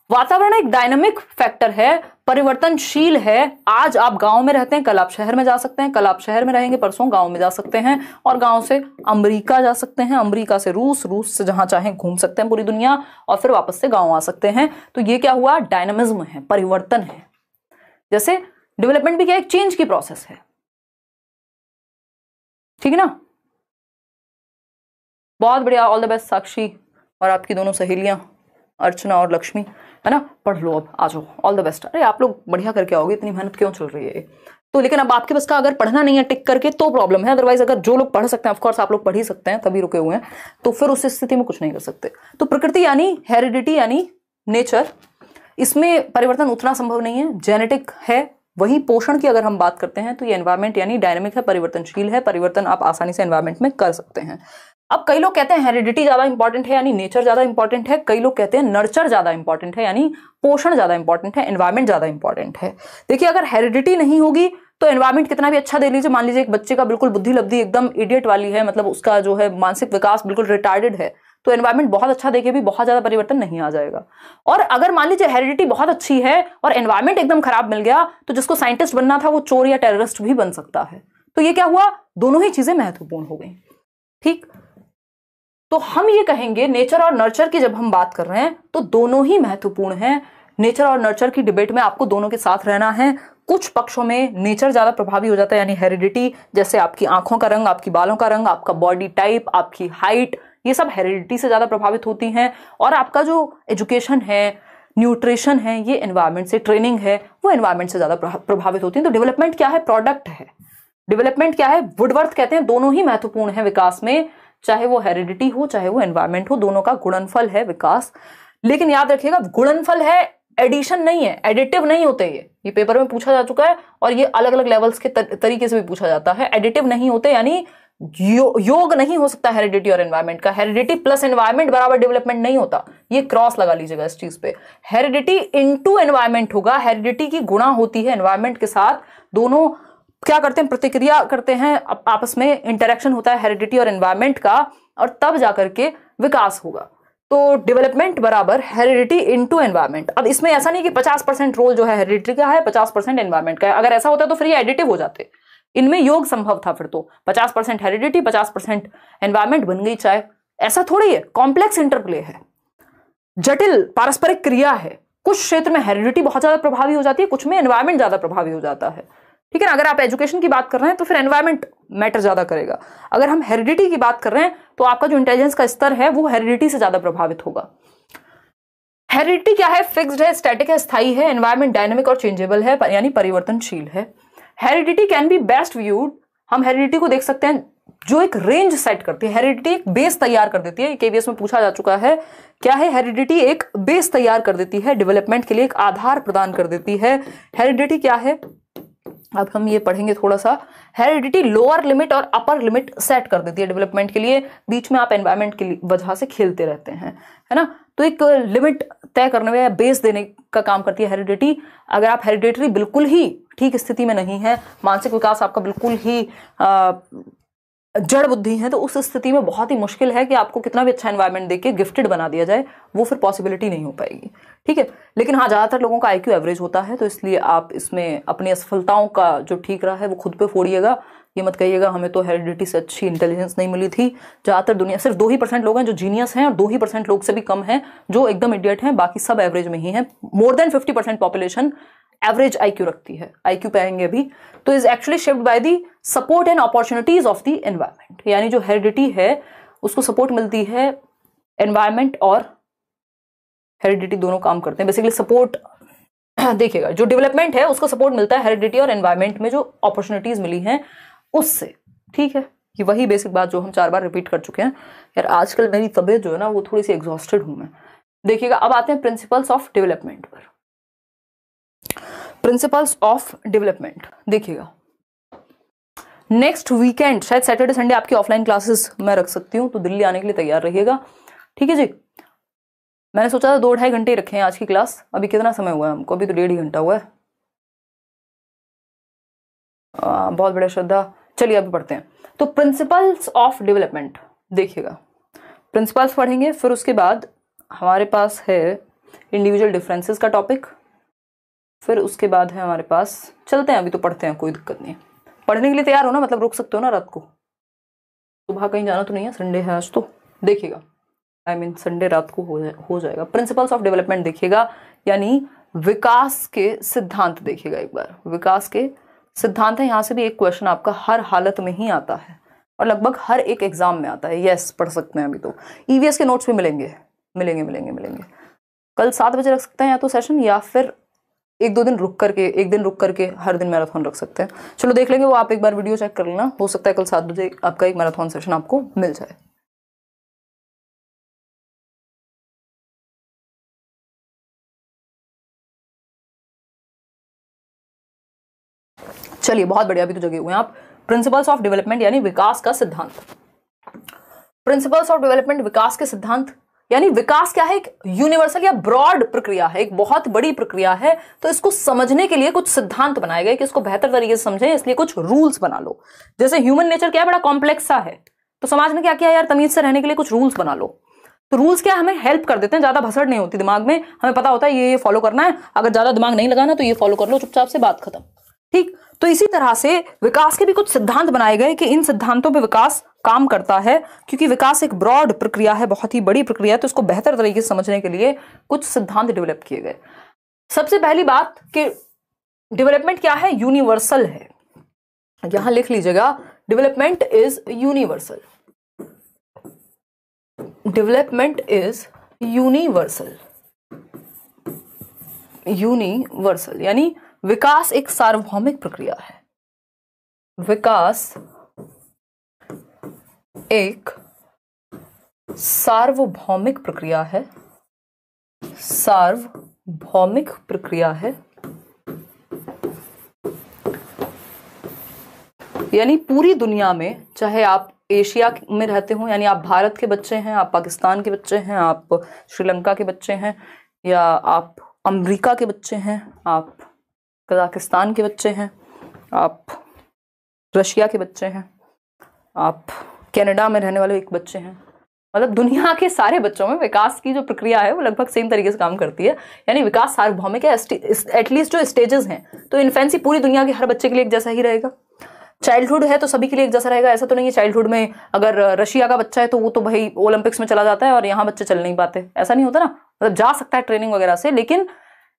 वातावरण एक डायनामिक फैक्टर है, परिवर्तनशील है। आज आप गांव में रहते हैं, कल आप शहर में जा सकते हैं, कल आप शहर में रहेंगे, परसों गांव में जा सकते हैं, और गांव से अमेरिका जा सकते हैं, अमेरिका से रूस, रूस से जहां चाहें घूम सकते हैं पूरी दुनिया, और फिर वापस से गांव आ सकते हैं। तो ये क्या हुआ, डायनामिज्म है, परिवर्तन है। जैसे डेवलपमेंट भी क्या, एक चेंज की प्रोसेस है, ठीक है ना। बहुत बढ़िया, ऑल द बेस्ट साक्षी और आपकी दोनों सहेलियां अर्चना और लक्ष्मी, है ना। पढ़ लो, अब आ जाओ, ऑल द बेस्ट। अरे आप लोग बढ़िया करके आओगे, इतनी मेहनत क्यों चल रही है तो। लेकिन अब आपके बस का अगर पढ़ना नहीं है टिक करके तो प्रॉब्लम है, अदरवाइज अगर जो लोग पढ़ सकते हैं, ऑफकोर्स आप लोग पढ़ ही सकते हैं, तभी रुके हुए हैं, तो फिर उस स्थिति में कुछ नहीं कर सकते। तो प्रकृति यानी हेरिडिटी यानी नेचर, इसमें परिवर्तन उतना संभव नहीं है, जेनेटिक है। वही पोषण की अगर हम बात करते हैं तो ये एनवायरमेंट यानी डायनामिक है, परिवर्तनशील है, परिवर्तन आप आसानी से एनवायरमेंट में कर सकते हैं। अब कई लोग कहते हैं हेरिडिटी ज्यादा इंपॉर्टेंट है यानी नेचर ज्यादा इंपॉर्टेंट है, कई लोग कहते हैं नर्चर ज्यादा इंपॉर्टेंट है यानी पोषण ज्यादा इंपॉर्टेंट है, एनवायरमेंट ज्यादा इंपॉर्टेंट है। देखिए, अगर हेरिडिटी नहीं होगी तो एनवायरमेंट कितना भी अच्छा दे लीजिए, मान लीजिए एक बच्चे का बिल्कुल बुद्धि लब्धि एकदम इडियट वाली है, मतलब उसका जो है मानसिक विकास बिल्कुल रिटार्डेड है, तो एनवायरमेंट बहुत अच्छा देके भी बहुत ज्यादा परिवर्तन नहीं आ जाएगा। और अगर मान लीजिए हेरिडिटी बहुत अच्छी है और एनवायरमेंट एकदम खराब मिल गया, तो जिसको साइंटिस्ट बनना था वो चोर या टेररिस्ट भी बन सकता है। तो ये क्या हुआ, दोनों ही चीजें महत्वपूर्ण हो गई, ठीक। तो हम ये कहेंगे नेचर और नर्चर की जब हम बात कर रहे हैं तो दोनों ही महत्वपूर्ण हैं। नेचर और नर्चर की डिबेट में आपको दोनों के साथ रहना है। कुछ पक्षों में नेचर ज्यादा प्रभावी हो जाता है, यानी हेरिडिटी, जैसे आपकी आंखों का रंग, आपकी बालों का रंग, आपका बॉडी टाइप, आपकी हाइट, ये सब हेरिडिटी से ज्यादा प्रभावित होती हैं। और आपका जो एजुकेशन है, न्यूट्रिशन है, ये एनवायरमेंट से, ट्रेनिंग है, वो एनवायरमेंट से ज्यादा प्रभावित होती है। तो डेवलपमेंट क्या है? प्रोडक्ट है। डेवलपमेंट क्या है? वुडवर्थ कहते हैं दोनों ही महत्वपूर्ण है विकास में, चाहे वो हेरिडिटी हो चाहे वो एनवायरमेंट हो, दोनों का गुणनफल है विकास। लेकिन याद रखिएगा गुणनफल है, एडिशन नहीं है, एडिटिव नहीं होते। ये पेपर में पूछा जा चुका है और ये अलग अलग लेवल्स के तरीके से भी पूछा जाता है। एडिटिव नहीं होते, यानी योग नहीं हो सकता हेरिडिटी और एनवायरमेंट का। हेरिडिटी प्लस एनवायरमेंट बराबर डेवलपमेंट नहीं होता, ये क्रॉस लगा लीजिएगा इस चीज पे। हेरिडिटी इनटू एनवायरमेंट होगा, हेरिडिटी की गुणा होती है एनवायरमेंट के साथ, दोनों क्या करते हैं? प्रतिक्रिया करते हैं, आपस में इंटरेक्शन होता है हेरिडिटी और एनवायरमेंट का, और तब जाकर के विकास होगा। तो डेवलपमेंट बराबर हेरिडिटी इनटू एनवायरमेंट। अब इसमें ऐसा नहीं कि 50% रोल जो है हेरिडिटी का है, 50% एनवायरमेंट का है। अगर ऐसा होता तो फिर ये एडिटिव हो जाते, इनमें योग संभव था। फिर तो 50% हेरिडिटी 50% एनवायरमेंट बन गई चाय। ऐसा थोड़ी है, कॉम्प्लेक्स इंटरप्ले है, जटिल पारस्परिक क्रिया है। कुछ क्षेत्र में हेरिडिटी बहुत ज्यादा प्रभावी हो जाती है, कुछ में एनवायरमेंट ज्यादा प्रभावी हो जाता है। ठीक है ना? अगर आप एजुकेशन की बात कर रहे हैं तो फिर एनवायरमेंट मैटर ज्यादा करेगा। अगर हम हेरिडिटी की बात कर रहे हैं तो आपका जो इंटेलिजेंस का स्तर है वो हेरिडिटी से ज्यादा प्रभावित होगा। हेरिडिटी क्या है? फिक्स्ड है, स्टैटिक है, स्थायी है। एनवायरमेंट डायनेमिक और चेंजेबल है, यानी परिवर्तनशील है। Heredity can be best viewed, हम हेरिडिटी को देख सकते हैं जो एक रेंज सेट करती है। हेरिडिटी एक बेस तैयार कर देती है, केवीएस में पूछा जा चुका है। क्या है? हेरिडिटी एक बेस तैयार कर देती है, डेवलपमेंट के लिए एक आधार प्रदान कर देती है। हेरिडिटी क्या है? अब हम ये पढ़ेंगे थोड़ा सा। हेरिडिटी लोअर लिमिट और अपर लिमिट सेट कर देती है डेवलपमेंट के लिए, बीच में आप एनवायरमेंट की वजह से खेलते रहते हैं, है ना? तो एक लिमिट तय करने में या बेस देने का काम करती है हेरिडिटी। अगर आप हेरिडिटरी बिल्कुल ही ठीक स्थिति में नहीं है, मानसिक विकास आपका बिल्कुल ही जड़ बुद्धि है, तो उस स्थिति में बहुत ही मुश्किल है कि आपको कितना भी अच्छा एनवायरनमेंट देके गिफ्टेड बना दिया जाए, वो फिर पॉसिबिलिटी नहीं हो पाएगी। ठीक है, लेकिन हाँ, ज्यादातर लोगों का आईक्यू एवरेज होता है, तो इसलिए आप इसमें अपनी असफलताओं का जो ठीक रहा है वो खुद पे फोड़िएगा। ये मत कहिएगा हमें तो हेरिडिटी से अच्छी इंटेलिजेंस नहीं मिली थी। ज्यादातर दुनिया सिर्फ 2% लोग हैं जो जीनियस हैं, और 2% लोग से भी कम हैं जो एकदम इडियट हैं, बाकी सब एवरेज में ही हैं। More than 50% population average IQ रखती है। आईक्यू पे आएंगे अभी। तो is actually shaped by the support and opportunities of the environment, यानी जो हेरिडिटी है उसको सपोर्ट मिलती है, एनवायरनमेंट और हेरिडिटी दोनों काम करते हैं। बेसिकली सपोर्ट देखिएगा, जो डेवलपमेंट है उसको सपोर्ट मिलता है हेरिडिटी और एनवायरनमेंट में जो अपॉर्चुनिटीज मिली हैं उससे। ठीक है, ये वही बेसिक बात जो हम 4 बार रिपीट कर चुके हैं। यार आजकल मेरी तबीयत जो है ना वो थोड़ी सी एग्जॉस्टेड हूं मैं। देखिएगा, अब आते हैं प्रिंसिपल्स ऑफ डेवलपमेंट पर। प्रिंसिपल्स ऑफ डेवलपमेंट देखिएगा, नेक्स्ट वीकेंड शायद सैटरडे संडे आपकी ऑफलाइन क्लासेस मैं रख सकती हूँ, तो दिल्ली आने के लिए तैयार रहिएगा। ठीक है जी, मैंने सोचा था 2-2.5 घंटे रखे हैं आज की क्लास। अभी कितना समय हुआ है हमको? अभी तो 1.5 घंटा हुआ है। बहुत बड़ा श्रद्धा। चलिए अभी पढ़ते हैं। तो प्रिंसिपल्स ऑफ डेवलपमेंट देखिएगा, प्रिंसिपल्स पढ़ेंगे, फिर उसके बाद हमारे पास है इंडिविजुअल डिफरेंसेस का टॉपिक, फिर उसके बाद है हमारे पास, चलते हैं अभी तो पढ़ते हैं, कोई दिक्कत नहीं। पढ़ने के लिए तैयार हो ना, मतलब रुक सकते हो ना रात को, सुबह कहीं जाना तो नहीं है, संडे है आज तो। देखिएगा, संडे रात को हो जाएगा। प्रिंसिपल्स ऑफ डेवलपमेंट देखिएगा, यानी विकास के सिद्धांत देखिएगा एक बार। विकास के सिद्धांत है, यहां से भी एक क्वेश्चन आपका हर हालत में ही आता है और लगभग हर एक एग्जाम में आता है। यस, पढ़ सकते हैं अभी तो। ईवीएस के नोट्स भी मिलेंगे। कल 7 बजे रख सकते हैं या तो सेशन, या फिर एक दिन रुक करके हर दिन मैराथन रख सकते हैं। चलो देख लेंगे वो, आप एक बार वीडियो चेक कर लेना, हो सकता है कल 7 बजे आपका एक मैराथन सेशन आपको मिल जाए। चलिए बहुत बढ़िया, अभी तो जगे हुए हैं आप। प्रिंसिपल्स ऑफ डेवलपमेंट यानी विकास का सिद्धांत। प्रिंसिपल्स ऑफ डेवलपमेंट, विकास के सिद्धांत, यानी विकास क्या है? एक यूनिवर्सल या ब्रॉड प्रक्रिया है, एक बहुत बड़ी प्रक्रिया है। तो इसको समझने के लिए कुछ सिद्धांत बनाए गए कि इसको बेहतर तरीके से समझें, इसलिए कुछ रूल्स बना लो। जैसे ह्यूमन नेचर क्या है, बड़ा कॉम्प्लेक्स सा है, तो समाज ने क्या किया यार, तमीज से रहने के लिए कुछ रूल्स बना लो। तो रूल्स क्या हमें हेल्प कर देते हैं, ज्यादा भसड़ नहीं होती दिमाग में, हमें पता होता है ये फॉलो करना है, अगर ज्यादा दिमाग नहीं लगाना तो ये फॉलो कर लो, चुपचाप से बात खत्म। ठीक, तो इसी तरह से विकास के भी कुछ सिद्धांत बनाए गए कि इन सिद्धांतों पे विकास काम करता है, क्योंकि विकास एक ब्रॉड प्रक्रिया है, बहुत ही बड़ी प्रक्रिया है, तो इसको बेहतर तरीके से समझने के लिए कुछ सिद्धांत डेवलप किए गए। सबसे पहली बात कि डेवलपमेंट क्या है, यूनिवर्सल है। यहां लिख लीजिएगा, development is universal. Development is universal. Universal यानी विकास एक सार्वभौमिक प्रक्रिया है। विकास एक सार्वभौमिक प्रक्रिया है। सार्वभौमिक प्रक्रिया है यानी पूरी दुनिया में, चाहे आप एशिया में रहते हो, यानी आप भारत के बच्चे हैं, आप पाकिस्तान के बच्चे हैं, आप श्रीलंका के बच्चे हैं, या आप अमेरिका के बच्चे हैं, आप कजाकिस्तान के बच्चे हैं, आप रशिया के बच्चे हैं, आप कनाडा में रहने वाले एक बच्चे हैं, मतलब दुनिया के सारे बच्चों में विकास की जो प्रक्रिया है वो लगभग सेम तरीके से काम करती है। यानी विकास सार्वभौमिक है। एटलीस्ट जो स्टेजेस हैं, तो इन्फेंसी पूरी दुनिया के हर बच्चे के लिए एक जैसा ही रहेगा। चाइल्डहुड है तो सभी के लिए एक जैसा रहेगा, ऐसा तो नहीं है चाइल्डहुड में अगर रशिया का बच्चा है तो वो तो भाई ओलंपिक्स में चला जाता है और यहाँ बच्चे चल नहीं पाते, ऐसा नहीं होता ना। मतलब जा सकता है ट्रेनिंग वगैरह से, लेकिन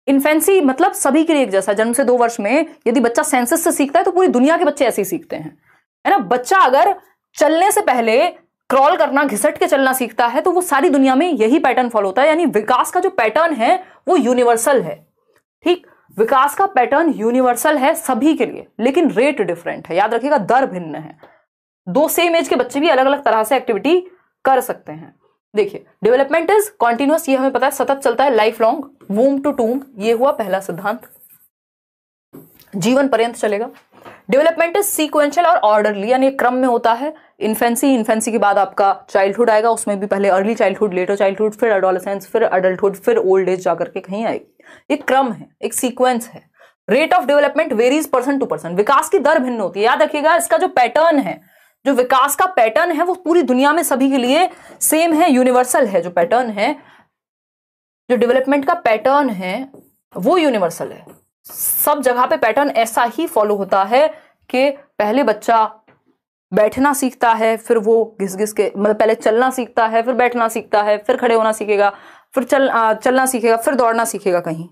इन्फेंसी मतलब सभी के लिए एक जैसा। जन्म से 2 वर्ष में यदि बच्चा सेंसस से सीखता है तो पूरी दुनिया के बच्चे ऐसे ही सीखते हैं, है ना। बच्चा अगर चलने से पहले क्रॉल करना, घिसट के चलना सीखता है तो वो सारी दुनिया में यही पैटर्न फॉलो होता है। यानी विकास का जो पैटर्न है वो यूनिवर्सल है। ठीक, विकास का पैटर्न यूनिवर्सल है सभी के लिए, लेकिन रेट डिफरेंट है। याद रखिएगा, दर भिन्न है। 2 सेम एज के बच्चे भी अलग अलग तरह से एक्टिविटी कर सकते हैं। देखिए, डेवलपमेंट इज कॉन्टिन्यूअस, ये हमें पता है, सतत चलता है। लाइफ लॉन्ग, वूम टू टूम, ये हुआ पहला सिद्धांत, जीवन पर्यंत चलेगा। डेवलपमेंट इज सीक्वेंशियल और ऑर्डरली, यानी क्रम में होता है। इन्फेंसी के बाद आपका चाइल्डहुड आएगा, उसमें भी पहले अर्ली चाइल्डहुड, लेटर चाइल्डहुड, फिर एडोलेसेंस, फिर अडल्टहुड, फिर ओल्ड एज जाकर के कहीं आएगी। एक क्रम है, एक सीक्वेंस है। Rate of development varies person to person, विकास की दर भिन्न होती है। याद रखिएगा, इसका जो पैटर्न है, जो विकास का पैटर्न है, वो पूरी दुनिया में सभी के लिए सेम है, यूनिवर्सल है। जो पैटर्न है, जो डेवलपमेंट का पैटर्न है वो यूनिवर्सल है। सब जगह पे पैटर्न ऐसा ही फॉलो होता है कि पहले बच्चा बैठना सीखता है, फिर वो घिस घिस के, मतलब पहले चलना सीखता है, फिर बैठना सीखता है, फिर खड़े होना सीखेगा, फिर चलना सीखेगा, फिर दौड़ना सीखेगा कहीं।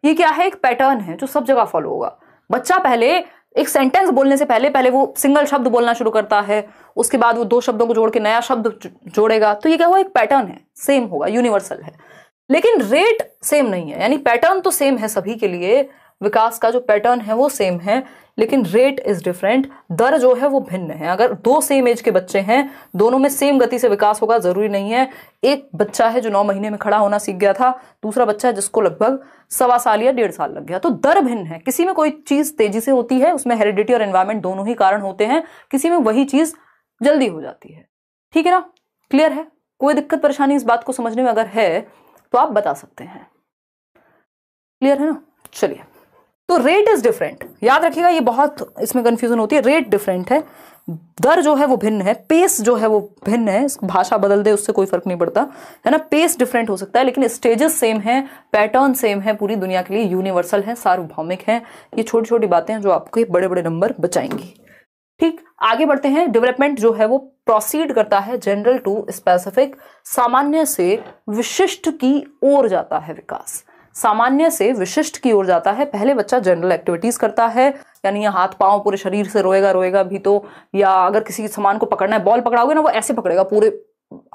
ये क्या है, एक पैटर्न है जो सब जगह फॉलो होगा। बच्चा पहले एक सेंटेंस बोलने से पहले वो सिंगल शब्द बोलना शुरू करता है, उसके बाद वो 2 शब्दों को जोड़ के नया शब्द जोड़ेगा। तो ये क्या हुआ, एक पैटर्न है, सेम होगा, यूनिवर्सल है। लेकिन रेट सेम नहीं है। यानी पैटर्न तो सेम है सभी के लिए, विकास का जो पैटर्न है वो सेम है, लेकिन रेट इज डिफरेंट, दर जो है वो भिन्न है। अगर 2 सेम एज के बच्चे हैं, दोनों में सेम गति से विकास होगा जरूरी नहीं है। एक बच्चा है जो 9 महीने में खड़ा होना सीख गया था, दूसरा बच्चा है जिसको लगभग 1.25 साल या 1.5 साल लग गया। तो दर भिन्न है। किसी में कोई चीज तेजी से होती है, उसमें हेरिडिटी और एनवायरमेंट दोनों ही कारण होते हैं, किसी में वही चीज जल्दी हो जाती है। ठीक है ना, क्लियर है? कोई दिक्कत परेशानी इस बात को समझने में अगर है तो आप बता सकते हैं। क्लियर है ना? चलिए, तो रेट इज डिफरेंट, याद रखिएगा, ये बहुत इसमें कंफ्यूजन होती है। रेट डिफरेंट है, दर जो है वो भिन्न है, पेस जो है वो भिन्न है। भाषा बदल दे उससे कोई फर्क नहीं पड़ता, है ना। पेस डिफरेंट हो सकता है, लेकिन स्टेजेस सेम है, पैटर्न सेम है, पूरी दुनिया के लिए यूनिवर्सल है, सार्वभौमिक है। ये छोटी छोटी बातें हैं जो आपको बड़े बड़े नंबर बचाएंगी। ठीक, आगे बढ़ते हैं। डेवलपमेंट जो है वो प्रोसीड करता है जनरल टू स्पेसिफिक, सामान्य से विशिष्ट की ओर जाता है विकास। सामान्य से विशिष्ट की ओर जाता है। पहले बच्चा जनरल एक्टिविटीज करता है, यानी हाथ पांव पूरे शरीर से रोएगा भी तो, या अगर किसी सामान को पकड़ना है, बॉल पकड़ाओगे ना, वो ऐसे पकड़ेगा पूरे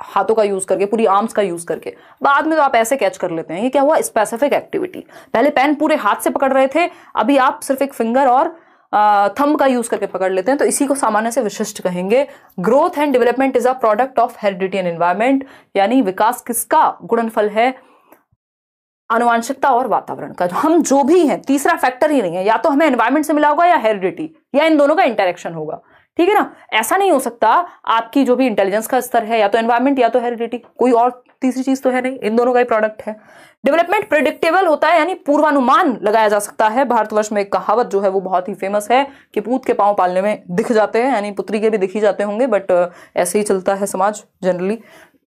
हाथों का यूज करके, पूरी आर्म्स का यूज करके। बाद में तो आप ऐसे कैच कर लेते हैं। ये क्या हुआ, स्पेसिफिक एक्टिविटी। पहले पेन पूरे हाथ से पकड़ रहे थे, अभी आप सिर्फ एक फिंगर और थंब का यूज करके पकड़ लेते हैं, तो इसी को सामान्य से विशिष्ट कहेंगे। Growth and development is a product of heredity and environment, यानी विकास किसका गुणनफल है, आनुवांशिकता और वातावरण का। हम जो भी हैं, तीसरा फैक्टर ही नहीं है, या तो हमें एनवायरमेंट से मिला होगा या हेरिडिटी, या इन दोनों का इंटरेक्शन होगा। ठीक है ना, ऐसा नहीं हो सकता आपकी जो भी इंटेलिजेंस का स्तर है, या तो एनवायरमेंट या तो हेरिडिटी, कोई और तीसरी चीज तो है नहीं, इन दोनों का ही प्रोडक्ट है। डेवलपमेंट प्रेडिक्टेबल होता है, यानी पूर्वानुमान लगाया जा सकता है। भारतवर्ष में एक कहावत जो है वो बहुत ही फेमस है कि पूत के पांव पालने में दिख जाते हैं, यानी पुत्री के भी दिख ही जाते होंगे, बट ऐसे ही चलता है समाज जनरली,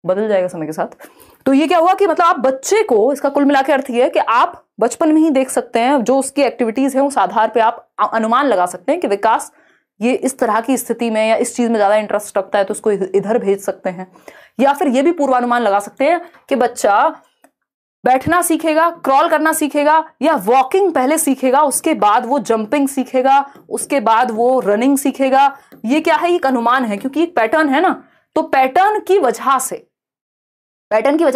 बदल जाएगा समय के साथ। तो ये क्या हुआ कि मतलब आप बच्चे को, इसका कुल मिला के अर्थ ये है कि आप बचपन में ही देख सकते हैं जो उसकी एक्टिविटीज है, उस आधार पे आप अनुमान लगा सकते हैं कि विकास ये इस तरह की स्थिति में या इस चीज में ज्यादा इंटरेस्ट रखता है तो उसको इधर भेज सकते हैं। या फिर ये भी पूर्वानुमान लगा सकते हैं कि बच्चा बैठना सीखेगा, क्रॉल करना सीखेगा, या वॉकिंग पहले सीखेगा, उसके बाद वो जंपिंग सीखेगा, उसके बाद वो रनिंग सीखेगा। ये क्या है, एक अनुमान है, क्योंकि एक पैटर्न है ना, तो पैटर्न की वजह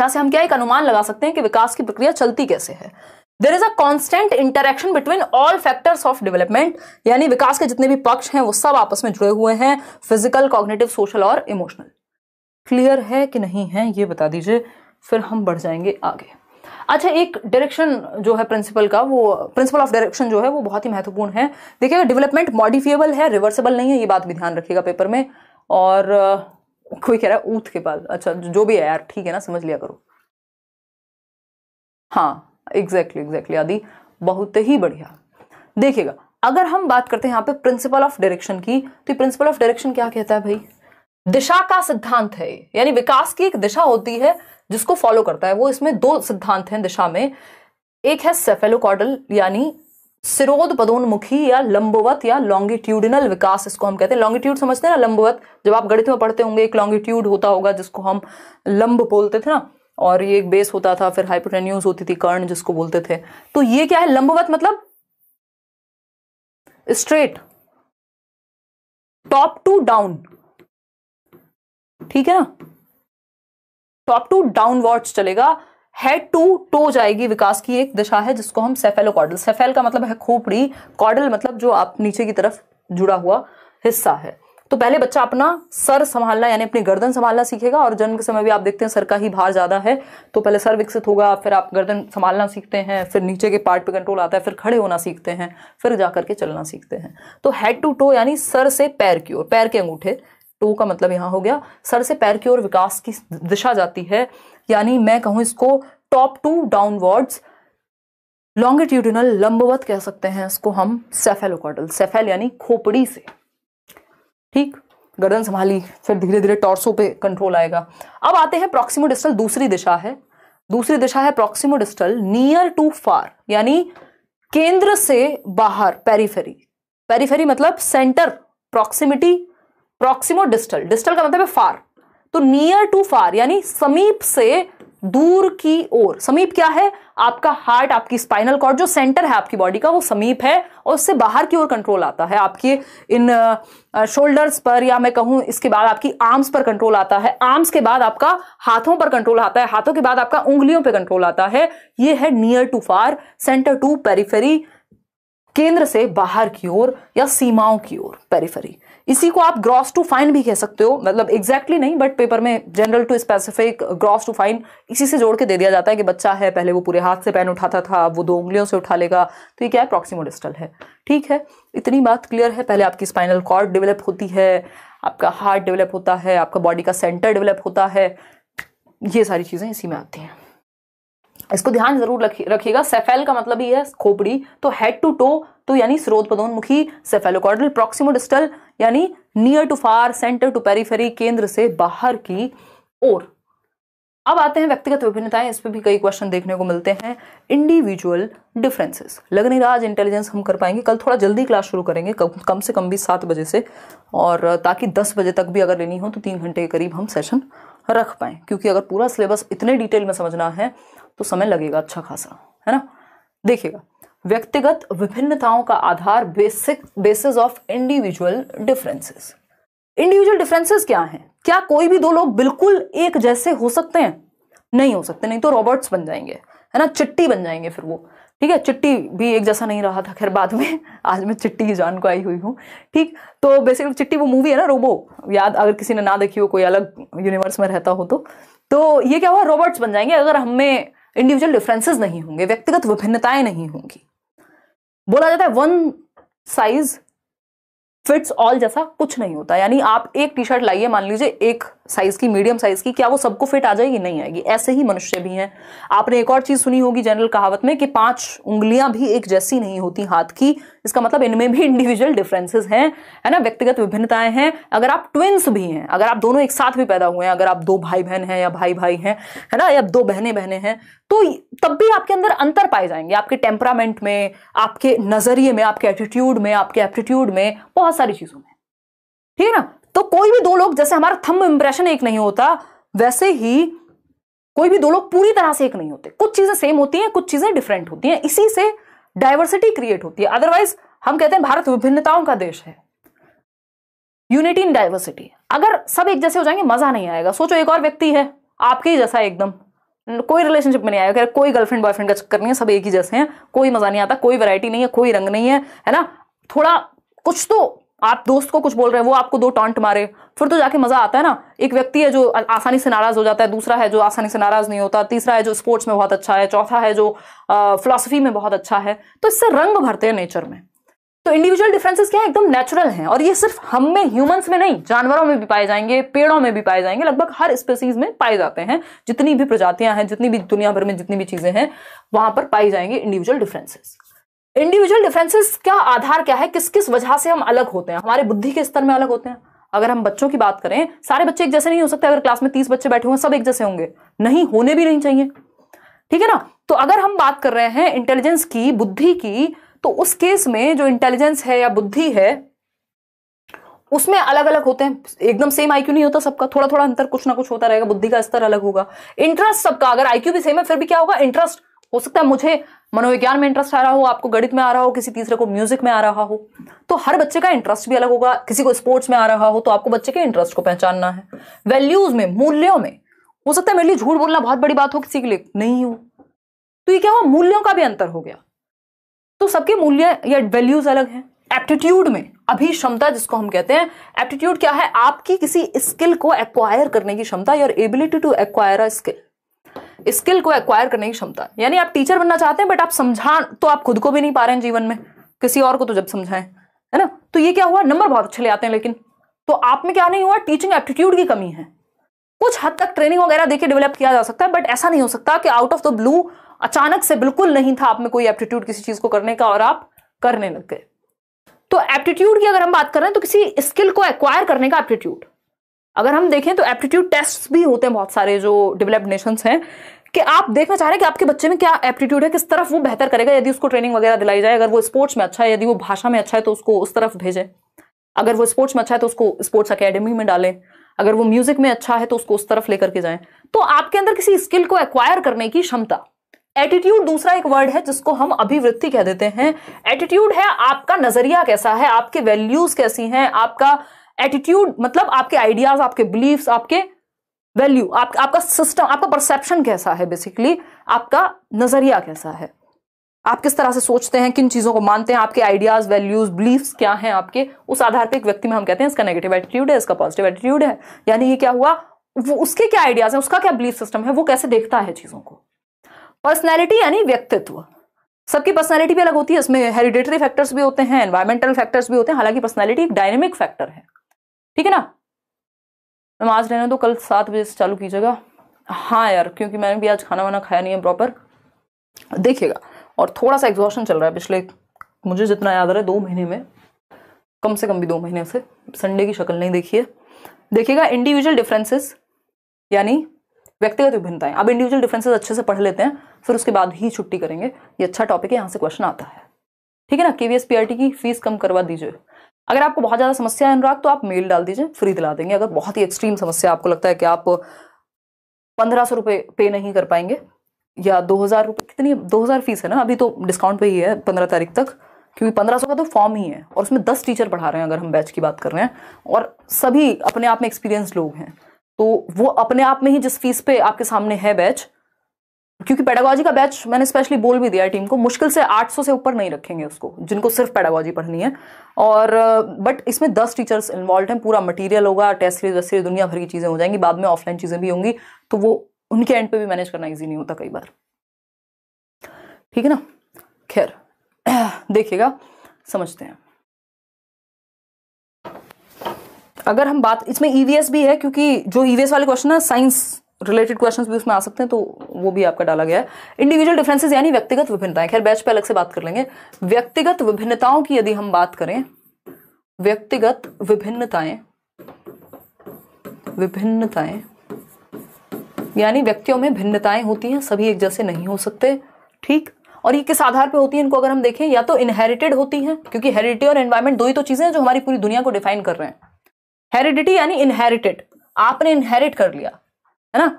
से हम क्या एक अनुमान लगा सकते हैं कि विकास की प्रक्रिया चलती कैसे है। There is a constant interaction between all factors of development, यानी विकास के जितने भी पक्ष हैं वो सब आपस में जुड़े हुए हैं, फिजिकल, कॉग्निटिव, सोशल और इमोशनल। क्लियर है कि नहीं है ये बता दीजिए, फिर हम बढ़ जाएंगे आगे। अच्छा, एक डायरेक्शन जो है प्रिंसिपल का, वो प्रिंसिपल ऑफ डायरेक्शन जो है वो बहुत ही महत्वपूर्ण है। देखिएगा, डेवलपमेंट मॉडिफिएबल है, रिवर्सेबल नहीं है, ये बात भी ध्यान रखिएगा पेपर में। और कोई कह रहा है ऊंट के पास, अच्छा जो भी है यार, ठीक है ना, समझ लिया करो। हाँ एग्जैक्टली आदि, बहुत ही बढ़िया। देखिएगा, अगर हम बात करते हैं यहाँ पे प्रिंसिपल ऑफ डायरेक्शन की, तो प्रिंसिपल ऑफ डायरेक्शन क्या कहता है भाई, दिशा का सिद्धांत है, यानी विकास की एक दिशा होती है जिसको फॉलो करता है वो। इसमें दो सिद्धांत हैं दिशा में, एक है सेफेलोकॉर्डल यानी सिरोध पदोन्मुखी या लंबवत या लॉन्गिट्यूडिनल विकास, इसको हम कहते हैं। लॉन्गिट्यूड समझते हैं ना, लंबवत, जब आप गणित में पढ़ते होंगे एक लॉन्गिट्यूड होता होगा जिसको हम लंब बोलते थे ना, और ये एक बेस होता था, फिर हाइपोटेन्यूज होती थी, कर्ण जिसको बोलते थे। तो ये क्या है, लंबवत मतलब स्ट्रेट, टॉप टू डाउन, ठीक है ना, टॉप टू डाउनवर्ड्स चलेगा, हेड टू टो जाएगी, विकास की एक दिशा है जिसको हम सेफेलोकॉर्डल, सेफेल का मतलब है खोपड़ी, कॉर्डल मतलब जो आप नीचे की तरफ जुड़ा हुआ हिस्सा है। तो पहले बच्चा अपना सर संभालना यानी अपनी गर्दन संभालना सीखेगा, और जन्म के समय भी आप देखते हैं सर का ही भार ज्यादा है, तो पहले सर विकसित होगा, फिर आप गर्दन संभालना सीखते हैं, फिर नीचे के पार्ट पे कंट्रोल आता है, फिर खड़े होना सीखते हैं, फिर जाकर के चलना सीखते हैं। तो हेड टू टो यानी सर से पैर की ओर, पैर के अंगूठे, टो का मतलब यहां हो गया सर से पैर की ओर विकास की दिशा जाती है, यानी मैं कहूं इसको टॉप टू डाउनवर्ड्स, लॉन्गिट्यूडिनल लंबवत कह सकते हैं इसको हम, सेफेलोकॉर्डल, सेफेल यानी खोपड़ी से, ठीक, गर्दन संभाली, फिर धीरे धीरे टॉर्सो पे कंट्रोल आएगा। अब आते हैं प्रॉक्सिमो डिस्टल, दूसरी दिशा है प्रॉक्सिमो डिस्टल, नियर टू फार यानी केंद्र से बाहर, पेरिफेरी, पेरिफेरी मतलब centre, proximity, proximo distal, distal का मतलब है फार, तो नियर टू फार यानी समीप से दूर की ओर। समीप क्या है, आपका हार्ट, आपकी स्पाइनल कॉर्ड जो सेंटर है आपकी बॉडी का वो समीप है, और उससे बाहर की ओर कंट्रोल आता है, आपके इन शोल्डर्स पर, या मैं कहूं इसके बाद आपकी आर्म्स पर कंट्रोल आता है, आर्म्स के बाद आपका हाथों पर कंट्रोल आता है, हाथों के बाद आपका उंगलियों पे कंट्रोल आता है। ये है near to far, centre to periphery, केंद्र से बाहर की ओर या सीमाओं की ओर, पेरिफेरी। इसी को आप ग्रॉस टू फाइन भी कह सकते हो, मतलब एग्जैक्टली नहीं, बट पेपर में general to specific, gross to fine इसी से जोड़ के दे दिया जाता है कि बच्चा है, पहले वो पूरे हाथ से पेन उठाता था, वो 2 उंगलियों से उठा लेगा, तो ये क्या है, प्रॉक्सिमो डिस्टल है। ठीक है, इतनी बात क्लियर है। पहले आपकी स्पाइनल कॉर्ड डेवलप होती है, आपका हार्ट डेवलप होता है, आपका बॉडी का सेंटर डेवलप होता है, ये सारी चीजें इसी में आती हैं। इसको ध्यान जरूर रखिएगा। सेफेल का मतलब ही है खोपड़ी, तो हेड टू टो तो यानी स्रोतपदोन्मुखी, सेफेलोकॉर्डल, प्रॉक्सिमो डिस्टल यानी near to far, centre to periphery, केंद्र से बाहर की ओर। अब आते हैं व्यक्तिगत विभिन्नताएं, इस पे भी कई क्वेश्चन देखने को मिलते हैं। इंडिविजुअल डिफरेंसेस, लग नहीं रहा आज इंटेलिजेंस हम कर पाएंगे, कल थोड़ा जल्दी क्लास शुरू करेंगे, कम से कम भी 7 बजे से, और ताकि 10 बजे तक भी अगर लेनी हो तो 3 घंटे के करीब हम सेशन रख पाएं, क्योंकि अगर पूरा सिलेबस इतने डिटेल में समझना है तो समय लगेगा अच्छा खासा, है ना। देखिएगा, व्यक्तिगत विभिन्नताओं का आधार, basis of individual differences. Individual differences क्या हैं? क्या कोई भी 2 लोग बिल्कुल एक जैसे हो सकते हैं? नहीं हो सकते, नहीं तो रॉबर्ट्स बन जाएंगे, है ना, चिट्टी बन जाएंगे फिर वो। ठीक है, चिट्टी भी एक जैसा नहीं रहा था, खैर बाद में, आज मैं चिट्टी की जान को आई हुई हूँ। ठीक, तो बेसिकली चिट्टी वो मूवी है ना, रोबो, याद अगर किसी ने ना देखी हो, कोई अलग यूनिवर्स में रहता हो तो ये क्या हुआ, रॉबर्ट्स बन जाएंगे अगर हमें इंडिविजुअल डिफरेंसेस नहीं होंगे, व्यक्तिगत विभिन्नताएं नहीं होंगी। बोला जाता है वन साइज फिट्स ऑल जैसा कुछ नहीं होता, यानी आप एक टी शर्ट लाइए, मान लीजिए एक साइज की, मीडियम साइज की, क्या वो सबको फिट आ जाएगी? नहीं आएगी। ऐसे ही मनुष्य भी हैं। आपने एक और चीज सुनी होगी जनरल कहावत में कि 5 उंगलियां भी एक जैसी नहीं होती हाथ की, इसका मतलब इनमें भी इंडिविजुअल डिफरेंसेस हैं, है ना, व्यक्तिगत विभिन्नताएं हैं। अगर आप ट्विंस भी हैं, अगर आप दोनों एक साथ भी पैदा हुए हैं, अगर आप 2 भाई बहन हैं या भाई भाई हैं, है ना, या 2 बहनें हैं, तो तब भी आपके अंदर अंतर पाए जाएंगे, आपके टेम्परामेंट में, आपके नजरिए में, आपके एटीट्यूड में, आपके एप्टीट्यूड में, बहुत सारी चीजों में। ठीक है ना। तो कोई भी दो लोग, जैसे हमारा थंब इंप्रेशन एक नहीं होता, वैसे ही कोई भी दो लोग पूरी तरह से एक नहीं होते। कुछ चीजें सेम होती हैं, कुछ चीजें डिफरेंट होती हैं, इसी से डाइवर्सिटी क्रिएट होती है। अदरवाइज हम कहते हैं भारत विभिन्नताओं का देश है, यूनिटी इन डाइवर्सिटी। अगर सब एक जैसे हो जाएंगे मजा नहीं आएगा। सोचो एक और व्यक्ति है आपके ही जैसा, एकदम कोई रिलेशनशिप में नहीं आएगा, कोई गर्लफ्रेंड बॉयफ्रेंड का चक्कर नहीं है, सब एक ही जैसे हैं, कोई मजा नहीं आता, कोई वैरायटी नहीं है, कोई रंग नहीं है ना। थोड़ा कुछ तो आप दोस्त को कुछ बोल रहे हैं, वो आपको दो टॉन्ट मारे, फिर तो जाके मजा आता है ना। एक व्यक्ति है जो आसानी से नाराज हो जाता है, दूसरा है जो आसानी से नाराज नहीं होता, तीसरा है जो स्पोर्ट्स में बहुत अच्छा है, चौथा है जो फिलॉसफी में बहुत अच्छा है। तो इससे रंग भरते हैं नेचर में। तो इंडिविजुअल डिफरेंसेस क्या है, एकदम नेचुरल हैं, और ये सिर्फ हम में, ह्यूमंस में नहीं, जानवरों में भी पाए जाएंगे, पेड़ों में भी पाए जाएंगे, लगभग हर स्पीसीज में पाए जाते हैं। जितनी भी प्रजातियां हैं, जितनी भी दुनिया भर में जितनी भी चीजें हैं, वहां पर पाई जाएंगे इंडिविजुअल डिफरेंसेस। इंडिविजुअल डिफरेंसेस का आधार क्या है, किस किस वजह से हम अलग होते हैं, हमारे बुद्धि के स्तर में अलग होते हैं। अगर हम बच्चों की बात करें, सारे बच्चे एक जैसे नहीं हो सकते। अगर क्लास में 30 बच्चे बैठे हुए सब एक जैसे होंगे नहीं, होने भी नहीं चाहिए, ठीक है ना। तो अगर हम बात कर रहे हैं इंटेलिजेंस की, बुद्धि की, तो उस केस में जो इंटेलिजेंस है या बुद्धि है उसमें अलग अलग होते हैं। एकदम सेम आईक्यू नहीं होता सबका, थोड़ा थोड़ा अंतर कुछ ना कुछ होता रहेगा, बुद्धि का स्तर अलग होगा। इंटरेस्ट सबका, अगर आईक्यू भी सेम है फिर भी क्या होगा, इंटरेस्ट हो सकता है मुझे मनोविज्ञान में इंटरेस्ट आ रहा हो, आपको गणित में आ रहा हो, किसी तीसरे को म्यूजिक में आ रहा हो, तो हर बच्चे का इंटरेस्ट भी अलग होगा। किसी को स्पोर्ट्स में आ रहा हो तो आपको बच्चे के इंटरेस्ट को पहचानना है। वैल्यूज में, मूल्यों में, हो सकता है मेरे लिए झूठ बोलना बहुत बड़ी बात हो, किसी के लिए नहीं हो, तो ये क्या हुआ, मूल्यों का भी अंतर हो गया। तो सबके मूल्य या वैल्यूज अलग हैं। एप्टीट्यूड में, अभिक्षमता जिसको हम कहते हैं, एप्टीट्यूड क्या है, आपकी किसी स्किल को एक्वायर करने की क्षमता, your ability to acquire a skill, skill को एक्वायर करने की क्षमता। यानी आप टीचर बनना चाहते हैं बट आप समझा तो आप खुद को भी नहीं पा रहे हैं जीवन में, किसी और को तो जब समझाएं, है ना। तो ये क्या हुआ, नंबर बहुत अच्छे ले आते हैं लेकिन, तो आप में क्या नहीं हुआ, टीचिंग एप्टीट्यूड की कमी है। कुछ हद तक ट्रेनिंग वगैरह देके डेवलप किया जा सकता है, बट ऐसा नहीं हो सकता कि आउट ऑफ द ब्लू अचानक से बिल्कुल नहीं था आप में कोई एप्टीट्यूड किसी चीज को करने का और आप करने लग गए। तो एप्टीट्यूड की अगर हम बात कर रहे हैं तो किसी स्किल को एक्वायर करने का एप्टीट्यूड, अगर हम देखें तो एप्टीट्यूड टेस्ट भी होते हैं बहुत सारे जो डेवलप्ड नेशंस हैं, कि आप देखना चाह रहे हैं कि आपके बच्चे में क्या एप्टीट्यूड है, किस तरफ वो बेहतर करेगा। यदि उसको ट्रेनिंग वगैरह दिलाई जाए, अगर वो स्पोर्ट्स में अच्छा है, यदि वो भाषा में अच्छा है तो उसको उस तरफ भेजें, अगर वो स्पोर्ट्स में अच्छा है तो उसको स्पोर्ट्स अकेडमी में डालें, अगर वो म्यूजिक में अच्छा है तो उसको उस तरफ लेकर के जाएं। तो आपके अंदर किसी स्किल को एक्वायर करने की क्षमता। एटीट्यूड दूसरा एक वर्ड है जिसको हम अभिवृत्ति कह देते हैं। एटीट्यूड है आपका नजरिया कैसा है, आपके वैल्यूज कैसी हैं, आपका एटीट्यूड मतलब आपके आइडियाज, आपके बिलीफ्स, आपके वैल्यू, आपका सिस्टम, आपका परसेप्शन कैसा है, बेसिकली आपका नजरिया कैसा है, आप किस तरह से सोचते हैं, किन चीजों को मानते हैं, आपके आइडियाज, वैल्यूज, बिलीफ्स क्या हैं आपके, उस आधार पे एक व्यक्ति में हम कहते हैं इसका नेगेटिव एटीट्यूड है, इसका पॉजिटिव एटीट्यूड है। यानी ये क्या हुआ, वो उसके क्या आइडियाज है, उसका क्या बिलीफ सिस्टम है, वो कैसे देखता है चीजों को। पर्सनैलिटी यानी व्यक्तित्व, सबकी पर्सनैलिटी भी अलग होती है, इसमें हेरिडेटरी फैक्टर्स भी होते हैं, एनवायरमेंटल फैक्टर्स भी होते हैं। हालांकि पर्सनैलिटी एक डायनेमिक फैक्टर है, ठीक है ना। नमाज रहने दो, कल 7 बजे से चालू कीजिएगा। हाँ यार, क्योंकि मैंने भी आज खाना वाना खाया नहीं है प्रॉपर, देखिएगा। और थोड़ा सा एग्जॉशन चल रहा है पिछले, मुझे जितना याद आ रहा है 2 महीने में, कम से कम भी 2 महीने से संडे की शक्ल नहीं देखी है। देखिएगा, इंडिविजुअल डिफरेंसेस यानी व्यक्तिगत विभिन्नताएं। अब इंडिविजुअल डिफरेंसेस अच्छे से पढ़ लेते हैं, फिर उसके बाद ही छुट्टी करेंगे। ये अच्छा टॉपिक है, यहाँ से क्वेश्चन आता है, ठीक है ना। केवीएस पीआरटी की फीस कम करवा दीजिए। अगर आपको बहुत ज्यादा समस्या है अनुराग, तो आप मेल डाल दीजिए, फ्री दिला देंगे। अगर बहुत ही एक्सट्रीम समस्या, आपको लगता है कि आप 1500 रुपये पे नहीं कर पाएंगे या 2000 रुपये, कितनी 2000 फीस है ना, अभी तो डिस्काउंट पे ही है 15 तारीख तक, क्योंकि 1500 का तो फॉर्म ही है और उसमें 10 टीचर पढ़ा रहे हैं अगर हम बैच की बात कर रहे हैं, और सभी अपने आप में एक्सपीरियंस लोग हैं। तो वो अपने आप में ही जिस फीस पे आपके सामने है बैच, क्योंकि पेडागोजी का बैच मैंने स्पेशली बोल भी दिया है टीम को, मुश्किल से 800 से ऊपर नहीं रखेंगे उसको, जिनको सिर्फ पेडागोजी पढ़नी है। और बट इसमें 10 टीचर्स इन्वॉल्व हैं, पूरा मटेरियल होगा, टेस्ट सीरीज वैसे दुनिया भर की चीजें हो जाएंगी, बाद में ऑफलाइन चीजें भी होंगी, तो वो उनके एंड पे भी मैनेज करना ईजी नहीं होता कई बार, ठीक है ना। खैर देखिएगा, समझते हैं। अगर हम बात, इसमें ईवीएस भी है, क्योंकि जो ईवीएस वाले क्वेश्चन है साइंस रिलेटेड क्वेश्चंस भी उसमें आ सकते हैं, तो वो भी आपका डाला गया है। इंडिविजुअल डिफरेंसेस यानी व्यक्तिगत विभिन्नताएं, खैर बैच पे अलग से बात कर लेंगे। व्यक्तिगत विभिन्नताओं की यदि हम बात करें, व्यक्तिगत विभिन्नताएं यानी व्यक्तियों में भिन्नताएं होती हैं, सभी एक जैसे नहीं हो सकते, ठीक। और ये किस आधार पे होती है, इनको अगर हम देखें, या तो इनहेरिटेड होती हैं, क्योंकि हेरिडिटी और एनवायरमेंट दो ही तो चीजें हैं जो हमारी पूरी दुनिया को डिफाइन कर रहे हैं। हेरिडिटी यानी इनहेरिटेड, आपने इनहेरिट कर लिया, है ना,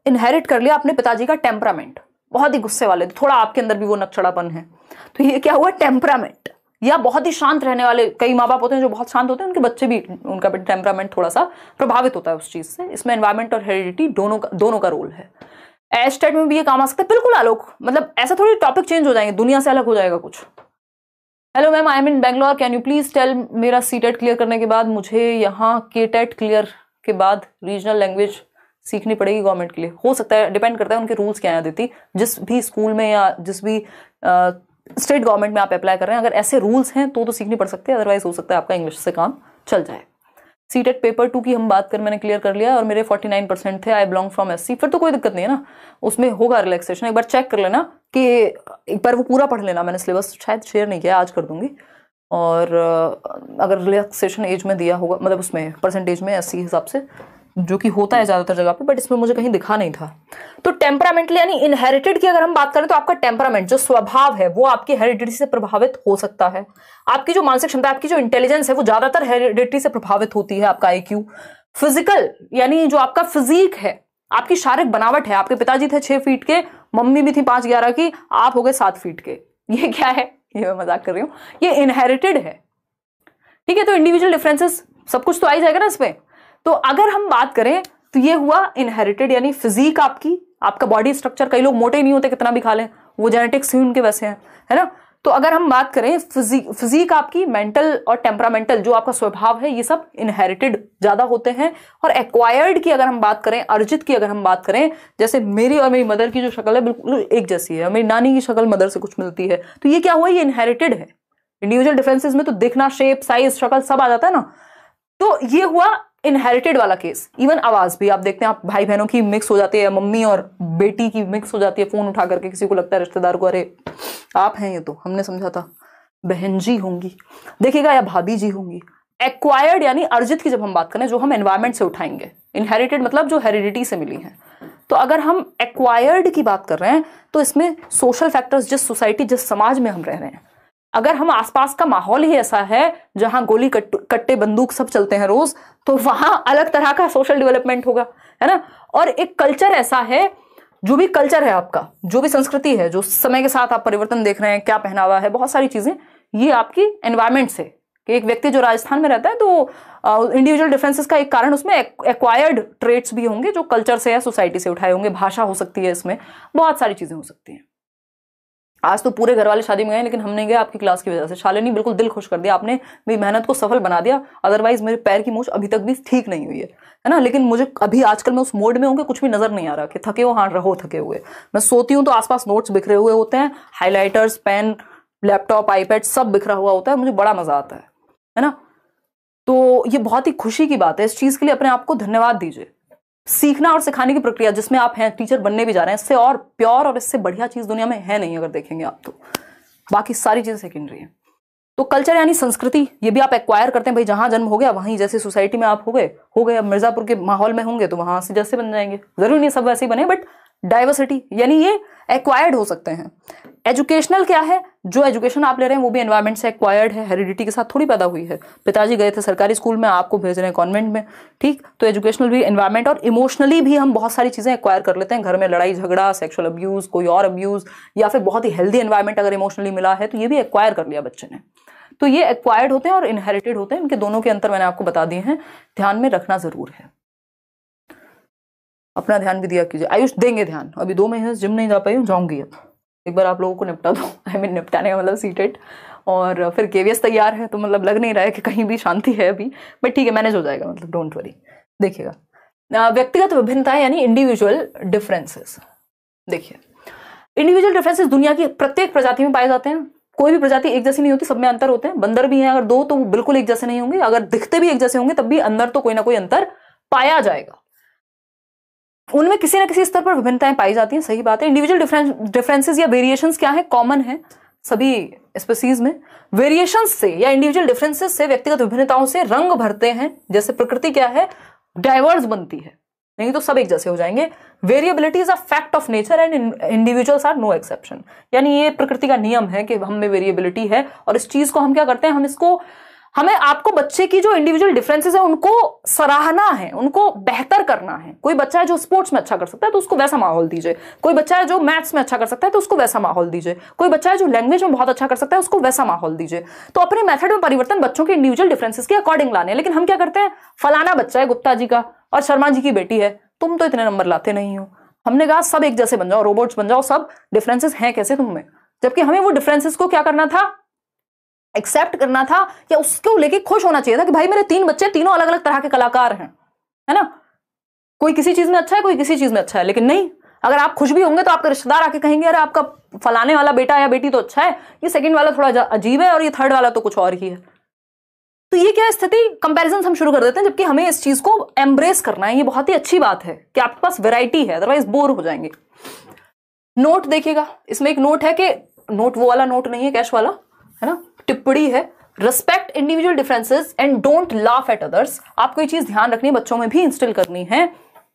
इनहेरिट कर लिया अपने पिताजी का टेम्परामेंट, बहुत ही गुस्से वाले, थोड़ा आपके अंदर भी वो नकचड़ापन है, तो ये क्या हुआ, टेम्परामेंट। या बहुत ही शांत रहने वाले, कई माँ बाप होते हैं जो बहुत शांत होते हैं, उनके बच्चे भी, उनका टेम्परामेंट थोड़ा सा प्रभावित होता है उस चीज से। इसमें एनवायरमेंट और हेरिडिटी दोनों का रोल है। एस्टेट में भी ये काम आ सकता है, बिल्कुल आलोक, मतलब ऐसा थोड़ी टॉपिक चेंज हो जाएंगे, दुनिया से अलग हो जाएगा कुछ। Hello ma'am, I am in Bangalore, can you please tell, मेरा सीटेट क्लियर करने के बाद मुझे यहाँ केटेट क्लियर के बाद रीजनल लैंग्वेज सीखनी पड़ेगी गवर्नमेंट के लिए। हो सकता है, डिपेंड करता है उनके रूल्स क्या है देती, जिस भी स्कूल में या जिस भी स्टेट गवर्नमेंट में आप अप्लाई कर रहे हैं, अगर ऐसे रूल्स हैं तो सीखनी पड़ सकती है, अदरवाइज हो सकता है आपका इंग्लिश से काम चल जाए। सीटेट पेपर 2 की हम बात कर, मैंने क्लियर कर लिया और मेरे 49% थे, आई बिलोंग फ्रॉम एससी, फिर तो कोई दिक्कत नहीं है ना, उसमें होगा रिलैक्सेशन। एक बार चेक कर लेना कि एक बार वो पूरा पढ़ लेना, मैंने सिलेबस शायद शेयर नहीं किया, आज कर दूंगी। और अगर रिलैक्सेशन एज में दिया होगा, मतलब उसमें परसेंटेज में एससी हिसाब से, जो कि होता है ज्यादातर जगह पे, बट इसमें मुझे कहीं दिखा नहीं था। तो टेम्परामेंटली यानी इनहेरिटेड की अगर हम बात करें तो आपका टेम्परामेंट जो स्वभाव है वो आपकी हेरिडिटी से प्रभावित हो सकता है। आपकी जो मानसिक क्षमता, आपकी जो इंटेलिजेंस है वो ज्यादातर हेरिडिटी से प्रभावित होती है। आपका आईक्यू, फिजिकल यानी जो आपका फिजिक है, आपकी शारीरिक बनावट है, आपके पिताजी थे 6 फीट के, मम्मी भी थी 5'11" की, आप हो गए 7 फीट के, ये क्या है, ये मैं मजाक कर रही हूं, ये इनहेरिटेड है, ठीक है। तो इंडिविजुअल डिफरेंसेस सब कुछ तो आ ही जाएगा ना इसमें। तो अगर हम बात करें तो ये हुआ इनहेरिटेड यानी फिजिक, आपका बॉडी स्ट्रक्चर, कई लोग मोटे नहीं होते कितना भी खा लें, वो जेनेटिक्स ही उनके वैसे हैं, है ना। तो अगर हम बात करें फिजिक आपकी, मेंटल और टेम्परामेंटल जो आपका स्वभाव है, ये सब इनहेरिटेड ज्यादा होते हैं। और एक्वायर्ड की अगर हम बात करें, अर्जित की अगर हम बात करें, जैसे मेरी और मेरी मदर की जो शक्ल है बिल्कुल एक जैसी है, मेरी नानी की शक्ल मदर से कुछ मिलती है, तो ये क्या हुआ, ये इनहेरिटेड है। इंडिविजुअल डिफरेंसेस में तो दिखना, शेप, साइज, शक्ल सब आ जाता है ना, तो ये हुआ इनहेरिटेड वाला केस। इवन आवाज भी आप देखते हैं, आप भाई बहनों की मिक्स हो जाती है, मम्मी और बेटी की मिक्स हो जाती है, फोन उठा करके किसी को लगता है रिश्तेदार को, अरे आप हैं ये, तो हमने समझा था बहन जी होंगी, देखिएगा, या भाभी जी होंगी। एक्वायर्ड यानी अर्जित की जब हम बात करें, जो हम एनवायरमेंट से उठाएंगे, इनहेरिटेड मतलब जो हेरिडिटी से मिली है। तो अगर हम एक्वायर्ड की बात कर रहे हैं तो इसमें सोशल फैक्टर्स, जिस सोसाइटी, जिस समाज में हम रह रहे हैं, अगर हम आसपास का माहौल ही ऐसा है जहां गोली कट्टे बंदूक सब चलते हैं रोज, तो वहां अलग तरह का सोशल डेवलपमेंट होगा, है ना। और एक कल्चर ऐसा है, जो भी कल्चर है आपका, जो भी संस्कृति है, जो समय के साथ आप परिवर्तन देख रहे हैं, क्या पहनावा है, बहुत सारी चीजें, ये आपकी एनवायरमेंट से, कि एक व्यक्ति जो राजस्थान में रहता है तो इंडिविजुअल डिफरेंसेस का एक कारण उसमें एक्वायर्ड ट्रेट्स भी होंगे जो कल्चर से या सोसाइटी से उठाए होंगे। भाषा हो सकती है, इसमें बहुत सारी चीजें हो सकती हैं। आज तो पूरे घर वाले शादी में गए, लेकिन हम नहीं गए आपकी क्लास की वजह से। शालिनी बिल्कुल दिल खुश कर दिया आपने, मेरी मेहनत को सफल बना दिया, अदरवाइज मेरे पैर की मूछ अभी तक भी ठीक नहीं हुई है ना। लेकिन मुझे अभी आजकल मैं उस मोड में हूँ कि कुछ भी नजर नहीं आ रहा कि थके हो, हाँ रहो थके हुए। मैं सोती हूँ तो आसपास नोट्स बिखरे हुए होते हैं, हाईलाइटर्स, पेन, लैपटॉप, आईपैड सब बिखरा हुआ होता है, मुझे बड़ा मजा आता है ना। तो ये बहुत ही खुशी की बात है, इस चीज के लिए अपने आप को धन्यवाद दीजिए। सीखना और सिखाने की प्रक्रिया जिसमें आप हैं, टीचर बनने भी जा रहे हैं, इससे और प्योर और इससे बढ़िया चीज दुनिया में है नहीं, अगर देखेंगे आप तो। बाकी सारी चीजें सेकेंडरी है। तो कल्चर यानी संस्कृति, ये भी आप एक्वायर करते हैं भाई, जहां जन्म हो गया वहीं, जैसे सोसाइटी में आप हो गए। अब मिर्जापुर के माहौल में होंगे तो वहां से जैसे बन जाएंगे, जरूरी नहीं सब वैसे ही बने, बट डाइवर्सिटी यानी ये एक्वायर्ड हो सकते हैं। एजुकेशनल क्या है, जो एजुकेशन आप ले रहे हैं वो भी एनवायरमेंट से एक्वायर्ड है, हेरिडिटी के साथ थोड़ी पैदा हुई है। पिताजी गए थे सरकारी स्कूल में, आपको भेज रहे हैं कॉन्वेंट में, ठीक। तो एजुकेशनल भी एनवायरमेंट, और इमोशनली भी हम बहुत सारी चीजें एक्वायर कर लेते हैं। घर में लड़ाई झगड़ा, सेक्सुअल अब्यूज, कोई और अब्यूज, या फिर बहुत ही हेल्दी एनवायरमेंट अगर इमोशनली मिला है तो ये भी एक्वायर कर लिया बच्चे ने। तो ये एक्वायर्ड होते हैं और इनहेरिटेड होते हैं, इनके दोनों के अंतर मैंने आपको बता दिए हैं, ध्यान में रखना जरूर है। अपना ध्यान भी दिया कीजिए। आयुष देंगे ध्यान, अभी 2 महीने से जिम नहीं जा पाई हूँ, जाऊंगी अब। एक बार आप लोगों को निपटा दो, आई मीन निपटाने का मतलब सीटेट, और फिर केवीएस तैयार है, तो मतलब लग नहीं रहा है कि कहीं भी शांति है अभी, बट ठीक है, मैनेज हो जाएगा, मतलब डोंट वरी। देखिएगा, व्यक्तिगत विभिन्नताएं यानी इंडिविजुअल डिफरेंसेस। देखिए, इंडिविजुअल डिफरेंसेस दुनिया की प्रत्येक प्रजाति में पाए जाते हैं। कोई भी प्रजाति एक जैसी नहीं होती, सब में अंतर होते हैं। बंदर भी हैं अगर 2 तो वो बिल्कुल एक जैसे नहीं होंगे, अगर दिखते भी एक जैसे होंगे तब भी अंदर तो कोई ना कोई अंतर पाया जाएगा। उनमें किसी ना किसी स्तर पर विभिन्नताएं पाई जाती हैं, सही बात है। इंडिविजुअल डिफरेंसेस या वेरिएशंस क्या है, कॉमन है सभी स्पीसीज में। वेरिएशंस से या इंडिविजुअल डिफरेंसेस से, व्यक्तिगत विभिन्नताओं से रंग भरते हैं। जैसे प्रकृति क्या है, डाइवर्स बनती है, नहीं तो सब एक जैसे हो जाएंगे। Variability is a fact of nature and individuals are no exception. यानी ये प्रकृति का नियम है कि हम में वेरिएबिलिटी है, और इस चीज को हम क्या करते हैं, हम इसको हमें आपको बच्चे की जो इंडिविजुअल डिफरेंसेस है उनको सराहना है, उनको बेहतर करना है। कोई बच्चा है जो स्पोर्ट्स में अच्छा कर सकता है तो उसको वैसा माहौल दीजिए, कोई बच्चा है जो मैथ्स में अच्छा कर सकता है तो उसको वैसा माहौल दीजिए, कोई बच्चा है जो लैंग्वेज में बहुत अच्छा कर सकता है उसको वैसा माहौल दीजिए। तो अपने मेथड में परिवर्तन बच्चों के इंडिविजुअल डिफरेंसेस के अकॉर्डिंग लाने। लेकिन हम क्या करते हैं, फलाना बच्चा है गुप्ता जी का और शर्मा जी की बेटी है, तुम तो इतने नंबर लाते नहीं हो। हमने कहा सब एक जैसे बन जाओ, रोबोट्स बन जाओ, सब डिफरेंसेस हैं कैसे तुम में। जबकि हमें वो डिफरेंसेस को क्या करना था, एक्सेप्ट करना था, या उसको लेके खुश होना चाहिए था कि भाई मेरे 3 बच्चे तीनों अलग अलग तरह के कलाकार हैं, है ना, कोई किसी चीज में अच्छा है, कोई किसी चीज में अच्छा है। लेकिन नहीं, अगर आप खुश भी होंगे तो आपके रिश्तेदार आके कहेंगे अरे आपका फलाने वाला बेटा या बेटी तो अच्छा है, ये सेकंड वाला थोड़ा अजीब है और ये थर्ड वाला तो कुछ और ही है। तो ये क्या स्थिति, कंपैरिजन हम शुरू कर देते हैं, जबकि हमें इस चीज को एम्ब्रेस करना है। ये बहुत ही अच्छी बात है कि आपके पास वैरायटी है, अदरवाइज बोर हो जाएंगे। नोट देखिएगा, इसमें एक नोट है कि नोट वो वाला नोट नहीं है कैश वाला, है ना, टिप्पणी है, respect individual differences and don't laugh at others. आपको ये चीज ध्यान रखनी है, बच्चों में भी इंस्टिल करनी है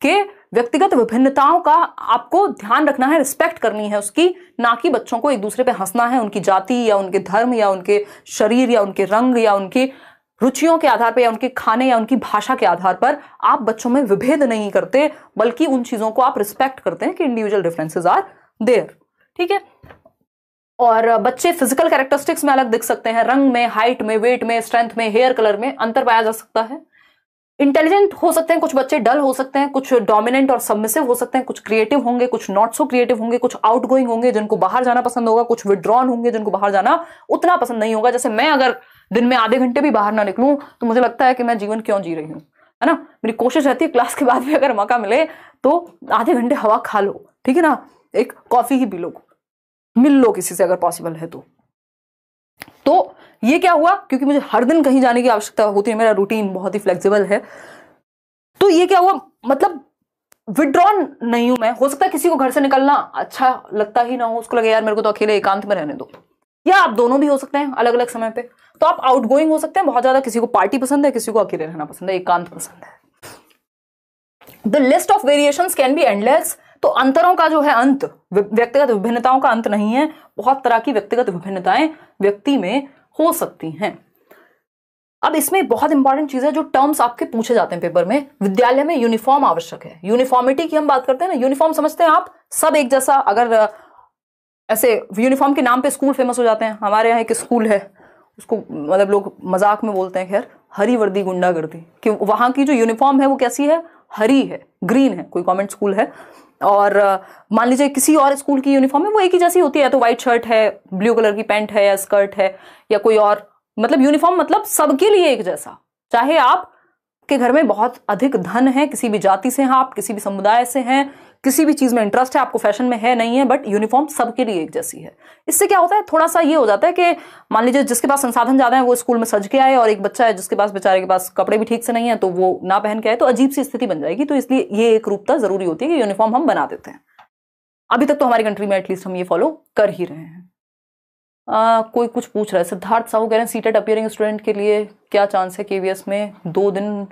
कि व्यक्तिगत विभिन्नताओं का आपको ध्यान रखना है, रिस्पेक्ट करनी है उसकी, ना कि बच्चों को एक दूसरे पे हंसना है उनकी जाति या उनके धर्म या उनके शरीर या उनके रंग या उनकी रुचियों के आधार पर या उनके खाने या उनकी भाषा के आधार पर। आप बच्चों में विभेद नहीं करते, बल्कि उन चीजों को आप रिस्पेक्ट करते हैं कि इंडिविजुअल डिफरेंसेस आर देयर, ठीक है। और बच्चे फिजिकल कैरेक्टरिस्टिक्स में अलग दिख सकते हैं, रंग में, हाइट में, वेट में, स्ट्रेंथ में, हेयर कलर में अंतर पाया जा सकता है। इंटेलिजेंट हो सकते हैं कुछ बच्चे, डल हो सकते हैं कुछ, डोमिनेंट और सबमिसिव हो सकते हैं कुछ, क्रिएटिव होंगे कुछ, नॉट सो क्रिएटिव होंगे कुछ, आउटगोइंग होंगे जिनको बाहर जाना पसंद होगा, कुछ विड्रॉन होंगे जिनको बाहर जाना उतना पसंद नहीं होगा। जैसे मैं अगर दिन में आधे घंटे भी बाहर ना निकलूं तो मुझे लगता है कि मैं जीवन क्यों जी रही हूं, है ना। मेरी कोशिश रहती है क्लास के बाद भी अगर मौका मिले तो आधे घंटे हवा खा लो, ठीक है ना, एक कॉफी ही पी लो, मिल लो किसी से अगर पॉसिबल है तो ये क्या हुआ, क्योंकि मुझे हर दिन कहीं जाने की आवश्यकता होती है, मेरा रूटीन बहुत ही फ्लेक्सिबल है, तो ये क्या हुआ, मतलब विड्रॉन नहीं हूं मैं। हो सकता है किसी को घर से निकलना अच्छा लगता ही ना हो, उसको लगे यार मेरे को तो अकेले एकांत में रहने दो, या आप दोनों भी हो सकते हैं अलग अलग समय पे। तो आप आउटगोइंग हो सकते हैं बहुत ज्यादा, किसी को पार्टी पसंद है, किसी को अकेले रहना पसंद है, एकांत पसंद है। The list of variations can be endless. तो अंतरों का जो है अंत, व्यक्तिगत विभिन्नताओं का अंत नहीं है, बहुत तरह की व्यक्तिगत विभिन्नताएं व्यक्ति में हो सकती हैं। अब इसमें बहुत इंपॉर्टेंट चीज है, जो टर्म्स आपके पूछे जाते हैं पेपर में, विद्यालय में यूनिफॉर्म आवश्यक है। यूनिफॉर्मिटी की हम बात करते हैं ना, यूनिफॉर्म समझते हैं आप, सब एक जैसा। अगर ऐसे यूनिफॉर्म के नाम पे स्कूल फेमस हो जाते हैं, हमारे यहाँ एक स्कूल है, उसको मतलब लोग मजाक में बोलते हैं, खैर, हरी वर्दी गुंडागर्दी, कि वहां की जो यूनिफॉर्म है वो कैसी है, हरी है, ग्रीन है, कोई कॉन्वेंट स्कूल है। और मान लीजिए किसी और स्कूल की यूनिफॉर्म है, वो एक ही जैसी होती है, तो व्हाइट शर्ट है, ब्लू कलर की पैंट है या स्कर्ट है, या कोई और, मतलब यूनिफॉर्म मतलब सबके लिए एक जैसा। चाहे आप के घर में बहुत अधिक धन है, किसी भी जाति से हैं आप, किसी भी समुदाय से हैं, किसी भी चीज में इंटरेस्ट है, आपको फैशन में है नहीं है, बट यूनिफॉर्म सबके लिए एक जैसी है। इससे क्या होता है, थोड़ा सा ये हो जाता है कि मान लीजिए जिसके पास संसाधन ज्यादा है वो स्कूल में सज के आए, और एक बच्चा है जिसके पास, बेचारे के पास कपड़े भी ठीक से नहीं है, तो वो ना पहन के आए, तो अजीब सी स्थिति बन जाएगी। तो इसलिए ये एक रूपता जरूरी होती है कि यूनिफॉर्म हम बना देते हैं। अभी तक तो हमारी कंट्री में एटलीस्ट हम ये फॉलो कर ही रहे हैं। कोई कुछ पूछ रहा है, सिद्धार्थ साहू कह रहे हैं सीटेट अपीयरिंग स्टूडेंट के लिए क्या चांस है केवीएस में, 2 दिन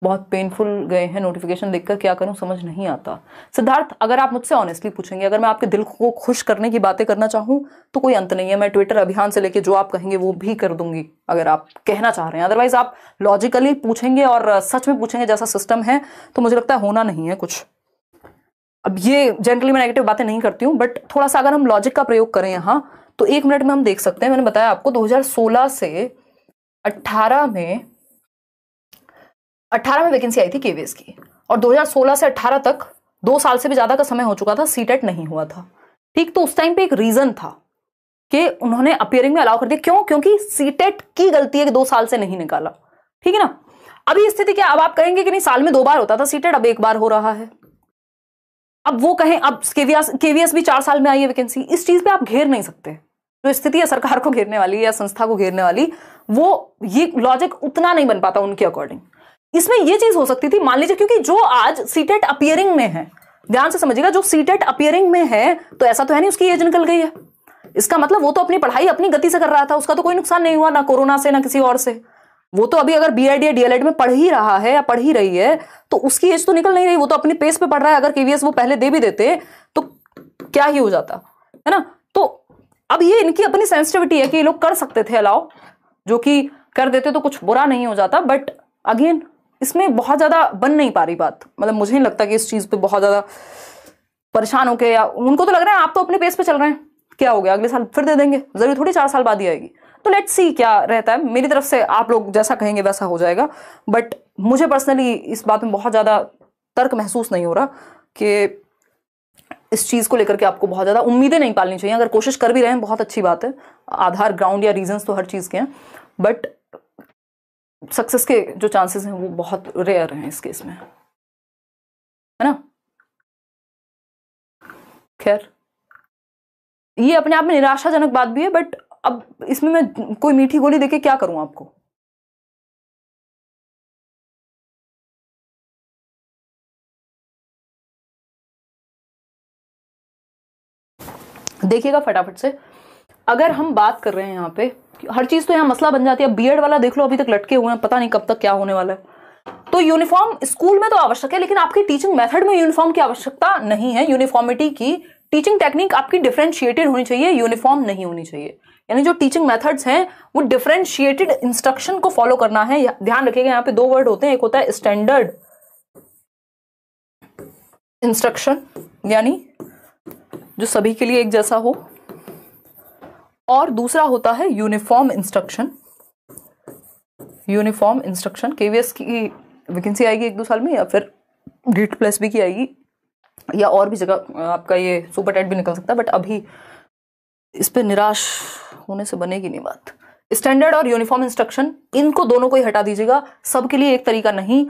बहुत पेनफुल गए हैं, नोटिफिकेशन देखकर क्या करूं समझ नहीं आता। सिद्धार्थ, अगर आप मुझसे ऑनेस्टली पूछेंगे, अगर मैं आपके दिल को खुश करने की बातें करना चाहूं तो कोई अंत नहीं है। मैं ट्विटर अभियान से लेके जो आप कहेंगे वो भी कर दूंगी, अगर आप कहना चाह रहे हैं। अदरवाइज आप लॉजिकली पूछेंगे और सच में पूछेंगे जैसा सिस्टम है, तो मुझे लगता है होना नहीं है कुछ। अब ये जनरली मैं नेगेटिव बातें नहीं करती हूँ, बट थोड़ा सा अगर हम लॉजिक का प्रयोग करें यहाँ, तो 1 मिनट में हम देख सकते हैं। मैंने बताया आपको 2016 से 18 में वैकेंसी आई थी केवीएस की, और 2016 से 18 तक 2 साल से भी ज्यादा का समय हो चुका था, सीटेट नहीं हुआ था, ठीक। तो उस टाइम पे एक रीजन था कि उन्होंने अपीयरिंग में अलाउ कर दिया। क्यों? क्योंकि सीटेट की गलती है कि 2 साल से नहीं निकाला, ठीक है ना। अभी स्थिति क्या, अब आप कहेंगे कि नहीं साल में 2 बार होता था सीटेट, अब 1 बार हो रहा है। अब वो कहें अब केवीएस भी 4 साल में आई है वैकेंसी, इस चीज पे आप घेर नहीं सकते। जो स्थिति है सरकार को घेरने वाली या संस्था को घेरने वाली, वो ये लॉजिक उतना नहीं बन पाता उनके अकॉर्डिंग। इसमें ये चीज हो सकती थी, मान लीजिए, क्योंकि जो आज सीटेट अपीयरिंग में है, ध्यान से समझिएगा, जो सीटेट अपीयरिंग में है, तो ऐसा तो है नहीं उसकी एज निकल गई है। इसका मतलब वो तो अपनी पढ़ाई अपनी गति से कर रहा था, उसका तो कोई नुकसान नहीं हुआ, ना कोरोना से ना किसी और से। वो तो अभी अगर बीएड या डीएलएड में पढ़ ही रहा है या पढ़ ही रही है, तो उसकी एज तो निकल नहीं रही, वो तो अपनी पेस पे पढ़ रहा है। अगर केवीएस वो पहले दे भी देते तो क्या ही हो जाता, है ना। तो अब ये इनकी अपनी सेंसिटिविटी है कि ये लोग कर सकते थे अलाउ, जो कि कर देते तो कुछ बुरा नहीं हो जाता, बट अगेन इसमें बहुत ज्यादा बन नहीं पा रही बात। मतलब मुझे नहीं लगता कि इस चीज पे बहुत ज्यादा परेशान होके, या उनको तो लग रहा है आप तो अपने पेस पे चल रहे हैं, क्या हो गया अगले साल फिर दे देंगे, जरूरी थोड़ी 4 साल बाद ही आएगी। तो लेट्स सी क्या रहता है। मेरी तरफ से आप लोग जैसा कहेंगे वैसा हो जाएगा, बट मुझे पर्सनली इस बात में बहुत ज्यादा तर्क महसूस नहीं हो रहा कि इस चीज को लेकर के आपको बहुत ज्यादा उम्मीदें नहीं पालनी चाहिए। अगर कोशिश कर भी रहे हैं बहुत अच्छी बात है, आधार ग्राउंड या रीजंस तो हर चीज के हैं, बट सक्सेस के जो चांसेस हैं वो बहुत रेयर हैं इस केस में, है ना। खैर ये अपने आप में निराशाजनक बात भी है, बट अब इसमें मैं कोई मीठी गोली देके क्या करूं आपको। देखिएगा फटाफट से, अगर हम बात कर रहे हैं यहाँ पे, हर चीज तो यहाँ मसला बन जाती है। बीएड वाला देख लो, अभी तक लटके हुए हैं, पता नहीं कब तक क्या होने वाला है। तो यूनिफॉर्म स्कूल में तो आवश्यक है, लेकिन आपकी टीचिंग मेथड में यूनिफॉर्म की आवश्यकता नहीं है। यूनिफॉर्मिटी की टीचिंग टेक्निक आपकी डिफरेंशिएटेड होनी चाहिए, यूनिफॉर्म नहीं होनी चाहिए। यानी जो टीचिंग मेथड्स हैं वो डिफरेंशिएटेड इंस्ट्रक्शन को फॉलो करना है। ध्यान रखिएगा यहाँ पे 2 वर्ड होते हैं, एक होता है स्टैंडर्ड इंस्ट्रक्शन यानी जो सभी के लिए एक जैसा हो, और दूसरा होता है uniform instruction. Uniform instruction KVS की वैकेंसी आएगी 1-2 साल में, या फिर डीट प्लस बी की आएगी, या और भी जगह आपका ये सुपर टेट भी निकल सकता है, बट अभी इस पे निराश होने से बनेगी नहीं बात। स्टैंडर्ड और यूनिफॉर्म इंस्ट्रक्शन, इनको दोनों को ही हटा दीजिएगा, सबके लिए एक तरीका नहीं।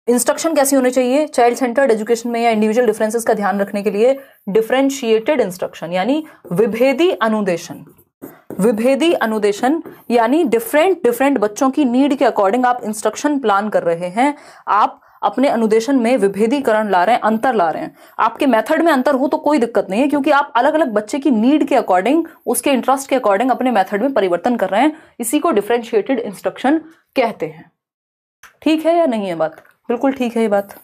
इंस्ट्रक्शन कैसी होनी चाहिए चाइल्ड सेंटर्ड एजुकेशन में या इंडिविजुअल डिफरेंसेस का ध्यान रखने के लिए? डिफरेंशिएटेड इंस्ट्रक्शन यानी विभेदी अनुदेशन। विभेदी अनुदेशन यानी डिफरेंट बच्चों की नीड के अकॉर्डिंग आप इंस्ट्रक्शन प्लान कर रहे हैं, आप अपने अनुदेशन में विभेदीकरण ला रहे हैं, अंतर ला रहे हैं। आपके मेथड में अंतर हो तो कोई दिक्कत नहीं है, क्योंकि आप अलग अलग बच्चे की नीड के अकॉर्डिंग, उसके इंटरेस्ट के अकॉर्डिंग अपने मेथड में परिवर्तन कर रहे हैं। इसी को डिफरेंशिएटेड इंस्ट्रक्शन कहते हैं। ठीक है या नहीं है बात? बिल्कुल ठीक है ये बात।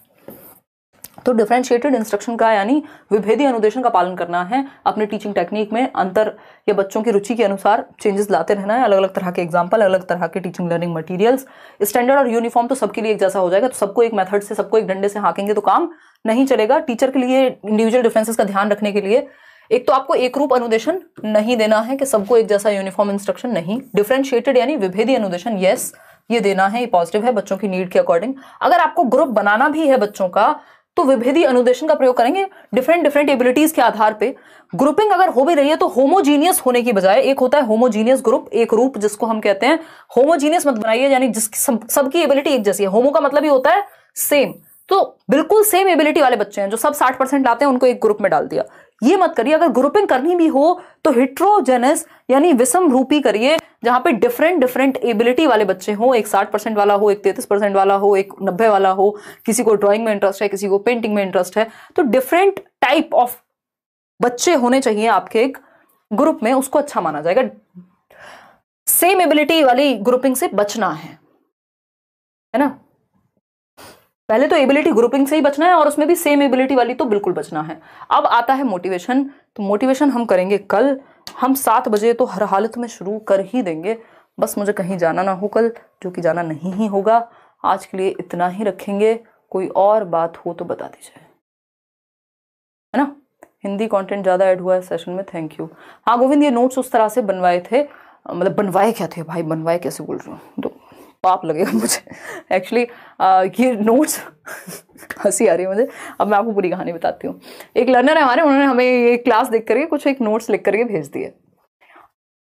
तो डिफरेंशिएटेड इंस्ट्रक्शन का यानी विभेदी अनुदेशन का पालन करना है, अपने टीचिंग टेक्निक में अंतर या बच्चों की रुचि के अनुसार चेंजेस लाते रहना है, अलग अलग तरह के एग्जाम्पल, अलग अलग तरह के टीचिंग लर्निंग मटेरियल्स। स्टैंडर्ड और यूनिफॉर्म तो सबके लिए एक जैसा हो जाएगा, तो सबको एक मेथड से, सबको एक डंडे से हाँकेंगे तो काम नहीं चलेगा। टीचर के लिए इंडिविजुअल डिफरेंसेस का ध्यान रखने के लिए एक तो आपको एक रूप अनुदेशन नहीं देना है कि सबको एक जैसा यूनिफॉर्म इंस्ट्रक्शन नहीं। डिफरेंशिएटेड यानी विभेदी अनुदेशन यस, ये देना है, ये पॉजिटिव है बच्चों की नीड के अकॉर्डिंग। अगर आपको ग्रुप बनाना भी है बच्चों का तो विभेदी अनुदेशन का प्रयोग करेंगे डिफरेंट एबिलिटीज के आधार पे। ग्रुपिंग अगर हो भी रही है तो होमोजीनियस होने की बजाय, एक होता है होमोजीनियस ग्रुप, एक रूप जिसको हम कहते हैं। होमोजीनियस मत बनाइए यानी जिसकी सबकी एबिलिटी एक जैसी है। होमो का मतलब ही होता है सेम, तो बिल्कुल सेम एबिलिटी वाले बच्चे हैं जो सब 60% लाते हैं, उनको एक ग्रुप में डाल दिया। ये मत करिए। अगर ग्रुपिंग करनी भी हो तो हिट्रोजेनस यानी विषम रूपी करिए, जहां पे डिफरेंट एबिलिटी वाले बच्चे हो, एक 60% वाला हो, एक 33% वाला हो, एक 90 वाला हो, किसी को ड्राइंग में इंटरेस्ट है, किसी को पेंटिंग में इंटरेस्ट है, तो डिफरेंट टाइप ऑफ बच्चे होने चाहिए आपके एक ग्रुप में, उसको अच्छा माना जाएगा। सेम एबिलिटी वाली ग्रुपिंग से बचना है ना। पहले तो एबिलिटी ग्रुपिंग से ही बचना है और उसमें भी सेम एबिलिटी वाली तो बिल्कुल बचना है। अब आता है मोटिवेशन। तो मोटिवेशन हम करेंगे कल, हम 7 बजे तो हर हालत में शुरू कर ही देंगे। बस मुझे कहीं जाना ना हो कल, जो कि जाना नहीं ही होगा। आज के लिए इतना ही रखेंगे, कोई और बात हो तो बता दीजिए, है ना। हिंदी कंटेंट ज्यादा ऐड हुआ है सेशन में, थैंक यू। हाँ गोविंद, ये नोट्स उस तरह से बनवाए थे, मतलब बनवाए क्या थे भाई, बनवाए कैसे बोल रहा हूँ, तो पाप लगेगा मुझे एक्चुअली। ये नोट्स हंसी आ रही है मुझे। अब मैं आपको पूरी कहानी बताती हूँ। एक लर्नर है हमारे, उन्होंने हमें ये क्लास देख करके कुछ एक नोट्स लिख करके भेज दिए।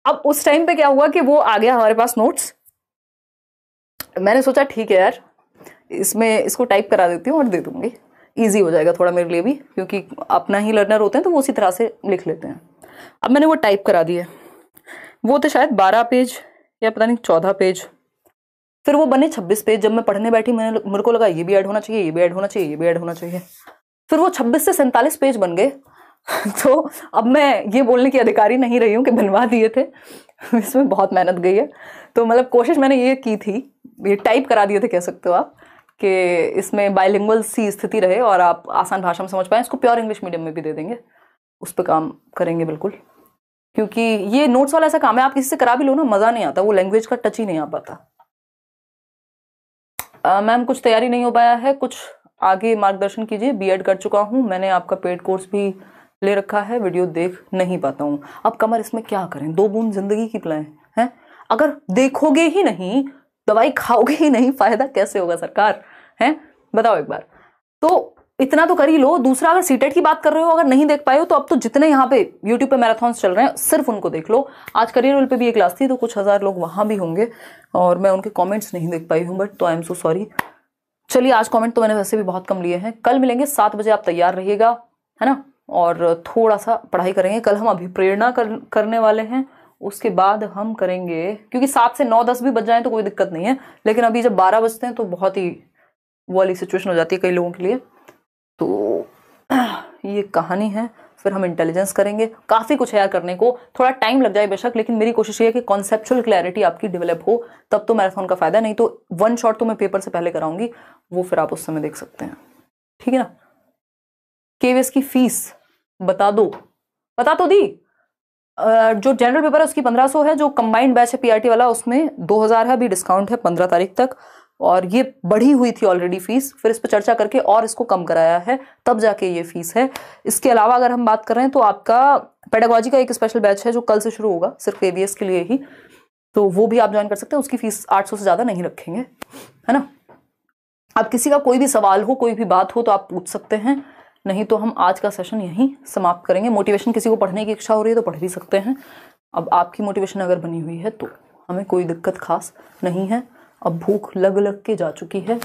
अब उस टाइम पे क्या हुआ कि वो आ गया हमारे पास नोट्स। मैंने सोचा ठीक है यार, इसको टाइप करा देती हूँ और दे दूंगी, ईजी हो जाएगा थोड़ा मेरे लिए भी, क्योंकि अपना ही लर्नर होते हैं तो वो उसी तरह से लिख लेते हैं। अब मैंने वो टाइप करा दिए, वो थे शायद 12 पेज या पता नहीं 14 पेज, फिर वो बने 26 पेज। जब मैं पढ़ने बैठी मेरे को लगा ये भी ऐड होना चाहिए, ये भी ऐड होना चाहिए, ये भी ऐड होना चाहिए, फिर वो 26 से 47 पेज बन गए। तो अब मैं ये बोलने की अधिकारी नहीं रही हूँ कि बनवा दिए थे, इसमें बहुत मेहनत गई है। तो मतलब कोशिश मैंने ये की थी, ये टाइप करा दिए थे कह सकते हो आप, कि इसमें बाइलिंगुअल सी स्थिति रहे और आप आसान भाषा में समझ पाएं। इसको प्योर इंग्लिश मीडियम में भी दे देंगे, उस पर काम करेंगे बिल्कुल। क्योंकि ये नोट्स वाला ऐसा काम है, आप किसी से करा भी लो ना, मजा नहीं आता, वो लैंग्वेज का टच ही नहीं आ पाता। मैम कुछ तैयारी नहीं हो पाया है, कुछ आगे मार्गदर्शन कीजिए। बीएड कर चुका हूँ मैंने, आपका पेड कोर्स भी ले रखा है, वीडियो देख नहीं पाता हूँ। अब कमर इसमें क्या करें, 2 बूंद जिंदगी की पिलाएं हैं। अगर देखोगे ही नहीं, दवाई खाओगे ही नहीं, फायदा कैसे होगा सरकार, है बताओ एक बार। तो इतना तो कर ही लो। दूसरा, अगर सीटेट की बात कर रहे हो, अगर नहीं देख पाए हो तो अब तो जितने यहाँ पे यूट्यूब पे मैराथॉन्स चल रहे हैं सिर्फ उनको देख लो। आज करियर विल पे भी एक क्लास थी तो कुछ 1000 लोग वहां भी होंगे और मैं उनके कमेंट्स नहीं देख पाई हूँ, बट तो आई एम सो सॉरी। चलिए आज कमेंट तो मैंने वैसे भी बहुत कम लिए हैं। कल मिलेंगे 7 बजे, आप तैयार रहिएगा, है ना, और थोड़ा सा पढ़ाई करेंगे। कल हम अभिप्रेरणा करने वाले हैं, उसके बाद हम करेंगे, क्योंकि 7 से 9-10 भी बज जाए तो कोई दिक्कत नहीं है, लेकिन अभी जब 12 बजते हैं तो बहुत ही वो वाली सिचुएशन हो जाती है कई लोगों के लिए। तो ये कहानी है। फिर हम इंटेलिजेंस करेंगे, काफ़ी कुछ है यार करने को, थोड़ा टाइम लग जाए बेशक, लेकिन मेरी कोशिश ये है कि कॉन्सेप्चुअल क्लैरिटी आपकी डेवलप हो, तब तो मैराथन का फायदा। नहीं तो 1 शॉट तो मैं पेपर से पहले कराऊंगी, वो फिर आप उस समय देख सकते हैं, ठीक है ना। केवीएस की फीस बता तो दी। जो जनरल पेपर है उसकी 1500 है, जो कंबाइंड बैच है पीआरटी वाला उसमें 2000 है, अभी डिस्काउंट है 15 तारीख तक, और ये बढ़ी हुई थी ऑलरेडी फीस, फिर इस पर चर्चा करके और इसको कम कराया है, तब जाके ये फीस है। इसके अलावा अगर हम बात कर रहे हैं तो आपका पेडागोजी का एक स्पेशल बैच है जो कल से शुरू होगा सिर्फ केवीएस के लिए ही, तो वो भी आप ज्वाइन कर सकते हैं। उसकी फीस 800 से ज्यादा नहीं रखेंगे, है ना। अब किसी का कोई भी सवाल हो, कोई भी बात हो तो आप पूछ सकते हैं, नहीं तो हम आज का सेशन यहीं समाप्त करेंगे। मोटिवेशन, किसी को पढ़ने की इच्छा हो रही है तो पढ़ भी सकते हैं। अब आपकी मोटिवेशन अगर बनी हुई है तो हमें कोई दिक्कत खास नहीं है। अब भूख लग के जा चुकी है।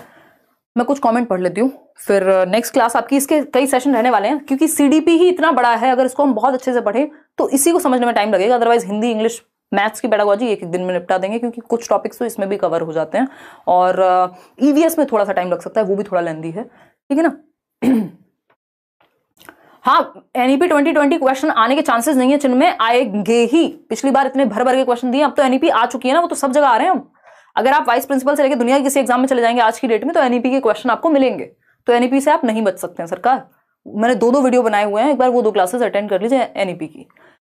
मैं कुछ कमेंट पढ़ लेती हूँ, फिर नेक्स्ट क्लास आपकी, इसके कई सेशन रहने वाले हैं, क्योंकि सीडीपी ही इतना बड़ा है, अगर इसको हम बहुत अच्छे से पढ़ें तो इसी को समझने में टाइम लगेगा। अदरवाइज हिंदी, इंग्लिश, मैथ्स की पेडागोजी एक दिन में निपटा देंगे, क्योंकि कुछ टॉपिक्स तो इसमें भी कवर हो जाते हैं, और ईवीएस में थोड़ा सा टाइम लग सकता है, वो भी थोड़ा लेंदी है, ठीक है ना। हाँ, एनईपी 2020 क्वेश्चन आने के चांसेस नहीं है, चिन्ह में आएंगे ही। पिछली बार इतने भर के क्वेश्चन दिए, अब तो एनईपी आ चुकी है ना, वो तो सब जगह आ रहे हैं। अगर आप वाइस प्रिंसिपल से लेकर दुनिया के किसी एग्जाम में चले जाएंगे आज की डेट में, तो एनईपी के क्वेश्चन आपको मिलेंगे, तो एनईपी से आप नहीं बच सकते हैं सरकार। मैंने 2 वीडियो बनाए हुए हैं, एक बार वो 2 क्लासेस अटेंड कर लीजिए एनईपी की।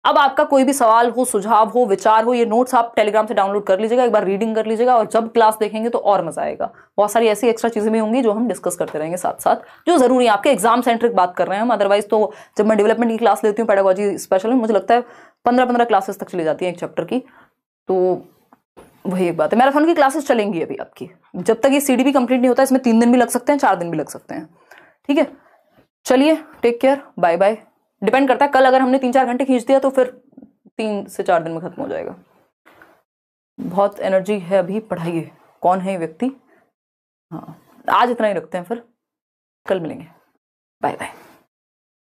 अब आपका कोई भी सवाल हो, सुझाव हो, विचार हो, ये नोट्स आप टेलीग्राम से डाउनलोड कर लीजिएगा, एक बार रीडिंग कर लीजिएगा, और जब क्लास देखेंगे तो और मजा आएगा। बहुत सारी ऐसी एक्स्ट्रा चीजें भी होंगी जो हम डिस्कस करते रहेंगे साथ साथ, जो जरूरी है। आपके एग्जाम सेंट्रिक बात कर रहे हैं हम, अदरवाइज तो जब मैं डेवलपमेंट की क्लास लेती हूँ पेडागोजी स्पेशल में, मुझे लगता है 15 क्लासेस तक चली जाती है एक चैप्टर की, तो वही एक बात है। मैराथन की क्लासेस चलेंगी अभी आपकी, जब तक ये सीडीपी कंप्लीट नहीं होता। इसमें 3 दिन भी लग सकते हैं, 4 दिन भी लग सकते हैं, ठीक है। चलिए, take care, bye bye. Depend करता है, कल अगर हमने 3-4 घंटे खींच दिया तो फिर 3 से 4 दिन में खत्म हो जाएगा। बहुत एनर्जी है अभी, पढ़ाइए। कौन है ये व्यक्ति? हाँ, आज इतना ही रखते हैं, फिर कल मिलेंगे। Bye bye.